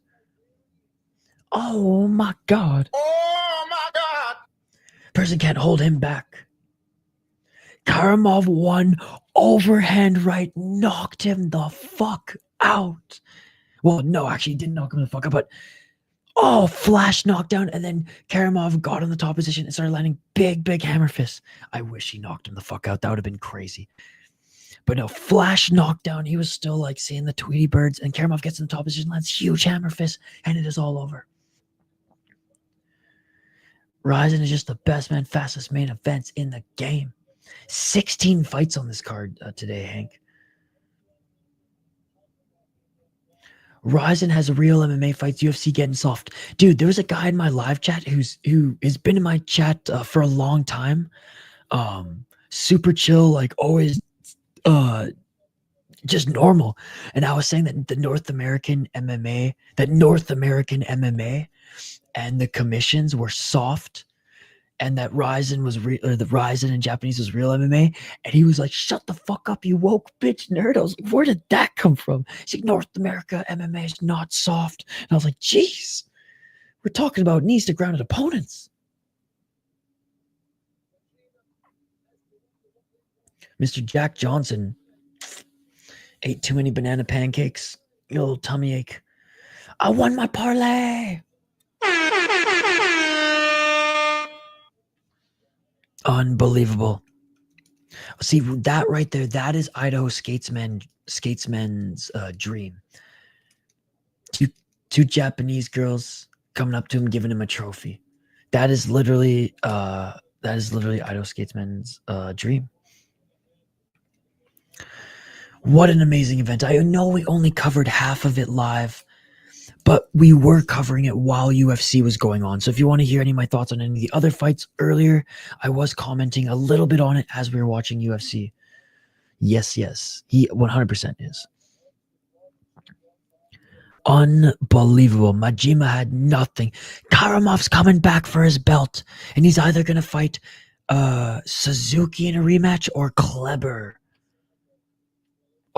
Oh my god.
Oh my god.
Person can't hold him back. Karamov one overhand right, knocked him the fuck out. Well, no, actually he didn't knock him the fuck out, but flash knockdown, and then Karamov got in the top position and started landing big hammer fists. I wish he knocked him the fuck out. That would have been crazy. But no, flash knockdown. He was still like seeing the Tweety birds, and Karamov gets in the top position, lands huge hammer fist, and it is all over. Rizin is just the best man, fastest main events in the game. 16 fights on this card today, Hank. Rizin has real MMA fights, UFC getting soft. Dude, there was a guy in my live chat who has been in my chat for a long time. Super chill, like always just normal. And I was saying that the North American MMA and the commissions were soft, and that Rizin was the Rizin in Japanese was real MMA. And he was like, "Shut the fuck up, you woke bitch nerd." I was like, "Where did that come from?" He's like, "North America MMA is not soft." And I was like, "Jeez, we're talking about knees to grounded opponents." Mr. Jack Johnson ate too many banana pancakes. Your little tummy ache. I won my parlay. Unbelievable. See, that right there, that is Idaho skatesman's dream. Two Japanese girls coming up to him, giving him a trophy. That is literally Idaho skatesman's dream. What an amazing event. I know we only covered half of it live, but we were covering it while UFC was going on. So if you want to hear any of my thoughts on any of the other fights earlier, I was commenting a little bit on it as we were watching UFC. Yes, he 100% is. Unbelievable. Majima had nothing. Karamov's coming back for his belt, and he's either going to fight Suzuki in a rematch or Kleber.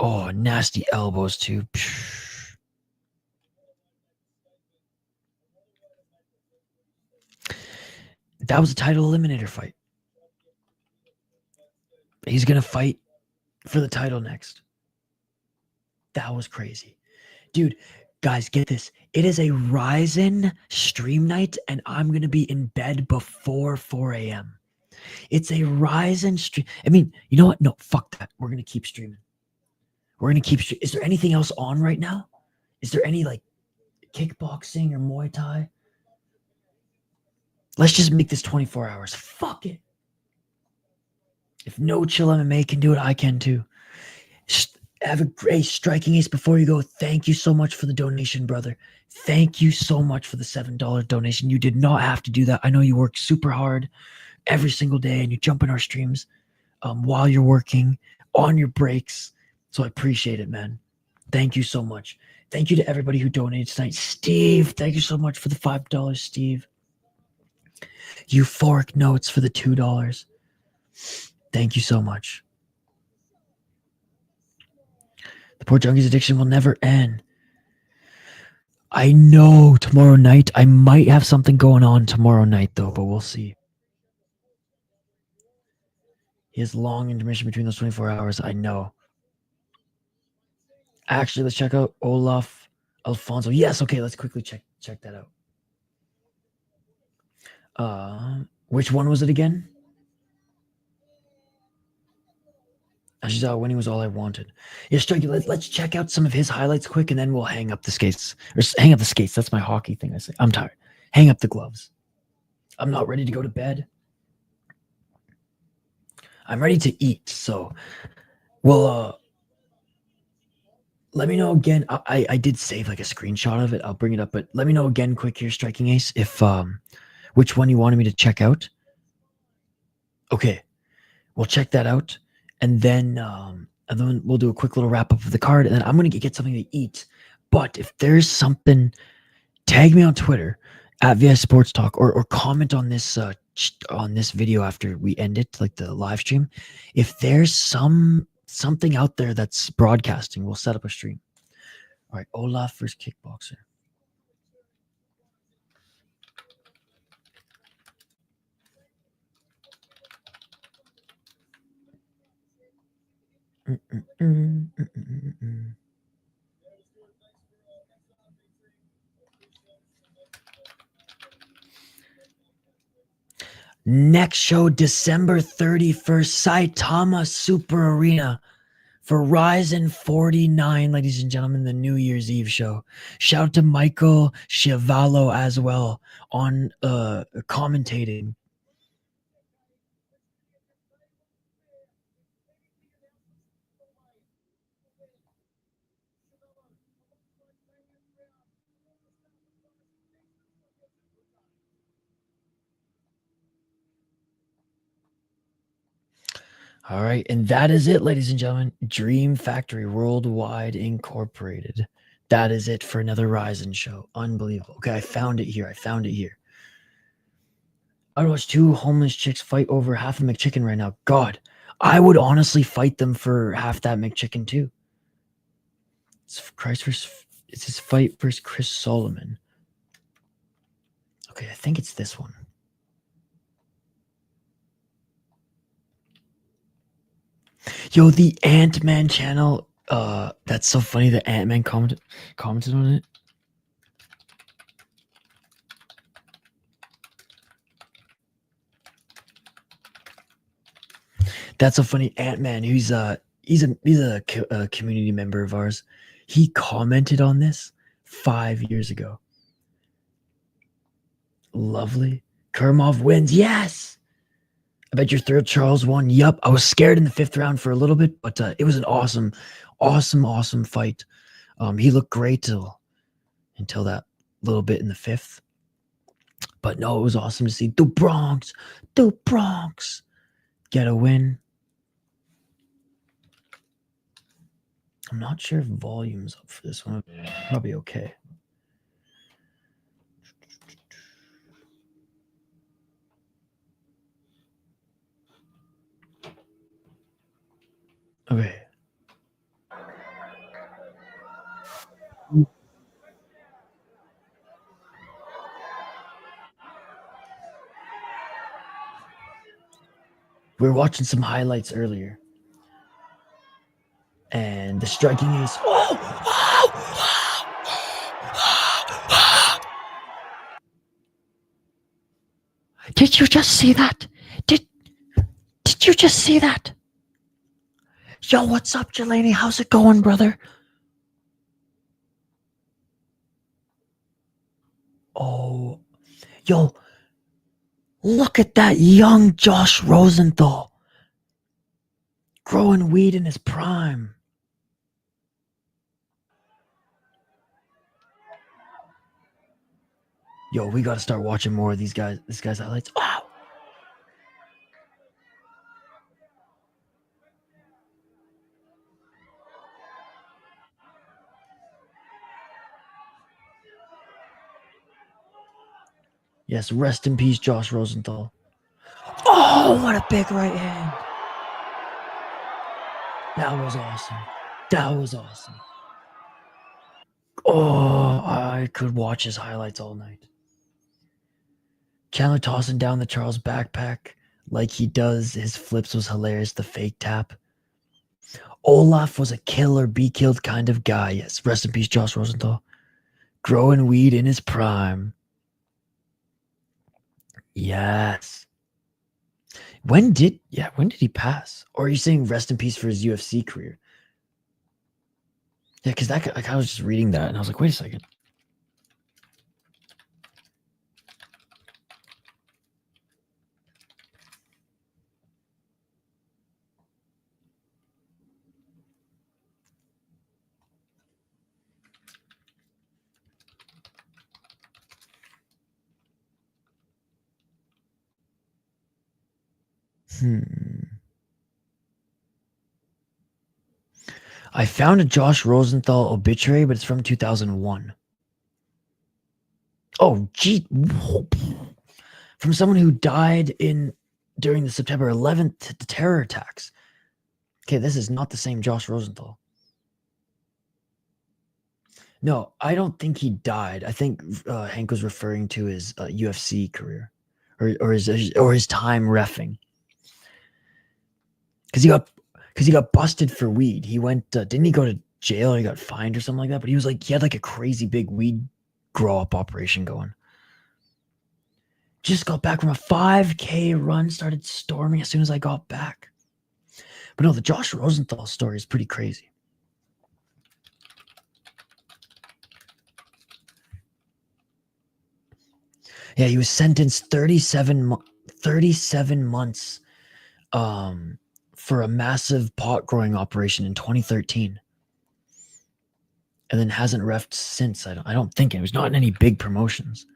Oh, nasty elbows too. That was a title eliminator fight. He's going to fight for the title next. That was crazy. Dude, guys, get this. It is a Rizin stream night, and I'm going to be in bed before 4 a.m. It's a Rizin stream. I mean, you know what? No, fuck that. We're going to keep streaming. Is there anything else on right now? Is there any, like, kickboxing or Muay Thai? Let's just make this 24 hours. Fuck it. If No Chill MMA can do it, I can too. Have a great striking ace before you go. Thank you so much for the donation, brother. Thank you so much for the $7 donation. You did not have to do that. I know you work super hard every single day, and you jump in our streams while you're working on your breaks. So I appreciate it, man. Thank you so much. Thank you to everybody who donated tonight. Steve, thank you so much for the $5, Steve. Euphoric Notes for the $2. Thank you so much. The poor junkie's addiction will never end. I know tomorrow night. I might have something going on tomorrow night, though, but we'll see. He has long intermission between those 24 hours. I know. Actually, let's check out Olaf Alfonso. Yes, okay, let's quickly check that out. Which one was it again? Ashizawa winning was all I wanted. Yeah, Strikey, let's check out some of his highlights quick, and then we'll hang up the skates. Or hang up the skates. That's my hockey thing I say. I'm tired. Hang up the gloves. I'm not ready to go to bed. I'm ready to eat, so well let me know again. I did save like a screenshot of it. I'll bring it up, but let me know again quick here, Striking Ace, if which one you wanted me to check out. Okay, we'll check that out, and then we'll do a quick little wrap up of the card, and then I'm gonna get something to eat. But if there's something, tag me on Twitter at VS Sports Talk, or comment on this video after we end it, like the live stream. If there's something out there that's broadcasting, we'll set up a stream. All right, Olaf versus Kickboxer. Next show, December 31st, Saitama Super Arena for Rizin 49, ladies and gentlemen, the New Year's Eve show. Shout out to Michael Chiavallo as well on commentating. All right, and that is it, ladies and gentlemen. Dream Factory Worldwide Incorporated. That is it for another Rizin show. Unbelievable. Okay, I found it here. I would watch two homeless chicks fight over half a McChicken right now. God, I would honestly fight them for half that McChicken too. It's his fight versus Chris Solomon. Okay, I think it's this one. Yo, the Ant-Man channel. That's so funny. The Ant-Man commented on it. That's so funny. Ant-Man, he's a community member of ours. He commented on this 5 years ago. Lovely. Karamov wins. Yes. I bet your third Charles won. Yup. I was scared in the 5th round for a little bit, but it was an awesome fight. He looked great until that little bit in the 5th. But no, it was awesome to see the Bronx get a win. I'm not sure if volume's up for this one. Probably okay. Okay. We were watching some highlights earlier. And the striking is... Did you just see that? Did you just see that? Yo, what's up, Jelani? How's it going, brother? Oh, yo, look at that young Josh Rosenthal growing weed in his prime. Yo, we got to start watching more of this guy's highlights. Wow. Yes, rest in peace, Josh Rosenthal. Oh, what a big right hand. That was awesome. That was awesome. Oh, I could watch his highlights all night. Chandler tossing down the Charles backpack like he does his flips was hilarious. The fake tap. Olaf was a kill or be killed kind of guy. Yes, rest in peace, Josh Rosenthal. Growing weed in his prime. Yes. When did he pass? Or are you saying rest in peace for his UFC career? Yeah, because that I was just reading that and I was like, wait a second. I found a Josh Rosenthal obituary, but it's from 2001. Oh, gee. From someone who died during the September 11th terror attacks. Okay, this is not the same Josh Rosenthal. No, I don't think he died. I think Hank was referring to his UFC career, or his time reffing. Because he got busted for weed. He went. Didn't he go to jail or he got fined or something like that? But he had like a crazy big weed grow up operation going. Just got back from a 5K run. Started storming as soon as I got back. But no, the Josh Rosenthal story is pretty crazy. Yeah, he was sentenced 37 months for a massive pot growing operation in 2013. And then hasn't reffed since. I don't think it was not in any big promotions.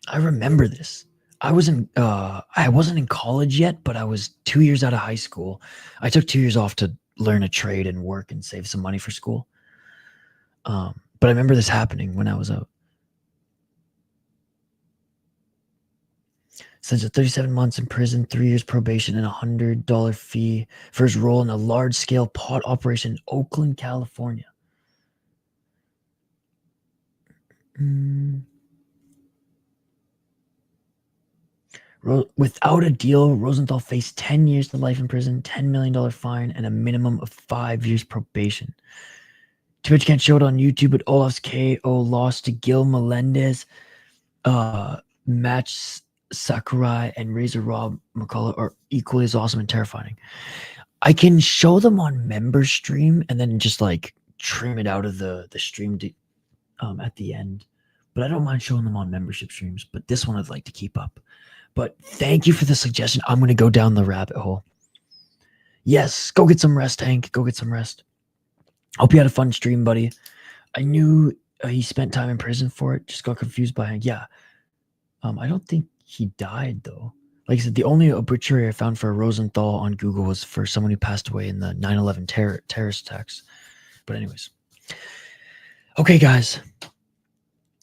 I remember this. I wasn't in college yet, but I was 2 years out of high school. I took 2 years off to learn a trade and work and save some money for school. But I remember this happening when I was out. Sentenced to 37 months in prison, 3 years probation, and $100 fee for his role in a large-scale pot operation in Oakland, California. Without a deal, Rosenthal faced 10 years to life in prison, $10 million fine, and a minimum of 5 years probation. Too much can't show it on YouTube, but Olaf's KO loss to Gil Melendez, Match Sakurai, and Razor Rob McCullough are equally as awesome and terrifying. I can show them on member stream and then just like trim it out of the stream at the end. But I don't mind showing them on membership streams. But this one I'd like to keep up. But thank you for the suggestion. I'm going to go down the rabbit hole. Yes, go get some rest, Hank. Go get some rest. Hope you had a fun stream, buddy. I knew he spent time in prison for it. Just got confused by Hank. Yeah. I don't think he died, though. Like I said, the only obituary I found for Rosenthal on Google was for someone who passed away in the 9/11 terrorist attacks. But anyways. Okay, guys.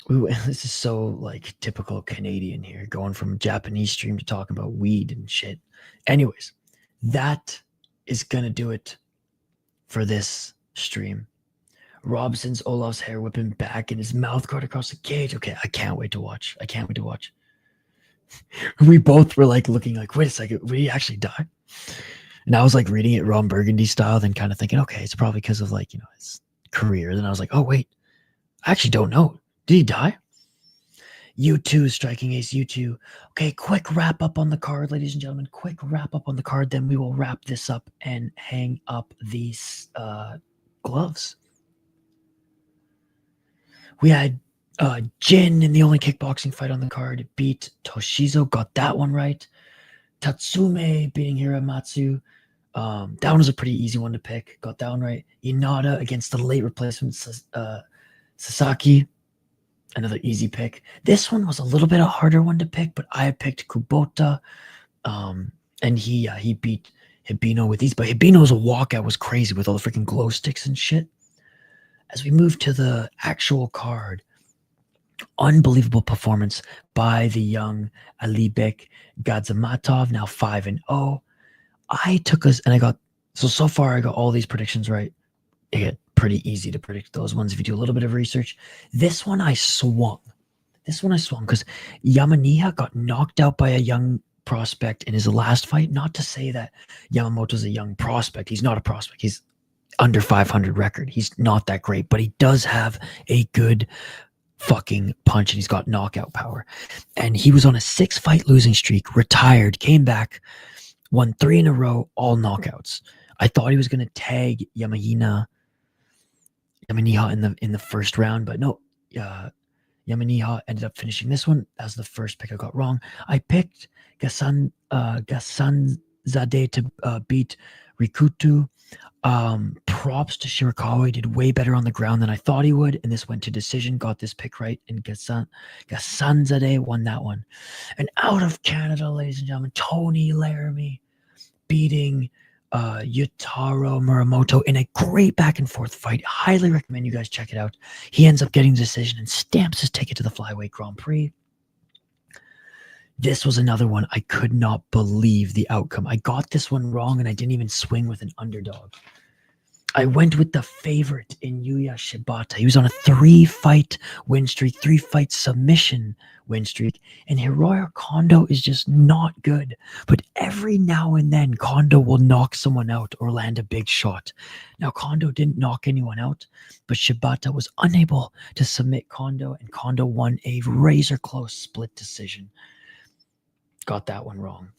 This is so like typical Canadian here, going from Japanese stream to talking about weed and shit. Anyways, that is going to do it for this stream. Rob sends Olaf's hair whipping back and his mouth guard across the cage. Okay, I can't wait to watch. I can't wait to watch. We both were like looking like, wait a second, would he actually die? And I was like reading it Ron Burgundy style, then kind of thinking, okay, it's probably because of like, his career. Then I was like, oh, wait, I actually don't know. Did he die? U2, Striking Ace, U2. Okay, quick wrap up on the card, ladies and gentlemen. Quick wrap up on the card. Then we will wrap this up and hang up these gloves. We had Jin in the only kickboxing fight on the card. Beat Toshizo. Got that one right. Tatsume beating Hiramatsu. That one was a pretty easy one to pick. Got that one right. Inada against the late replacement Sasaki. Another easy pick. This one was a little bit a harder one to pick, but I picked Kubota. And he beat Hibino with these. But Hibino's walkout was crazy with all the freaking glow sticks and shit. As we move to the actual card, Unbelievable performance by the young Alibek Gadzamatov, now 5-0. I took us, and I got, so far I got all these predictions right. It get pretty easy to predict those ones if you do a little bit of research. This one I swung because Yamaniha got knocked out by a young prospect in his last fight. Not to say that Yamamoto's a young prospect. He's not a prospect. He's under 500 record. He's not that great, but he does have a good fucking punch and he's got knockout power. And he was on a 6-fight losing streak, retired, came back, won 3 in a row, all knockouts. I thought he was going to tag Yamaniha in the first round, but no. Yamaniha ended up finishing this one. That was the first pick I got wrong. I picked Gasanzade to beat Rikutu. Props to Shirakawa. He did way better on the ground than I thought he would, and this went to decision. Got this pick right, and Gasanzade won that one. And out of Canada, ladies and gentlemen, Tony Laramie beating Yutaro Muramoto in a great back and forth fight. Highly recommend you guys check it out. He ends up getting the decision and stamps his ticket to the Flyweight Grand Prix. This was another one I could not believe the outcome. I got this one wrong and I didn't even swing with an underdog. I went with the favorite in Yuya Shibata. He was on a 3-fight win streak, 3-fight submission win streak, and Hiroya Kondo is just not good. But every now and then, Kondo will knock someone out or land a big shot. Now, Kondo didn't knock anyone out, but Shibata was unable to submit Kondo, and Kondo won a razor-close split decision. Got that one wrong.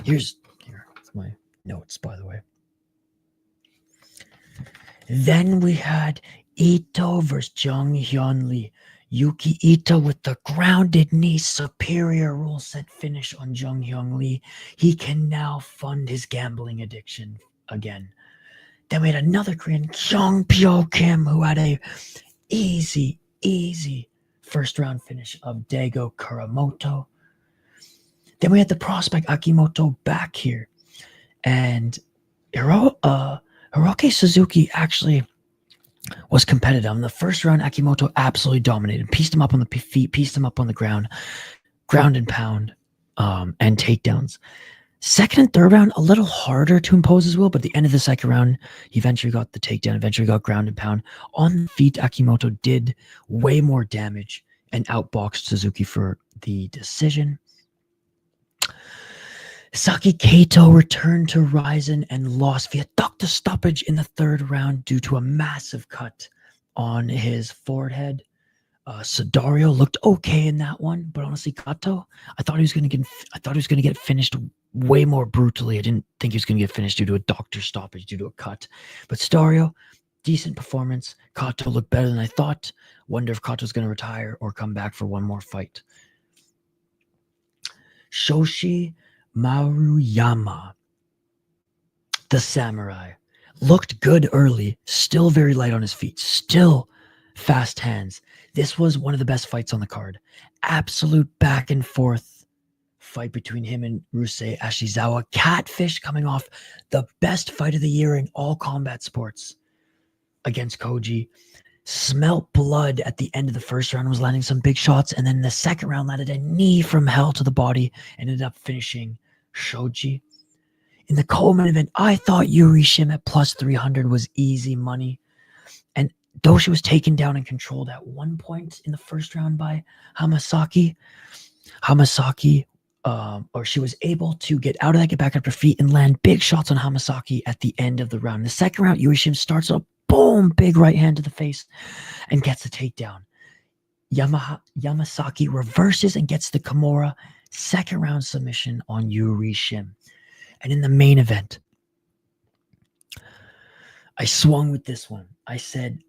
Here's my notes, by the way. Then we had Ito versus Jung Hyun Lee. Yuki Ito with the grounded knee, superior rule set finish on Jung Hyun Lee. He can now fund his gambling addiction again. Then we had another Korean, Kyung Pyo Kim, who had a easy first round finish of Daigo Kuramoto. Then we had the prospect Akimoto back here. And Hiroaki Suzuki actually was competitive. In the first round, Akimoto absolutely dominated. Pieced him up on the feet, pieced him up on the ground and pound, and takedowns. Second and third round, a little harder to impose his will, but at the end of the second round, he eventually got the takedown, eventually got ground and pound. On the feet, Akimoto did way more damage and outboxed Suzuki for the decision. Saki Kato returned to Rizin and lost via doctor stoppage in the third round due to a massive cut on his forehead. Sudario looked okay in that one, but honestly, Kato, I thought he was going to get finished way more brutally. I didn't think he was going to get finished due to a doctor stoppage, due to a cut. But Sudario, decent performance. Kato looked better than I thought. Wonder if Kato's going to retire or come back for one more fight. Shoji Maruyama, the samurai, looked good early, still very light on his feet, still fast hands. This was one of the best fights on the card. Absolute back and forth fight between him and Ryusei Ashizawa. Catfish coming off the best fight of the year in all combat sports against Koji. Smelt blood at the end of the first round, was landing some big shots, and then the second round landed a knee from hell to the body and ended up finishing Shoji. In the co-main event, I thought Yuri Shim at plus 300 was easy money. And though she was taken down and controlled at one point in the first round by Hamasaki, or she was able to get out of that, get back up her feet, and land big shots on Hamasaki at the end of the round. In the second round, Yuri Shim starts up, boom, big right hand to the face, and gets a takedown. Yamasaki reverses and gets the Kimura second round submission on Yuri Shim. And in the main event, I swung with this one. I said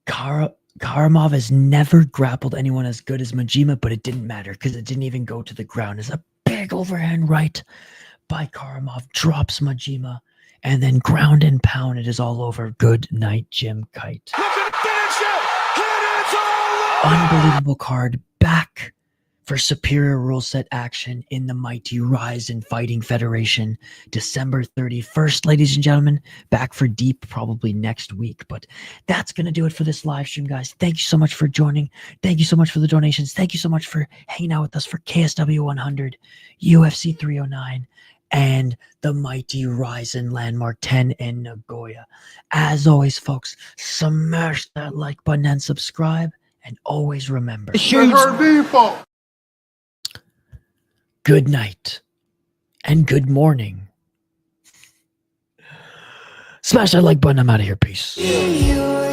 Karamov has never grappled anyone as good as Majima, but it didn't matter because it didn't even go to the ground. It's a big overhand right by Karamov, drops Majima, and then ground and pound. It is all over. Good night, Jim Kite. Unbelievable card. Back for superior rule set action in the mighty Rizin Fighting Federation, December 31st, ladies and gentlemen. Back for deep probably next week, but that's going to do it for this live stream, guys. Thank you so much for joining. Thank you so much for the donations. Thank you so much for hanging out with us for KSW 100, UFC 309, and the mighty Rizin Landmark 10 in Nagoya. As always, folks, smash that like button and subscribe, and always remember, good night and good morning. Smash that like button. I'm out of here. Peace.
Yeah.